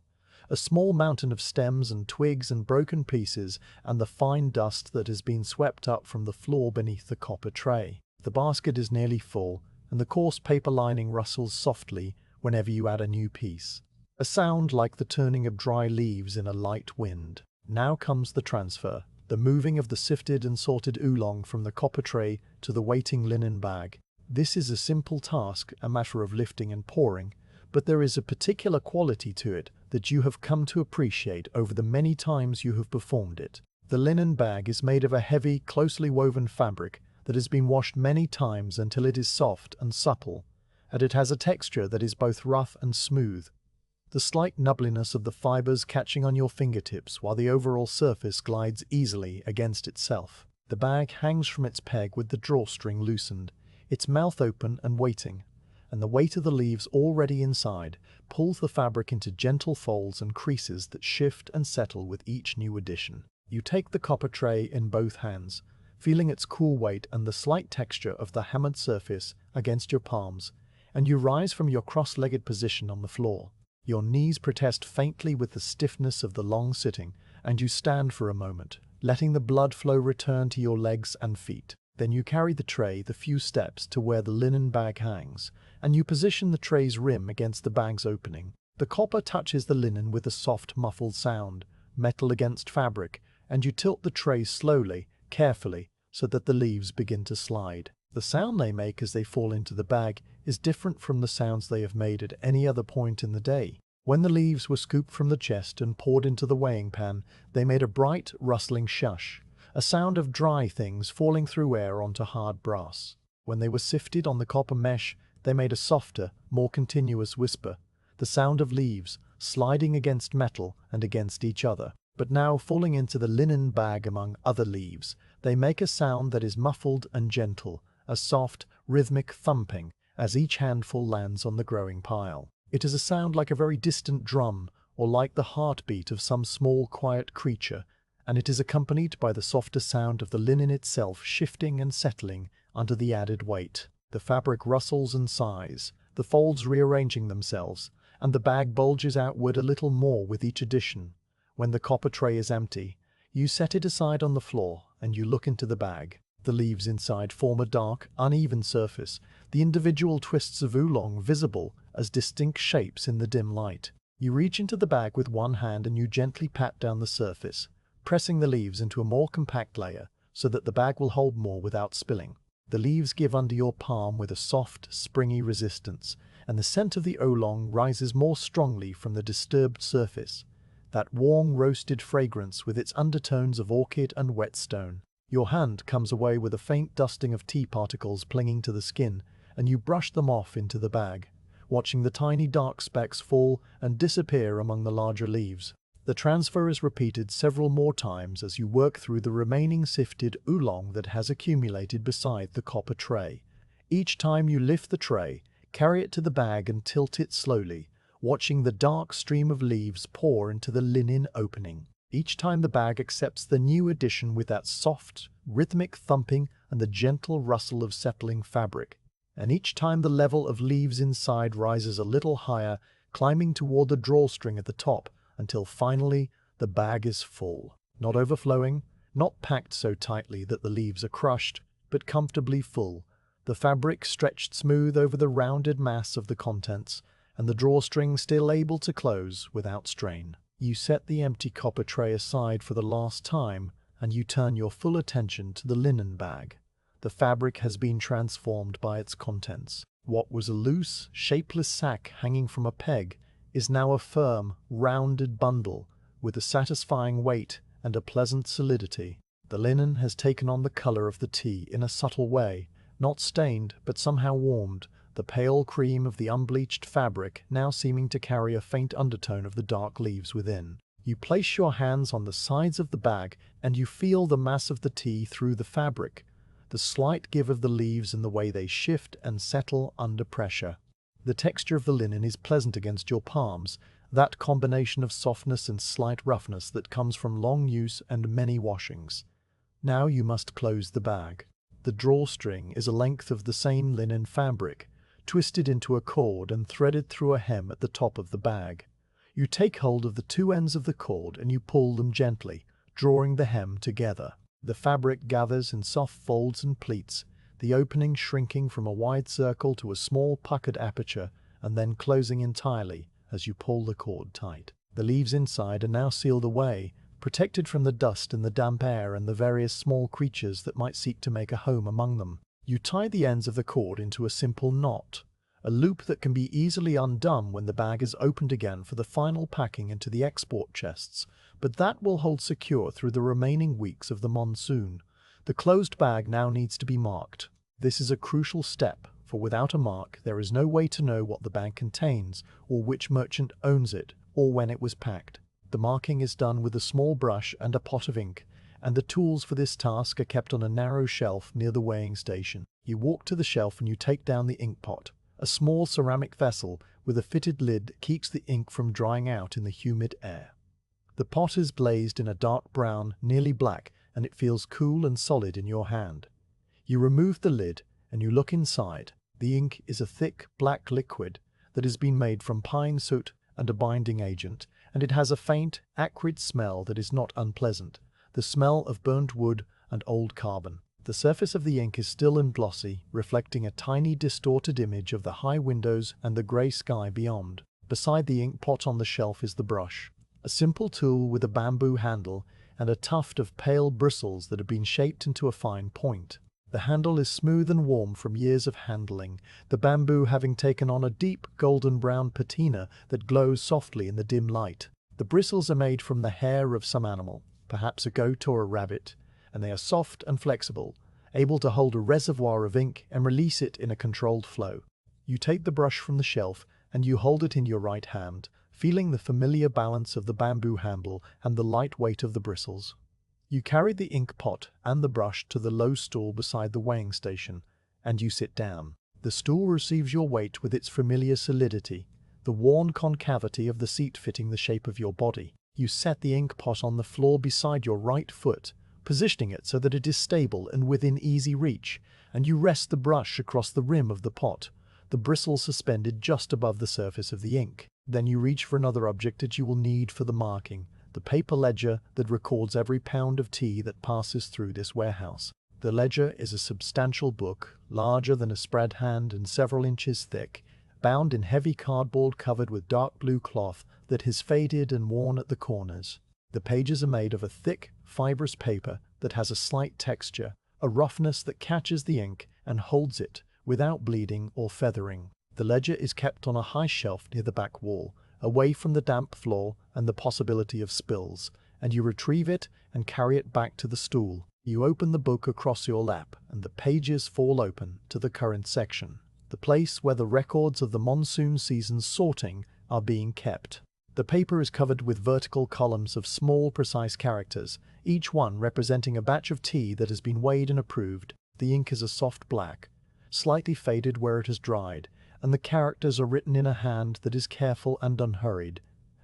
a small mountain of stems and twigs and broken pieces, and the fine dust that has been swept up from the floor beneath the copper tray. The basket is nearly full, and the coarse paper lining rustles softly whenever you add a new piece, a sound like the turning of dry leaves in a light wind. Now comes the transfer, the moving of the sifted and sorted oolong from the copper tray to the waiting linen bag. This is a simple task, a matter of lifting and pouring, but there is a particular quality to it that you have come to appreciate over the many times you have performed it. The linen bag is made of a heavy, closely woven fabric that has been washed many times until it is soft and supple, and it has a texture that is both rough and smooth, the slight nubbliness of the fibers catching on your fingertips while the overall surface glides easily against itself. The bag hangs from its peg with the drawstring loosened, its mouth open and waiting, and the weight of the leaves already inside pulls the fabric into gentle folds and creases that shift and settle with each new addition. You take the copper tray in both hands, feeling its cool weight and the slight texture of the hammered surface against your palms, and you rise from your cross-legged position on the floor. Your knees protest faintly with the stiffness of the long sitting, and you stand for a moment, letting the blood flow return to your legs and feet. Then you carry the tray the few steps to where the linen bag hangs, and you position the tray's rim against the bag's opening. The copper touches the linen with a soft, muffled sound, metal against fabric, and you tilt the tray slowly, carefully, so that the leaves begin to slide. The sound they make as they fall into the bag is different from the sounds they have made at any other point in the day. When the leaves were scooped from the chest and poured into the weighing pan, they made a bright, rustling shush, a sound of dry things falling through air onto hard brass. When they were sifted on the copper mesh, they made a softer, more continuous whisper, the sound of leaves sliding against metal and against each other. But now, falling into the linen bag among other leaves, they make a sound that is muffled and gentle, a soft, rhythmic thumping as each handful lands on the growing pile. It is a sound like a very distant drum, or like the heartbeat of some small, quiet creature, and it is accompanied by the softer sound of the linen itself shifting and settling under the added weight. The fabric rustles and sighs, the folds rearranging themselves, and the bag bulges outward a little more with each addition. When the copper tray is empty, you set it aside on the floor and you look into the bag. The leaves inside form a dark, uneven surface, the individual twists of oolong visible as distinct shapes in the dim light. You reach into the bag with one hand and you gently pat down the surface, pressing the leaves into a more compact layer so that the bag will hold more without spilling. The leaves give under your palm with a soft, springy resistance, and the scent of the oolong rises more strongly from the disturbed surface, that warm roasted fragrance with its undertones of orchid and whetstone. Your hand comes away with a faint dusting of tea particles clinging to the skin, and you brush them off into the bag, watching the tiny dark specks fall and disappear among the larger leaves. The transfer is repeated several more times as you work through the remaining sifted oolong that has accumulated beside the copper tray. Each time you lift the tray, carry it to the bag and tilt it slowly, watching the dark stream of leaves pour into the linen opening. Each time the bag accepts the new addition with that soft, rhythmic thumping and the gentle rustle of settling fabric. And each time the level of leaves inside rises a little higher, climbing toward the drawstring at the top, until finally the bag is full. Not overflowing, not packed so tightly that the leaves are crushed, but comfortably full, the fabric stretched smooth over the rounded mass of the contents, and the drawstring still able to close without strain. You set the empty copper tray aside for the last time, and you turn your full attention to the linen bag. The fabric has been transformed by its contents. What was a loose, shapeless sack hanging from a peg is now a firm, rounded bundle with a satisfying weight and a pleasant solidity. The linen has taken on the color of the tea in a subtle way, not stained but somehow warmed, the pale cream of the unbleached fabric now seeming to carry a faint undertone of the dark leaves within. You place your hands on the sides of the bag and you feel the mass of the tea through the fabric, the slight give of the leaves and the way they shift and settle under pressure. The texture of the linen is pleasant against your palms, that combination of softness and slight roughness that comes from long use and many washings. Now you must close the bag. The drawstring is a length of the same linen fabric, twisted into a cord and threaded through a hem at the top of the bag. You take hold of the two ends of the cord and you pull them gently, drawing the hem together. The fabric gathers in soft folds and pleats, the opening shrinking from a wide circle to a small puckered aperture and then closing entirely as you pull the cord tight. The leaves inside are now sealed away, protected from the dust and the damp air and the various small creatures that might seek to make a home among them. You tie the ends of the cord into a simple knot, a loop that can be easily undone when the bag is opened again for the final packing into the export chests, but that will hold secure through the remaining weeks of the monsoon. The closed bag now needs to be marked. This is a crucial step, for without a mark there is no way to know what the bag contains, or which merchant owns it, or when it was packed. The marking is done with a small brush and a pot of ink, and the tools for this task are kept on a narrow shelf near the weighing station. You walk to the shelf and you take down the ink pot. A small ceramic vessel with a fitted lid keeps the ink from drying out in the humid air. The pot is glazed in a dark brown, nearly black, and it feels cool and solid in your hand. You remove the lid and you look inside. The ink is a thick, black liquid that has been made from pine soot and a binding agent, and it has a faint, acrid smell that is not unpleasant. the smell of burnt wood and old carbon. The surface of the ink is still and glossy, reflecting a tiny distorted image of the high windows and the grey sky beyond. Beside the ink pot on the shelf is the brush, a simple tool with a bamboo handle and a tuft of pale bristles that have been shaped into a fine point. The handle is smooth and warm from years of handling, the bamboo having taken on a deep golden brown patina that glows softly in the dim light. The bristles are made from the hair of some animal, perhaps a goat or a rabbit, and they are soft and flexible, able to hold a reservoir of ink and release it in a controlled flow. You take the brush from the shelf and you hold it in your right hand, feeling the familiar balance of the bamboo handle and the light weight of the bristles. You carry the ink pot and the brush to the low stool beside the weighing station, and you sit down. The stool receives your weight with its familiar solidity, the worn concavity of the seat fitting the shape of your body. You set the ink pot on the floor beside your right foot, positioning it so that it is stable and within easy reach, and you rest the brush across the rim of the pot, the bristles suspended just above the surface of the ink. Then you reach for another object that you will need for the marking, the paper ledger that records every pound of tea that passes through this warehouse. The ledger is a substantial book, larger than a spread hand and several inches thick, bound in heavy cardboard covered with dark blue cloth that has faded and worn at the corners. The pages are made of a thick, fibrous paper that has a slight texture, a roughness that catches the ink and holds it without bleeding or feathering. The ledger is kept on a high shelf near the back wall, away from the damp floor and the possibility of spills, and you retrieve it and carry it back to the stool. You open the book across your lap, and the pages fall open to the current section, the place where the records of the monsoon season's sorting are being kept. The paper is covered with vertical columns of small, precise characters, each one representing a batch of tea that has been weighed and approved. The ink is a soft black, slightly faded where it has dried, and the characters are written in a hand that is careful and unhurried,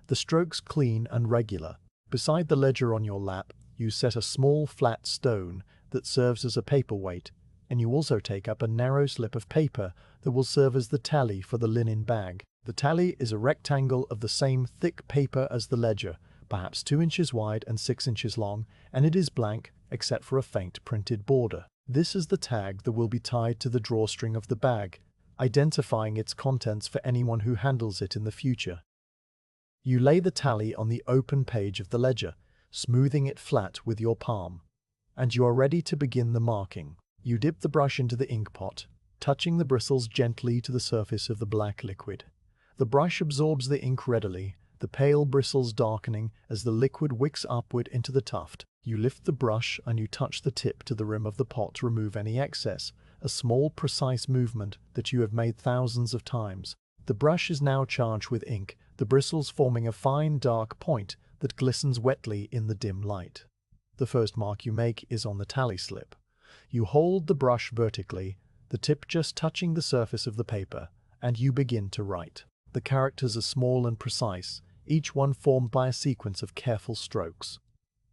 the strokes clean and regular. Beside the ledger on your lap, you set a small flat stone that serves as a paperweight, and you also take up a narrow slip of paper that will serve as the tally for the linen bag. The tally is a rectangle of the same thick paper as the ledger, perhaps 2 inches wide and 6 inches long, and it is blank except for a faint printed border. This is the tag that will be tied to the drawstring of the bag, identifying its contents for anyone who handles it in the future. You lay the tally on the open page of the ledger, smoothing it flat with your palm, and you are ready to begin the marking. You dip the brush into the ink pot, touching the bristles gently to the surface of the black liquid. The brush absorbs the ink readily, the pale bristles darkening as the liquid wicks upward into the tuft. You lift the brush and you touch the tip to the rim of the pot to remove any excess, a small, precise movement that you have made thousands of times. The brush is now charged with ink, the bristles forming a fine, dark point that glistens wetly in the dim light. The first mark you make is on the tally slip. You hold the brush vertically, the tip just touching the surface of the paper, and you begin to write. The characters are small and precise, each one formed by a sequence of careful strokes.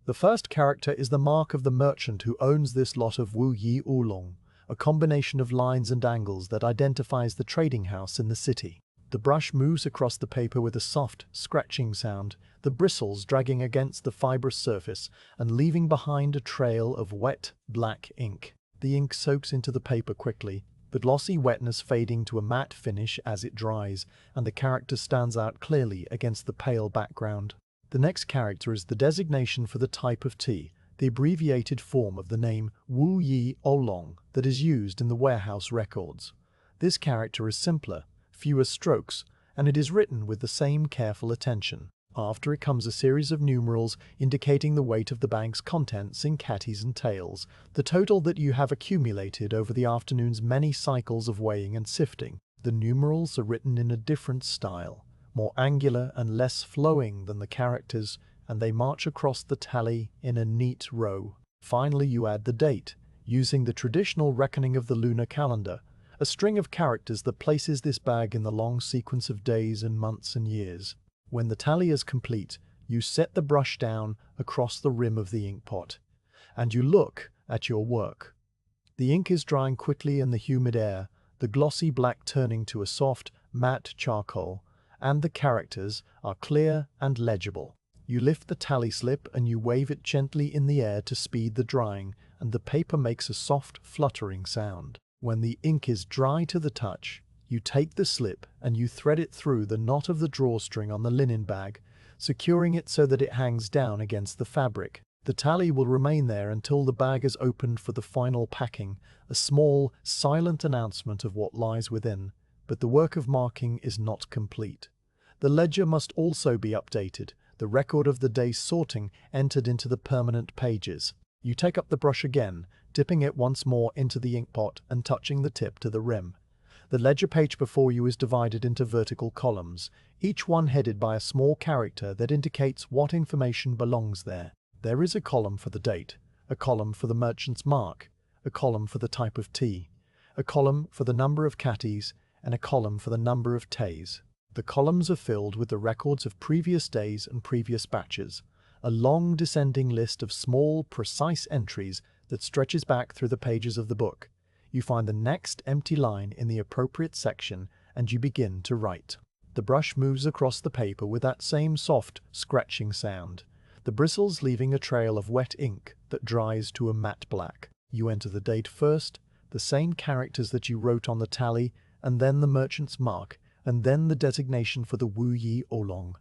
The first character is the mark of the merchant who owns this lot of Wu Yi Oolong, a combination of lines and angles that identifies the trading house in the city. The brush moves across the paper with a soft, scratching sound, the bristles dragging against the fibrous surface and leaving behind a trail of wet, black ink. The ink soaks into the paper quickly, the glossy wetness fading to a matte finish as it dries, and the character stands out clearly against the pale background. The next character is the designation for the type of tea, the abbreviated form of the name Wu Yi Oolong that is used in the warehouse records. This character is simpler, fewer strokes, and it is written with the same careful attention. After it comes a series of numerals indicating the weight of the bank's contents in catties and tails, the total that you have accumulated over the afternoon's many cycles of weighing and sifting. The numerals are written in a different style, more angular and less flowing than the characters, and they march across the tally in a neat row. Finally, you add the date, using the traditional reckoning of the lunar calendar, a string of characters that places this bag in the long sequence of days and months and years. When the tally is complete, you set the brush down across the rim of the ink pot, and you look at your work. The ink is drying quickly in the humid air, the glossy black turning to a soft, matte charcoal, and the characters are clear and legible. You lift the tally slip and you wave it gently in the air to speed the drying, and the paper makes a soft, fluttering sound. When the ink is dry to the touch, you take the slip and you thread it through the knot of the drawstring on the linen bag, securing it so that it hangs down against the fabric. The tally will remain there until the bag is opened for the final packing, a small, silent announcement of what lies within, but the work of marking is not complete. The ledger must also be updated, the record of the day's sorting entered into the permanent pages. You take up the brush again, dipping it once more into the ink pot and touching the tip to the rim. The ledger page before you is divided into vertical columns, each one headed by a small character that indicates what information belongs there. There is a column for the date, a column for the merchant's mark, a column for the type of tea, a column for the number of catties, and a column for the number of tays. The columns are filled with the records of previous days and previous batches, a long descending list of small, precise entries that stretches back through the pages of the book. You find the next empty line in the appropriate section and you begin to write. The brush moves across the paper with that same soft, scratching sound, the bristles leaving a trail of wet ink that dries to a matte black. You enter the date first, the same characters that you wrote on the tally, and then the merchant's mark, and then the designation for the Wu Yi Oolong.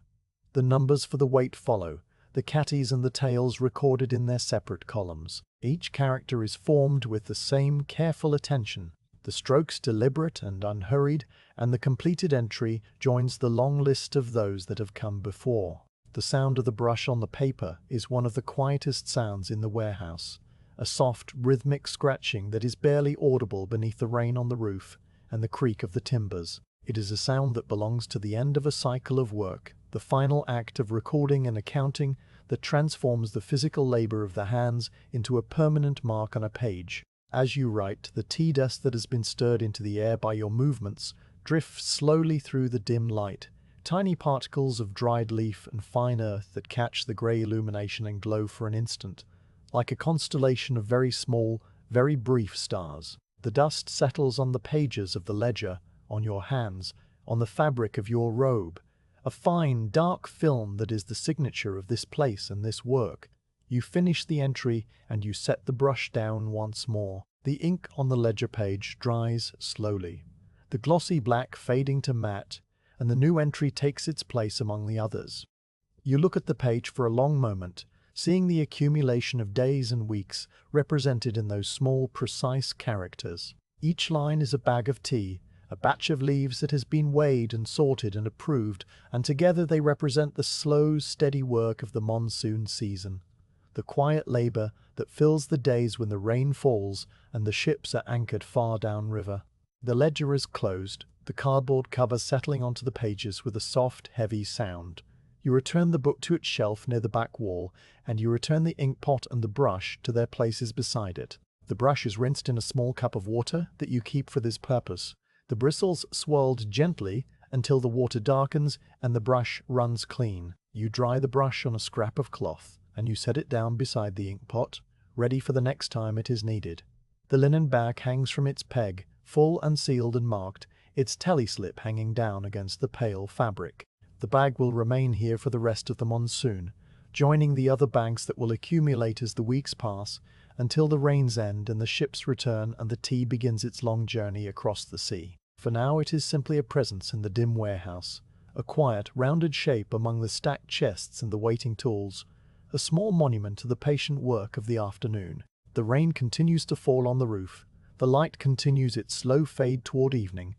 The numbers for the weight follow, the catties and the tails recorded in their separate columns. Each character is formed with the same careful attention, the strokes deliberate and unhurried, and the completed entry joins the long list of those that have come before. The sound of the brush on the paper is one of the quietest sounds in the warehouse, a soft, rhythmic scratching that is barely audible beneath the rain on the roof and the creak of the timbers. It is a sound that belongs to the end of a cycle of work, the final act of recording and accounting that transforms the physical labor of the hands into a permanent mark on a page. As you write, the tea dust that has been stirred into the air by your movements drifts slowly through the dim light, tiny particles of dried leaf and fine earth that catch the grey illumination and glow for an instant, like a constellation of very small, very brief stars. The dust settles on the pages of the ledger, on your hands, on the fabric of your robe, a fine, dark film that is the signature of this place and this work. You finish the entry and you set the brush down once more. The ink on the ledger page dries slowly, the glossy black fading to matte, and the new entry takes its place among the others. You look at the page for a long moment, seeing the accumulation of days and weeks represented in those small, precise characters. Each line is a bag of tea, a batch of leaves that has been weighed and sorted and approved, and together they represent the slow, steady work of the monsoon season, the quiet labor that fills the days when the rain falls and the ships are anchored far downriver. The ledger is closed, the cardboard cover settling onto the pages with a soft, heavy sound. You return the book to its shelf near the back wall, and you return the ink pot and the brush to their places beside it. The brush is rinsed in a small cup of water that you keep for this purpose, the bristles swirled gently until the water darkens and the brush runs clean. You dry the brush on a scrap of cloth, and you set it down beside the ink pot, ready for the next time it is needed. The linen bag hangs from its peg, full and sealed and marked, its tally slip hanging down against the pale fabric. The bag will remain here for the rest of the monsoon, joining the other bags that will accumulate as the weeks pass, until the rains end and the ships return and the tea begins its long journey across the sea. For now it is simply a presence in the dim warehouse, a quiet, rounded shape among the stacked chests and the waiting tools, a small monument to the patient work of the afternoon. The rain continues to fall on the roof, the light continues its slow fade toward evening,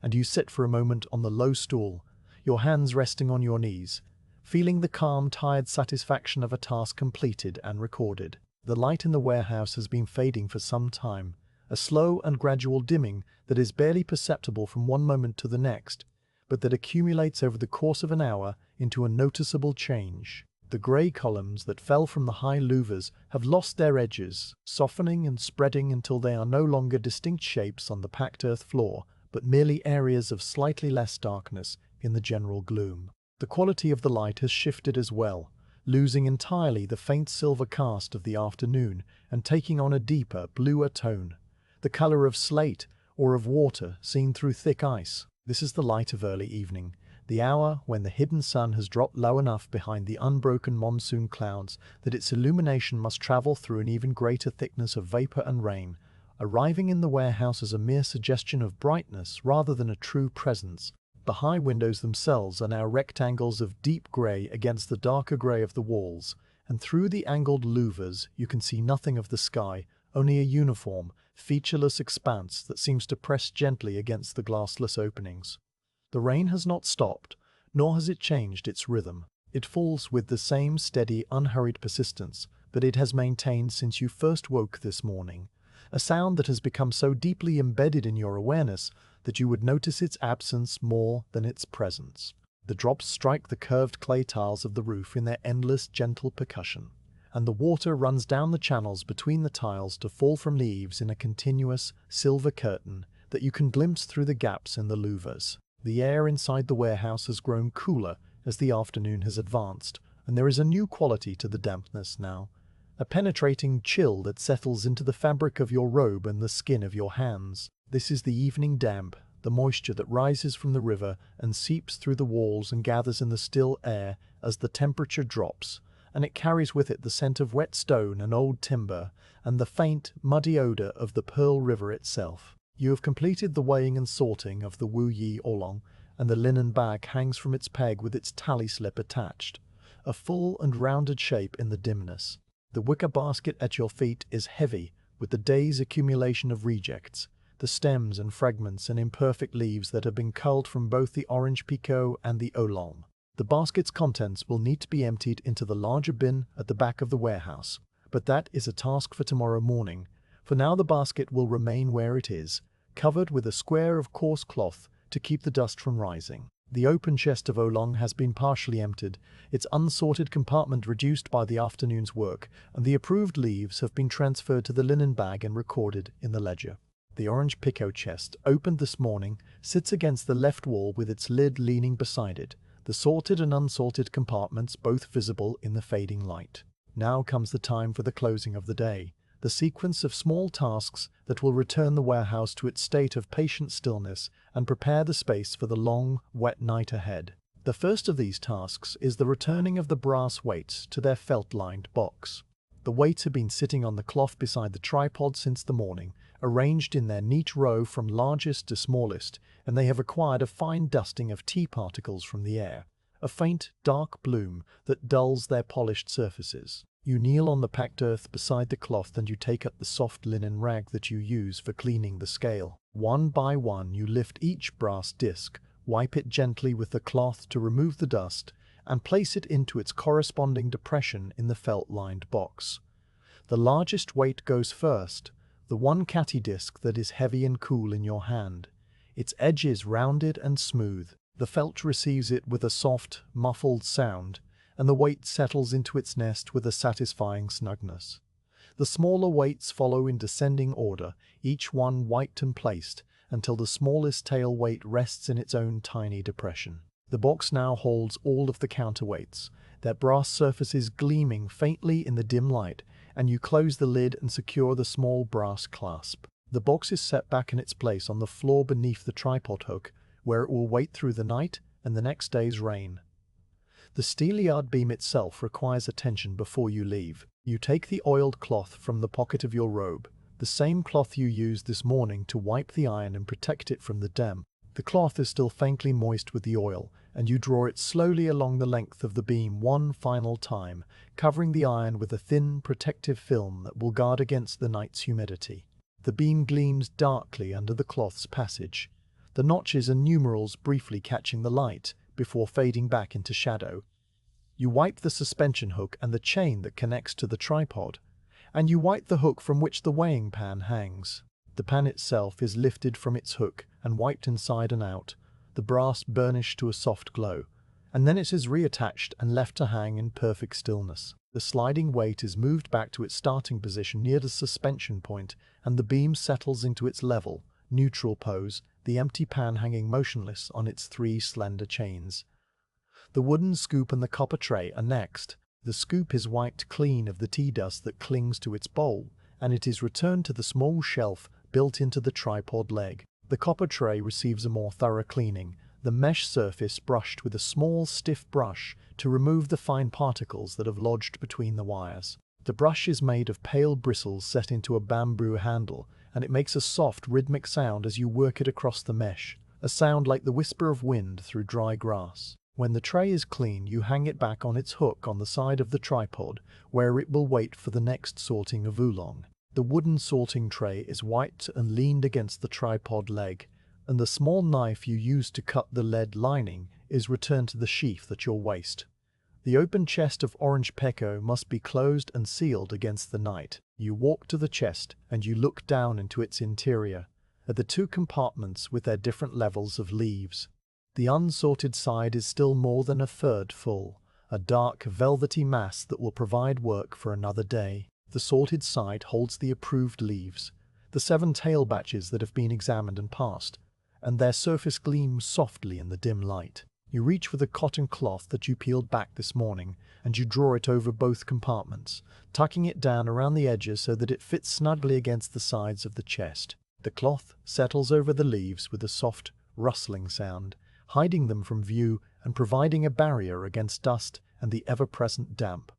and you sit for a moment on the low stool, your hands resting on your knees, feeling the calm, tired satisfaction of a task completed and recorded. The light in the warehouse has been fading for some time, a slow and gradual dimming that is barely perceptible from one moment to the next, but that accumulates over the course of an hour into a noticeable change. The grey columns that fell from the high louvers have lost their edges, softening and spreading until they are no longer distinct shapes on the packed earth floor, but merely areas of slightly less darkness in the general gloom. The quality of the light has shifted as well, losing entirely the faint silver cast of the afternoon and taking on a deeper, bluer tone, the color of slate or of water seen through thick ice. This is the light of early evening, the hour when the hidden sun has dropped low enough behind the unbroken monsoon clouds that its illumination must travel through an even greater thickness of vapor and rain, arriving in the warehouse as a mere suggestion of brightness rather than a true presence. The high windows themselves are now rectangles of deep grey against the darker grey of the walls, and through the angled louvers you can see nothing of the sky, only a uniform, featureless expanse that seems to press gently against the glassless openings. The rain has not stopped, nor has it changed its rhythm. It falls with the same steady, unhurried persistence that it has maintained since you first woke this morning, a sound that has become so deeply embedded in your awareness that you would notice its absence more than its presence. The drops strike the curved clay tiles of the roof in their endless, gentle percussion, and the water runs down the channels between the tiles to fall from the eaves in a continuous, silver curtain that you can glimpse through the gaps in the louvers. The air inside the warehouse has grown cooler as the afternoon has advanced, and there is a new quality to the dampness now, a penetrating chill that settles into the fabric of your robe and the skin of your hands. This is the evening damp, the moisture that rises from the river and seeps through the walls and gathers in the still air as the temperature drops, and it carries with it the scent of wet stone and old timber, and the faint, muddy odor of the Pearl River itself. You have completed the weighing and sorting of the Wu Yi Oolong, and the linen bag hangs from its peg with its tally slip attached, a full and rounded shape in the dimness. The wicker basket at your feet is heavy with the day's accumulation of rejects, the stems and fragments and imperfect leaves that have been culled from both the Orange Pekoe and the Oolong. The basket's contents will need to be emptied into the larger bin at the back of the warehouse, but that is a task for tomorrow morning. For now the basket will remain where it is, covered with a square of coarse cloth to keep the dust from rising. The open chest of Oolong has been partially emptied, its unsorted compartment reduced by the afternoon's work, and the approved leaves have been transferred to the linen bag and recorded in the ledger. The Orange Pekoe chest, opened this morning, sits against the left wall with its lid leaning beside it, the sorted and unsorted compartments both visible in the fading light. Now comes the time for the closing of the day, the sequence of small tasks that will return the warehouse to its state of patient stillness and prepare the space for the long, wet night ahead. The first of these tasks is the returning of the brass weights to their felt-lined box. The weights have been sitting on the cloth beside the tripod since the morning, arranged in their neat row from largest to smallest, and they have acquired a fine dusting of tea particles from the air, a faint, dark bloom that dulls their polished surfaces. You kneel on the packed earth beside the cloth and you take up the soft linen rag that you use for cleaning the scale. One by one you lift each brass disc, wipe it gently with the cloth to remove the dust, and place it into its corresponding depression in the felt-lined box. The largest weight goes first, the one catty disc that is heavy and cool in your hand. Its edge is rounded and smooth. The felt receives it with a soft, muffled sound, and the weight settles into its nest with a satisfying snugness. The smaller weights follow in descending order, each one wiped and placed, until the smallest tail weight rests in its own tiny depression. The box now holds all of the counterweights, their brass surfaces gleaming faintly in the dim light, and you close the lid and secure the small brass clasp. The box is set back in its place on the floor beneath the tripod hook, where it will wait through the night and the next day's rain. The steelyard beam itself requires attention before you leave. You take the oiled cloth from the pocket of your robe, the same cloth you used this morning to wipe the iron and protect it from the damp. The cloth is still faintly moist with the oil, and you draw it slowly along the length of the beam one final time, covering the iron with a thin, protective film that will guard against the night's humidity. The beam gleams darkly under the cloth's passage, the notches and numerals briefly catching the light before fading back into shadow. You wipe the suspension hook and the chain that connects to the tripod, and you wipe the hook from which the weighing pan hangs. The pan itself is lifted from its hook and wiped inside and out, the brass burnished to a soft glow, and then it is reattached and left to hang in perfect stillness. The sliding weight is moved back to its starting position near the suspension point, and the beam settles into its level, neutral pose, the empty pan hanging motionless on its three slender chains. The wooden scoop and the copper tray are next. The scoop is wiped clean of the tea dust that clings to its bowl, and it is returned to the small shelf built into the tripod leg. The copper tray receives a more thorough cleaning, the mesh surface brushed with a small, stiff brush to remove the fine particles that have lodged between the wires. The brush is made of pale bristles set into a bamboo handle, and it makes a soft, rhythmic sound as you work it across the mesh, a sound like the whisper of wind through dry grass. When the tray is clean, you hang it back on its hook on the side of the tripod, where it will wait for the next sorting of oolong. The wooden sorting tray is white and leaned against the tripod leg, and the small knife you use to cut the lead lining is returned to the sheath at your waist. The open chest of Orange Pekoe must be closed and sealed against the night. You walk to the chest and you look down into its interior, at the two compartments with their different levels of leaves. The unsorted side is still more than a third full, a dark, velvety mass that will provide work for another day. The sorted side holds the approved leaves, the 7 tail batches that have been examined and passed, and their surface gleams softly in the dim light. You reach for the cotton cloth that you peeled back this morning, and you draw it over both compartments, tucking it down around the edges so that it fits snugly against the sides of the chest. The cloth settles over the leaves with a soft, rustling sound, hiding them from view and providing a barrier against dust and the ever-present damp.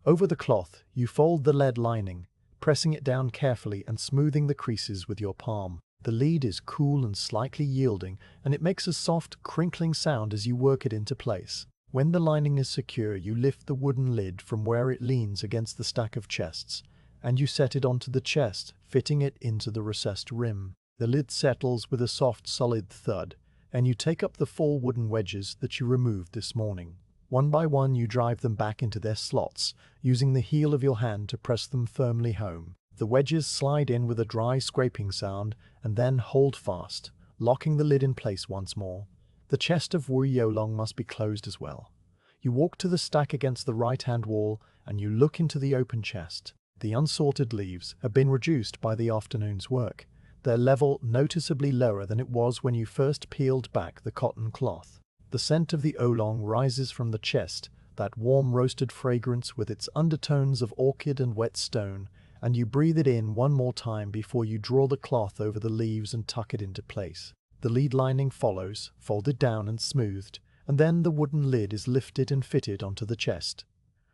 Over the cloth, you fold the lead lining, pressing it down carefully and smoothing the creases with your palm. The lead is cool and slightly yielding, and it makes a soft, crinkling sound as you work it into place. When the lining is secure, you lift the wooden lid from where it leans against the stack of chests, and you set it onto the chest, fitting it into the recessed rim. The lid settles with a soft, solid thud, and you take up the 4 wooden wedges that you removed this morning. One by one, you drive them back into their slots, using the heel of your hand to press them firmly home. The wedges slide in with a dry scraping sound and then hold fast, locking the lid in place once more. The chest of Oolong must be closed as well. You walk to the stack against the right-hand wall and you look into the open chest. The unsorted leaves have been reduced by the afternoon's work, their level noticeably lower than it was when you first peeled back the cotton cloth. The scent of the oolong rises from the chest, that warm roasted fragrance with its undertones of orchid and wet stone, and you breathe it in one more time before you draw the cloth over the leaves and tuck it into place. The lead lining follows, folded down and smoothed, and then the wooden lid is lifted and fitted onto the chest.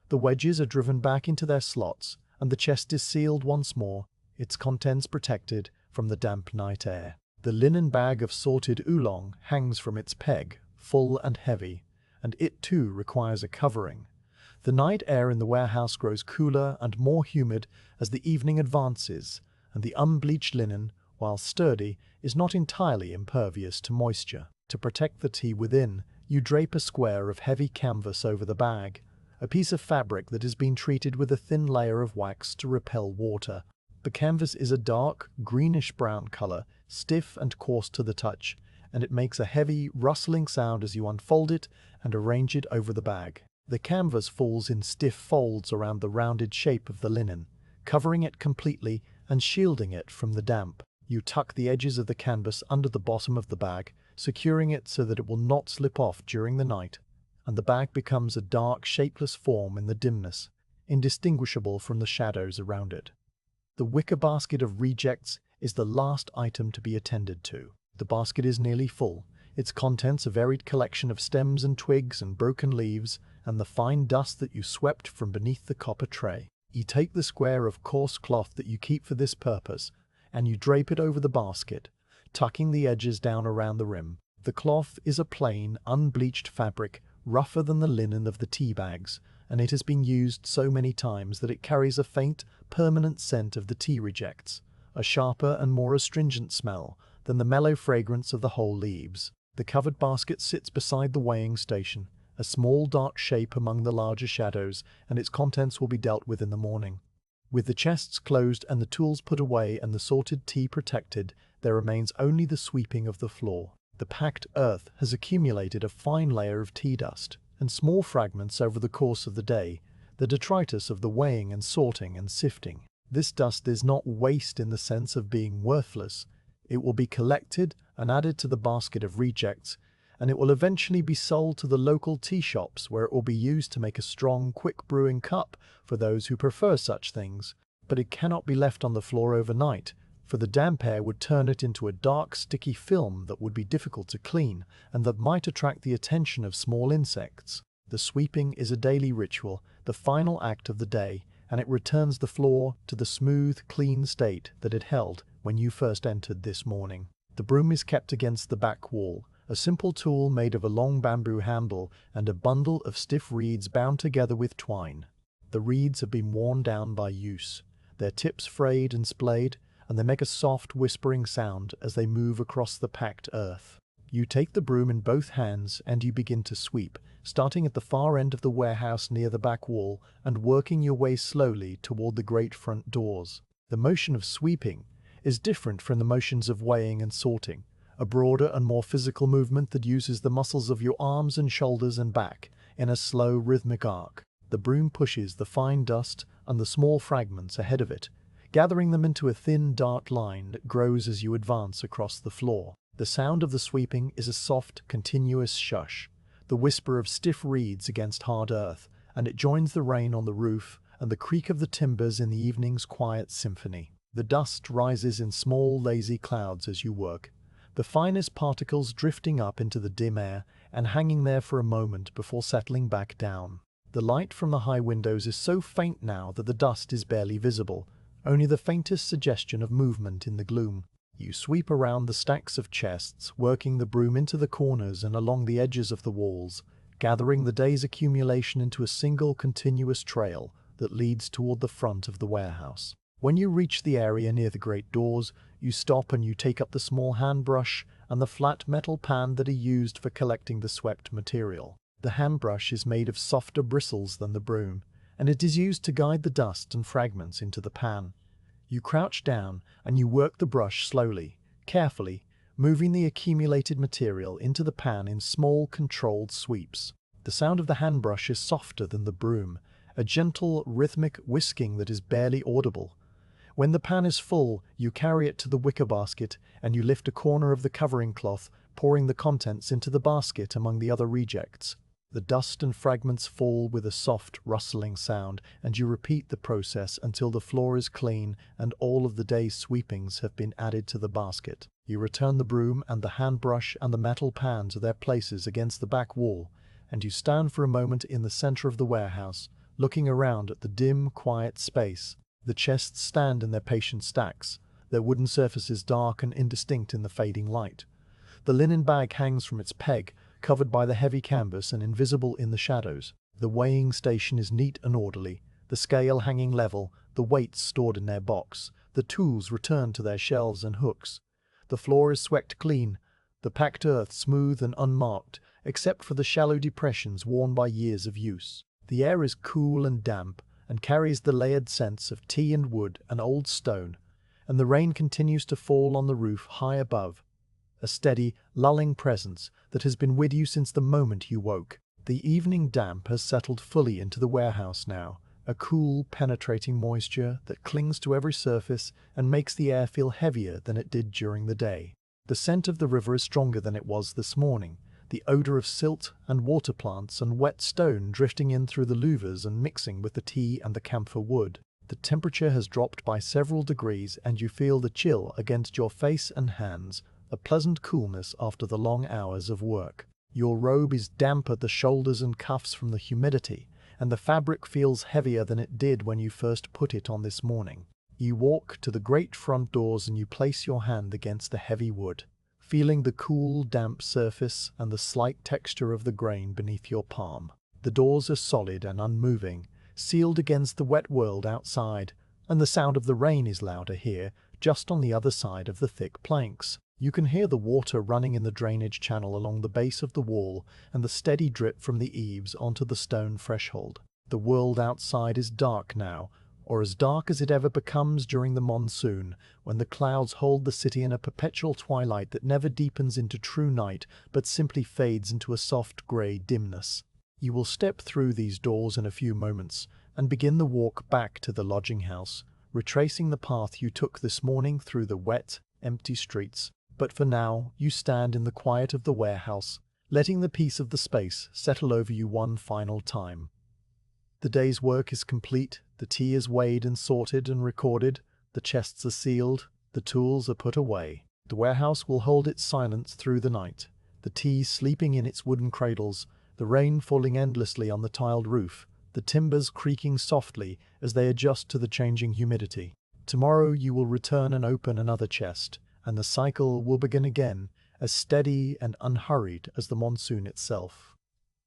The wedges are driven back into their slots, and the chest is sealed once more, its contents protected from the damp night air. The linen bag of sorted oolong hangs from its peg, full and heavy, and it too requires a covering. The night air in the warehouse grows cooler and more humid as the evening advances, and the unbleached linen, while sturdy, is not entirely impervious to moisture. To protect the tea within, you drape a square of heavy canvas over the bag, a piece of fabric that has been treated with a thin layer of wax to repel water. The canvas is a dark, greenish-brown color, stiff and coarse to the touch, and it makes a heavy, rustling sound as you unfold it and arrange it over the bag. The canvas falls in stiff folds around the rounded shape of the linen, covering it completely and shielding it from the damp. You tuck the edges of the canvas under the bottom of the bag, securing it so that it will not slip off during the night, and the bag becomes a dark, shapeless form in the dimness, indistinguishable from the shadows around it. The wicker basket of rejects is the last item to be attended to. The basket is nearly full, its contents a varied collection of stems and twigs and broken leaves, and the fine dust that you swept from beneath the copper tray. You take the square of coarse cloth that you keep for this purpose, and you drape it over the basket, tucking the edges down around the rim. The cloth is a plain, unbleached fabric, rougher than the linen of the tea bags, and it has been used so many times that it carries a faint, permanent scent of the tea rejects, a sharper and more astringent smell than the mellow fragrance of the whole leaves. The covered basket sits beside the weighing station, a small dark shape among the larger shadows, and its contents will be dealt with in the morning. With the chests closed and the tools put away and the sorted tea protected, there remains only the sweeping of the floor. The packed earth has accumulated a fine layer of tea dust, and small fragments over the course of the day, the detritus of the weighing and sorting and sifting. This dust is not waste in the sense of being worthless. It will be collected and added to the basket of rejects, and it will eventually be sold to the local tea shops where it will be used to make a strong, quick brewing cup for those who prefer such things. But it cannot be left on the floor overnight, for the damp air would turn it into a dark, sticky film that would be difficult to clean and that might attract the attention of small insects. The sweeping is a daily ritual, the final act of the day, and it returns the floor to the smooth, clean state that it held when you first entered this morning. The broom is kept against the back wall, a simple tool made of a long bamboo handle and a bundle of stiff reeds bound together with twine. The reeds have been worn down by use, their tips frayed and splayed, and they make a soft, whispering sound as they move across the packed earth. You take the broom in both hands and you begin to sweep, starting at the far end of the warehouse near the back wall and working your way slowly toward the great front doors. The motion of sweeping is different from the motions of weighing and sorting, a broader and more physical movement that uses the muscles of your arms and shoulders and back in a slow, rhythmic arc. The broom pushes the fine dust and the small fragments ahead of it, gathering them into a thin, dark line that grows as you advance across the floor. The sound of the sweeping is a soft, continuous shush, the whisper of stiff reeds against hard earth, and it joins the rain on the roof and the creak of the timbers in the evening's quiet symphony. The dust rises in small, lazy clouds as you work, the finest particles drifting up into the dim air and hanging there for a moment before settling back down. The light from the high windows is so faint now that the dust is barely visible, only the faintest suggestion of movement in the gloom. You sweep around the stacks of chests, working the broom into the corners and along the edges of the walls, gathering the day's accumulation into a single continuous trail that leads toward the front of the warehouse. When you reach the area near the great doors, you stop and you take up the small hand brush and the flat metal pan that are used for collecting the swept material. The hand brush is made of softer bristles than the broom, and it is used to guide the dust and fragments into the pan. You crouch down and you work the brush slowly, carefully, moving the accumulated material into the pan in small, controlled sweeps. The sound of the hand brush is softer than the broom, a gentle, rhythmic whisking that is barely audible. When the pan is full, you carry it to the wicker basket and you lift a corner of the covering cloth, pouring the contents into the basket among the other rejects. The dust and fragments fall with a soft, rustling sound, and you repeat the process until the floor is clean and all of the day's sweepings have been added to the basket. You return the broom and the hand brush and the metal pan to their places against the back wall, and you stand for a moment in the center of the warehouse, looking around at the dim, quiet space. The chests stand in their patient stacks, their wooden surfaces dark and indistinct in the fading light. The linen bag hangs from its peg, covered by the heavy canvas and invisible in the shadows. The weighing station is neat and orderly, the scale hanging level, the weights stored in their box, the tools returned to their shelves and hooks. The floor is swept clean, the packed earth smooth and unmarked, except for the shallow depressions worn by years of use. The air is cool and damp, and carries the layered scents of tea and wood and old stone, and the rain continues to fall on the roof high above, a steady, lulling presence that has been with you since the moment you woke. The evening damp has settled fully into the warehouse now, a cool, penetrating moisture that clings to every surface and makes the air feel heavier than it did during the day. The scent of the river is stronger than it was this morning, the odor of silt and water plants and wet stone drifting in through the louvers and mixing with the tea and the camphor wood. The temperature has dropped by several degrees and you feel the chill against your face and hands, a pleasant coolness after the long hours of work. Your robe is damp at the shoulders and cuffs from the humidity, and the fabric feels heavier than it did when you first put it on this morning. You walk to the great front doors and you place your hand against the heavy wood, feeling the cool, damp surface and the slight texture of the grain beneath your palm. The doors are solid and unmoving, sealed against the wet world outside, and the sound of the rain is louder here, just on the other side of the thick planks. You can hear the water running in the drainage channel along the base of the wall and the steady drip from the eaves onto the stone threshold. The world outside is dark now, or as dark as it ever becomes during the monsoon, when the clouds hold the city in a perpetual twilight that never deepens into true night but simply fades into a soft grey dimness. You will step through these doors in a few moments and begin the walk back to the lodging house, retracing the path you took this morning through the wet, empty streets. But for now, you stand in the quiet of the warehouse, letting the peace of the space settle over you one final time. The day's work is complete, the tea is weighed and sorted and recorded, the chests are sealed, The tools are put away. The warehouse will hold its silence through the night, the tea sleeping in its wooden cradles, the rain falling endlessly on the tiled roof, the timbers creaking softly as they adjust to the changing humidity. Tomorrow you will return and open another chest, and the cycle will begin again, as steady and unhurried as the monsoon itself.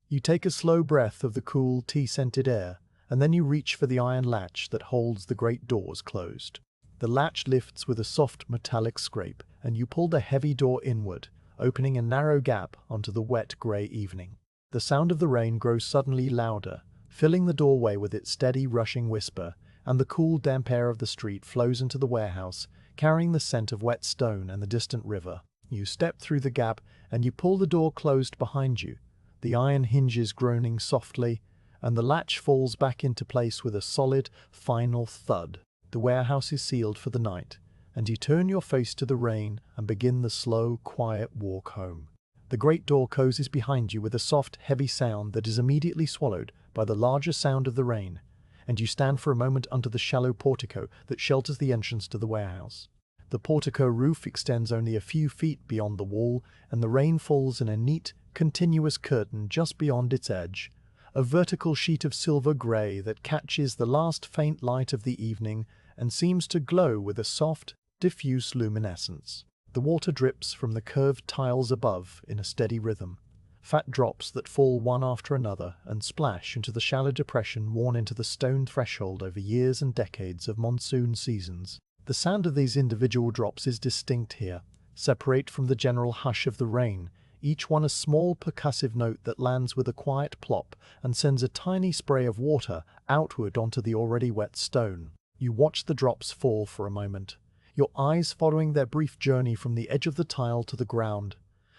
You take a slow breath of the cool, tea-scented air, and then you reach for the iron latch that holds the great doors closed. The latch lifts with a soft metallic scrape, and you pull the heavy door inward, opening a narrow gap onto the wet grey evening. The sound of the rain grows suddenly louder, filling the doorway with its steady rushing whisper, and the cool damp air of the street flows into the warehouse, carrying the scent of wet stone and the distant river. You step through the gap, and you pull the door closed behind you, the iron hinges groaning softly, and the latch falls back into place with a solid, final thud. The warehouse is sealed for the night, and you turn your face to the rain and begin the slow, quiet walk home. The great door closes behind you with a soft, heavy sound that is immediately swallowed by the larger sound of the rain, and you stand for a moment under the shallow portico that shelters the entrance to the warehouse. The portico roof extends only a few feet beyond the wall, and the rain falls in a neat, continuous curtain just beyond its edge, a vertical sheet of silver grey that catches the last faint light of the evening and seems to glow with a soft, diffuse luminescence. The water drips from the curved tiles above in a steady rhythm, fat drops that fall one after another and splash into the shallow depression worn into the stone threshold over years and decades of monsoon seasons. The sound of these individual drops is distinct here, separate from the general hush of the rain, each one a small percussive note that lands with a quiet plop and sends a tiny spray of water outward onto the already wet stone. You watch the drops fall for a moment, your eyes following their brief journey from the edge of the tile to the ground,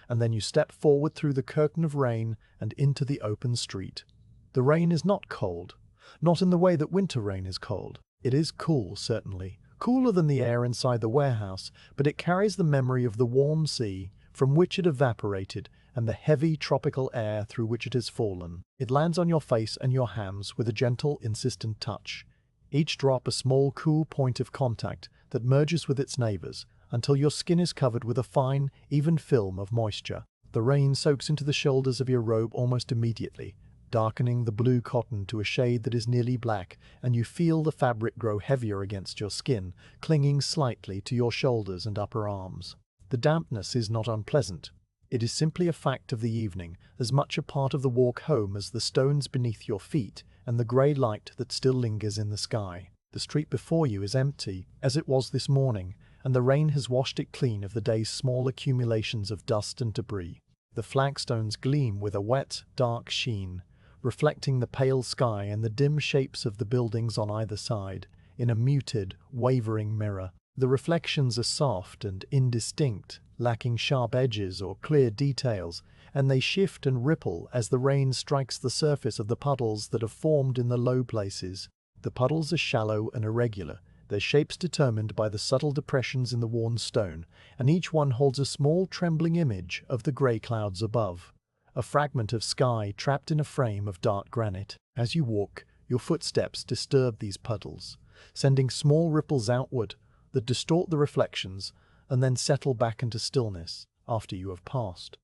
and then you step forward through the curtain of rain and into the open street. The rain is not cold, not in the way that winter rain is cold. It is cool, certainly, cooler than the air inside the warehouse, but it carries the memory of the warm sea from which it evaporated and the heavy tropical air through which it has fallen. It lands on your face and your hands with a gentle, insistent touch, each drop a small, cool point of contact that merges with its neighbors until your skin is covered with a fine, even film of moisture. The rain soaks into the shoulders of your robe almost immediately, darkening the blue cotton to a shade that is nearly black, and you feel the fabric grow heavier against your skin, clinging slightly to your shoulders and upper arms. The dampness is not unpleasant. It is simply a fact of the evening, as much a part of the walk home as the stones beneath your feet and the grey light that still lingers in the sky. The street before you is empty, as it was this morning, and the rain has washed it clean of the day's small accumulations of dust and debris. The flagstones gleam with a wet, dark sheen, reflecting the pale sky and the dim shapes of the buildings on either side, in a muted, wavering mirror. The reflections are soft and indistinct, lacking sharp edges or clear details, and they shift and ripple as the rain strikes the surface of the puddles that have formed in the low places. The puddles are shallow and irregular, their shapes determined by the subtle depressions in the worn stone, and each one holds a small trembling image of the grey clouds above, a fragment of sky trapped in a frame of dark granite. As you walk, your footsteps disturb these puddles, sending small ripples outward that distort the reflections and then settle back into stillness after you have passed.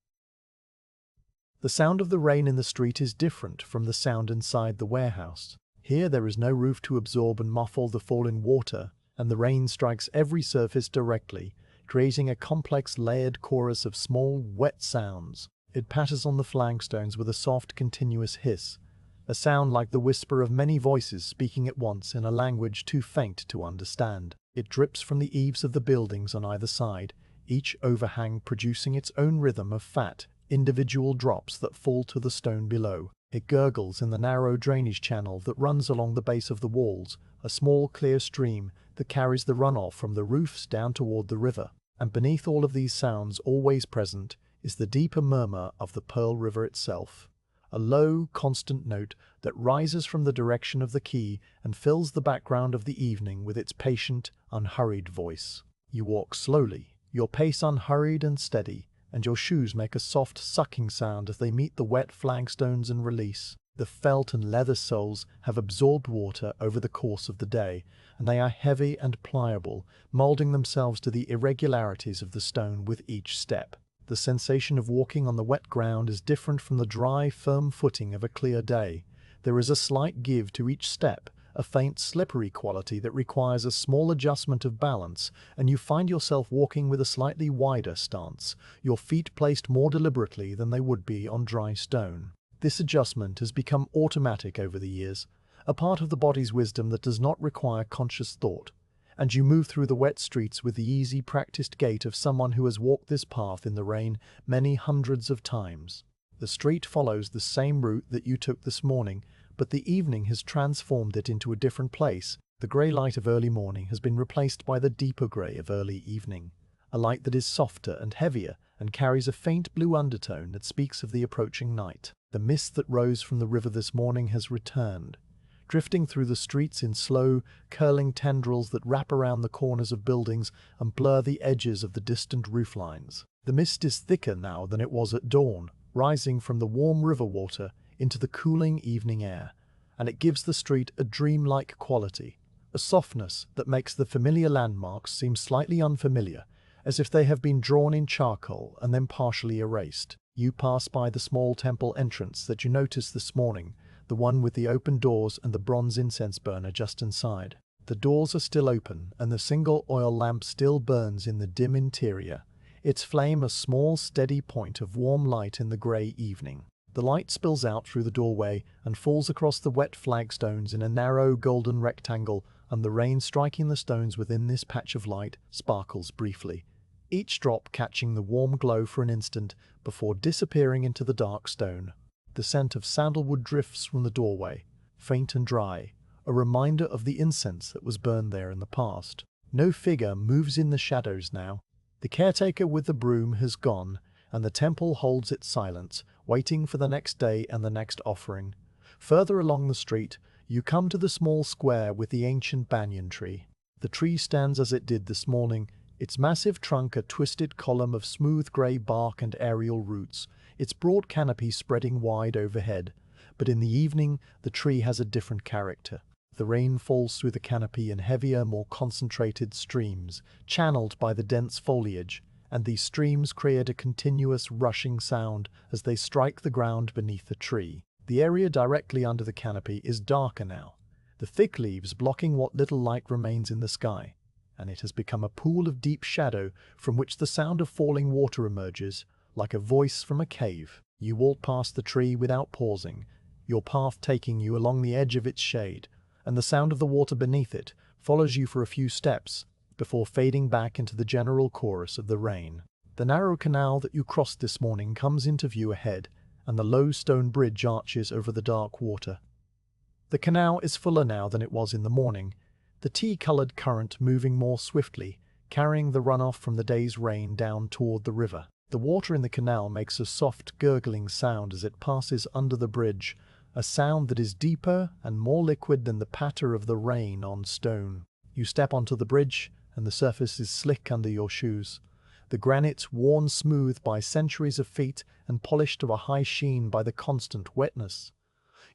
The sound of the rain in the street is different from the sound inside the warehouse. Here there is no roof to absorb and muffle the falling water, and the rain strikes every surface directly, creating a complex layered chorus of small, wet sounds. It patters on the flagstones with a soft, continuous hiss, a sound like the whisper of many voices speaking at once in a language too faint to understand. It drips from the eaves of the buildings on either side, each overhang producing its own rhythm of fat, individual drops that fall to the stone below. It gurgles in the narrow drainage channel that runs along the base of the walls, a small clear stream that carries the runoff from the roofs down toward the river. And beneath all of these sounds, always present, is the deeper murmur of the Pearl River itself, a low, constant note that rises from the direction of the quay and fills the background of the evening with its patient, unhurried voice. You walk slowly, your pace unhurried and steady, and your shoes make a soft sucking sound as they meet the wet flagstones and release. The felt and leather soles have absorbed water over the course of the day, and they are heavy and pliable, molding themselves to the irregularities of the stone with each step. The sensation of walking on the wet ground is different from the dry, firm footing of a clear day. There is a slight give to each step, a faint slippery quality that requires a small adjustment of balance, and you find yourself walking with a slightly wider stance, your feet placed more deliberately than they would be on dry stone. This adjustment has become automatic over the years, a part of the body's wisdom that does not require conscious thought, and you move through the wet streets with the easy, practiced gait of someone who has walked this path in the rain many hundreds of times. The street follows the same route that you took this morning, but the evening has transformed it into a different place. The grey light of early morning has been replaced by the deeper grey of early evening, a light that is softer and heavier and carries a faint blue undertone that speaks of the approaching night. The mist that rose from the river this morning has returned, drifting through the streets in slow, curling tendrils that wrap around the corners of buildings and blur the edges of the distant roof lines. The mist is thicker now than it was at dawn, rising from the warm river water into the cooling evening air, and it gives the street a dreamlike quality, a softness that makes the familiar landmarks seem slightly unfamiliar, as if they have been drawn in charcoal and then partially erased. You pass by the small temple entrance that you noticed this morning, the one with the open doors and the bronze incense burner just inside. The doors are still open, and the single oil lamp still burns in the dim interior, its flame a small, steady point of warm light in the grey evening. The light spills out through the doorway and falls across the wet flagstones in a narrow golden rectangle, and the rain striking the stones within this patch of light sparkles briefly, each drop catching the warm glow for an instant before disappearing into the dark stone. The scent of sandalwood drifts from the doorway, faint and dry, a reminder of the incense that was burned there in the past. No figure moves in the shadows now. The caretaker with the broom has gone, and the temple holds its silence, waiting for the next day and the next offering. Further along the street, you come to the small square with the ancient banyan tree. The tree stands as it did this morning, its massive trunk a twisted column of smooth grey bark and aerial roots, its broad canopy spreading wide overhead. But in the evening, the tree has a different character. The rain falls through the canopy in heavier, more concentrated streams, channeled by the dense foliage, and these streams create a continuous rushing sound as they strike the ground beneath the tree. The area directly under the canopy is darker now, the thick leaves blocking what little light remains in the sky, and it has become a pool of deep shadow from which the sound of falling water emerges, like a voice from a cave. You walk past the tree without pausing, your path taking you along the edge of its shade, and the sound of the water beneath it follows you for a few steps, before fading back into the general chorus of the rain. The narrow canal that you crossed this morning comes into view ahead, and the low stone bridge arches over the dark water. The canal is fuller now than it was in the morning, the tea-coloured current moving more swiftly, carrying the runoff from the day's rain down toward the river. The water in the canal makes a soft gurgling sound as it passes under the bridge, a sound that is deeper and more liquid than the patter of the rain on stone. You step onto the bridge, and the surface is slick under your shoes, the granite worn smooth by centuries of feet and polished to a high sheen by the constant wetness.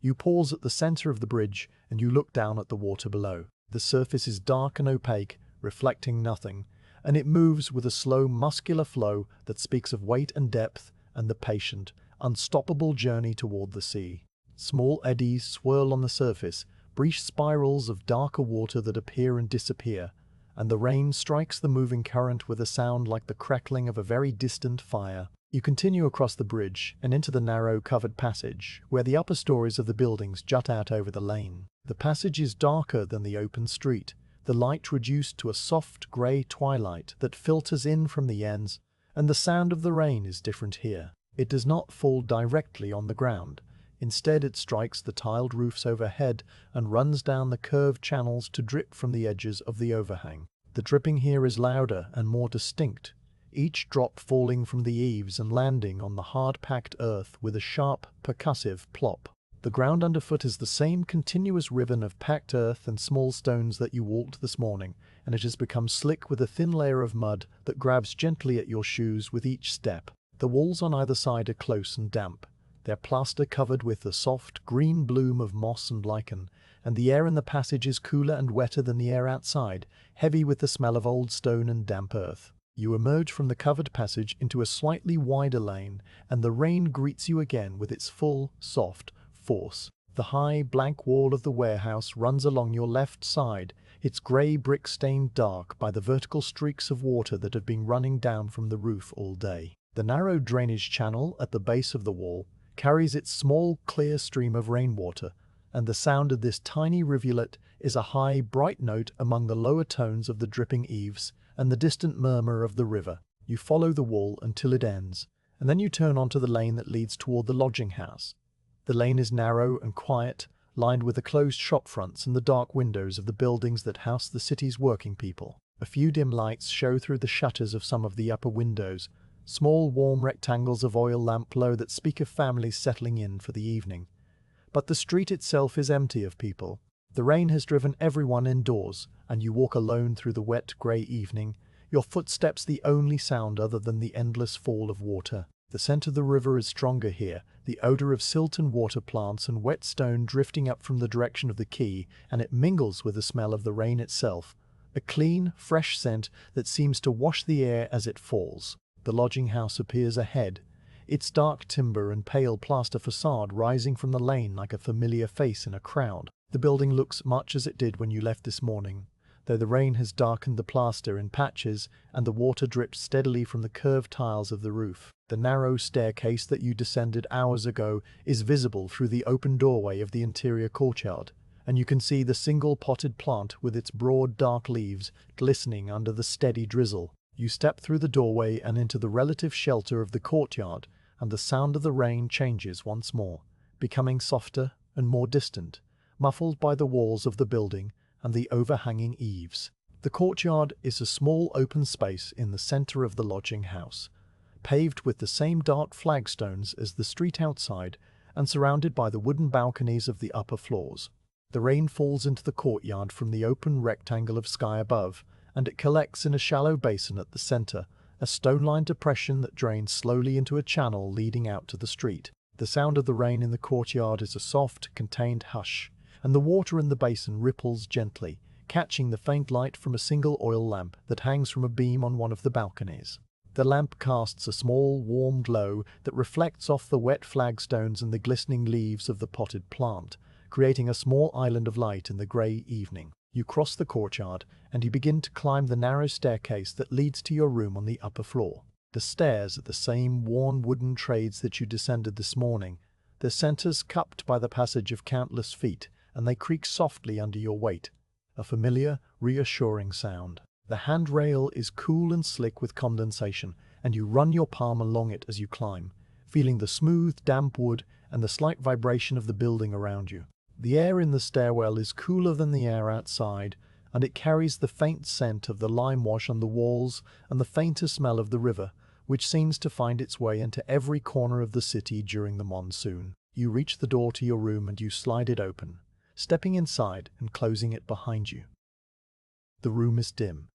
You pause at the centre of the bridge, and you look down at the water below. The surface is dark and opaque, reflecting nothing, and it moves with a slow, muscular flow that speaks of weight and depth and the patient, unstoppable journey toward the sea. Small eddies swirl on the surface, brief spirals of darker water that appear and disappear, and the rain strikes the moving current with a sound like the crackling of a very distant fire. You continue across the bridge and into the narrow covered passage, where the upper stories of the buildings jut out over the lane. The passage is darker than the open street, the light reduced to a soft grey twilight that filters in from the ends, and the sound of the rain is different here. It does not fall directly on the ground. Instead, it strikes the tiled roofs overhead and runs down the curved channels to drip from the edges of the overhang. The dripping here is louder and more distinct, each drop falling from the eaves and landing on the hard-packed earth with a sharp, percussive plop. The ground underfoot is the same continuous ribbon of packed earth and small stones that you walked this morning, and it has become slick with a thin layer of mud that grabs gently at your shoes with each step. The walls on either side are close and damp, their plaster covered with the soft green bloom of moss and lichen, and the air in the passage is cooler and wetter than the air outside, heavy with the smell of old stone and damp earth. You emerge from the covered passage into a slightly wider lane, and the rain greets you again with its full, soft force. The high, blank wall of the warehouse runs along your left side, its grey brick stained dark by the vertical streaks of water that have been running down from the roof all day. The narrow drainage channel at the base of the wall carries its small, clear stream of rainwater, and the sound of this tiny rivulet is a high, bright note among the lower tones of the dripping eaves and the distant murmur of the river. You follow the wall until it ends, and then you turn onto the lane that leads toward the lodging house. The lane is narrow and quiet, lined with the closed shop fronts and the dark windows of the buildings that house the city's working people. A few dim lights show through the shutters of some of the upper windows, small warm rectangles of oil lamp glow that speak of families settling in for the evening. But the street itself is empty of people. The rain has driven everyone indoors, and you walk alone through the wet, grey evening, your footsteps the only sound other than the endless fall of water. The scent of the river is stronger here, the odour of silt and water plants and wet stone drifting up from the direction of the quay, and it mingles with the smell of the rain itself, a clean, fresh scent that seems to wash the air as it falls. The lodging house appears ahead, its dark timber and pale plaster facade rising from the lane like a familiar face in a crowd. The building looks much as it did when you left this morning, though the rain has darkened the plaster in patches and the water drips steadily from the curved tiles of the roof. The narrow staircase that you descended hours ago is visible through the open doorway of the interior courtyard, and you can see the single potted plant with its broad dark leaves glistening under the steady drizzle. You step through the doorway and into the relative shelter of the courtyard, and the sound of the rain changes once more, becoming softer and more distant, muffled by the walls of the building and the overhanging eaves. The courtyard is a small open space in the centre of the lodging house, paved with the same dark flagstones as the street outside and surrounded by the wooden balconies of the upper floors. The rain falls into the courtyard from the open rectangle of sky above, and it collects in a shallow basin at the centre, a stone-lined depression that drains slowly into a channel leading out to the street. The sound of the rain in the courtyard is a soft, contained hush, and the water in the basin ripples gently, catching the faint light from a single oil lamp that hangs from a beam on one of the balconies. The lamp casts a small, warm glow that reflects off the wet flagstones and the glistening leaves of the potted plant, creating a small island of light in the grey evening. You cross the courtyard, and you begin to climb the narrow staircase that leads to your room on the upper floor. The stairs are the same worn wooden trades that you descended this morning, their centres cupped by the passage of countless feet, and they creak softly under your weight, a familiar, reassuring sound. The handrail is cool and slick with condensation, and you run your palm along it as you climb, feeling the smooth, damp wood and the slight vibration of the building around you. The air in the stairwell is cooler than the air outside, and it carries the faint scent of the lime wash on the walls and the fainter smell of the river, which seems to find its way into every corner of the city during the monsoon. You reach the door to your room and you slide it open, stepping inside and closing it behind you. The room is dim,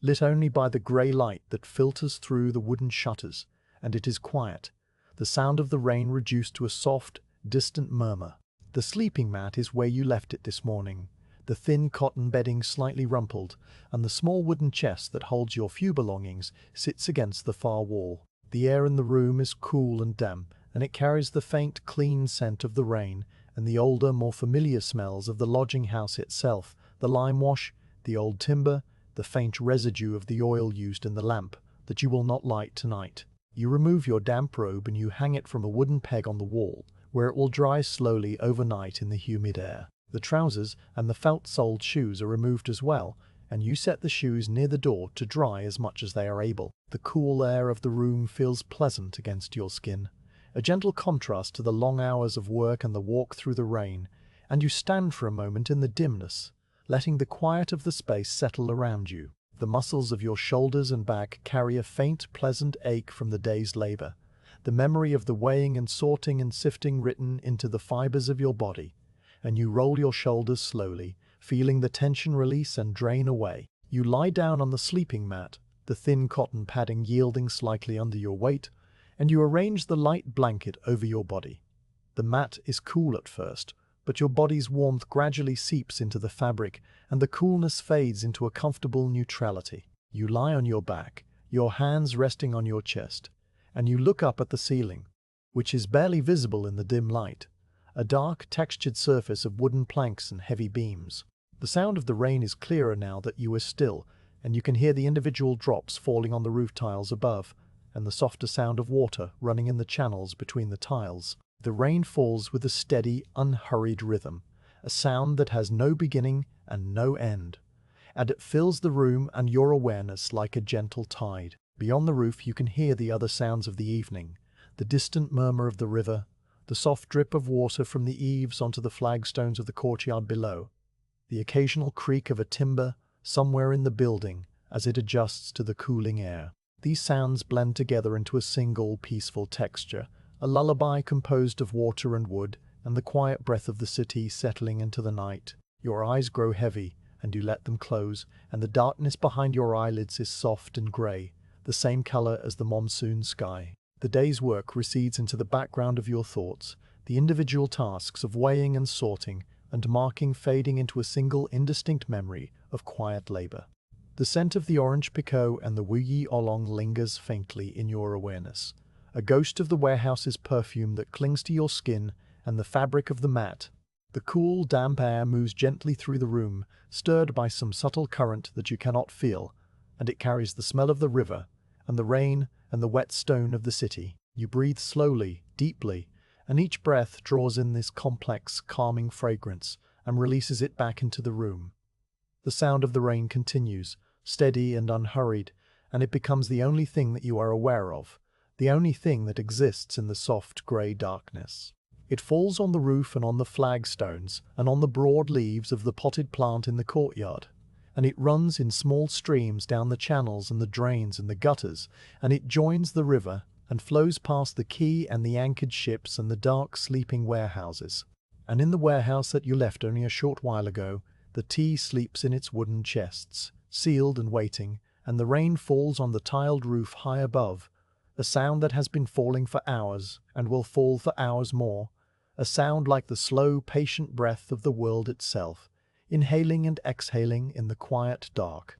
lit only by the grey light that filters through the wooden shutters, and it is quiet, the sound of the rain reduced to a soft, distant murmur. The sleeping mat is where you left it this morning, the thin cotton bedding slightly rumpled, and the small wooden chest that holds your few belongings sits against the far wall. The air in the room is cool and damp, and it carries the faint, clean scent of the rain and the older, more familiar smells of the lodging house itself, the lime wash, the old timber, the faint residue of the oil used in the lamp that you will not light tonight. You remove your damp robe and you hang it from a wooden peg on the wall, where it will dry slowly overnight in the humid air. The trousers and the felt-soled shoes are removed as well, and you set the shoes near the door to dry as much as they are able. The cool air of the room feels pleasant against your skin, a gentle contrast to the long hours of work and the walk through the rain, and you stand for a moment in the dimness, letting the quiet of the space settle around you. The muscles of your shoulders and back carry a faint, pleasant ache from the day's labor, the memory of the weighing and sorting and sifting written into the fibers of your body, and you roll your shoulders slowly, feeling the tension release and drain away. You lie down on the sleeping mat, the thin cotton padding yielding slightly under your weight, and you arrange the light blanket over your body. The mat is cool at first, but your body's warmth gradually seeps into the fabric and the coolness fades into a comfortable neutrality. You lie on your back, your hands resting on your chest, and you look up at the ceiling, which is barely visible in the dim light, a dark, textured surface of wooden planks and heavy beams. The sound of the rain is clearer now that you are still, and you can hear the individual drops falling on the roof tiles above, and the softer sound of water running in the channels between the tiles. The rain falls with a steady, unhurried rhythm, a sound that has no beginning and no end, and it fills the room and your awareness like a gentle tide. Beyond the roof you can hear the other sounds of the evening, the distant murmur of the river, the soft drip of water from the eaves onto the flagstones of the courtyard below, the occasional creak of a timber somewhere in the building as it adjusts to the cooling air. These sounds blend together into a single, peaceful texture, a lullaby composed of water and wood, and the quiet breath of the city settling into the night. Your eyes grow heavy, and you let them close, and the darkness behind your eyelids is soft and grey, the same colour as the monsoon sky. The day's work recedes into the background of your thoughts, the individual tasks of weighing and sorting and marking fading into a single indistinct memory of quiet labour. The scent of the Orange Pekoe and the Oolong lingers faintly in your awareness, a ghost of the warehouse's perfume that clings to your skin and the fabric of the mat. The cool, damp air moves gently through the room, stirred by some subtle current that you cannot feel, and it carries the smell of the river, and the rain, and the wet stone of the city. You breathe slowly, deeply, and each breath draws in this complex, calming fragrance and releases it back into the room. The sound of the rain continues, steady and unhurried, and it becomes the only thing that you are aware of, the only thing that exists in the soft grey darkness. It falls on the roof and on the flagstones and on the broad leaves of the potted plant in the courtyard, and it runs in small streams down the channels and the drains and the gutters, and it joins the river and flows past the quay and the anchored ships and the dark sleeping warehouses. And in the warehouse that you left only a short while ago, the tea sleeps in its wooden chests, sealed and waiting, and the rain falls on the tiled roof high above, a sound that has been falling for hours and will fall for hours more, a sound like the slow, patient breath of the world itself, inhaling and exhaling in the quiet dark.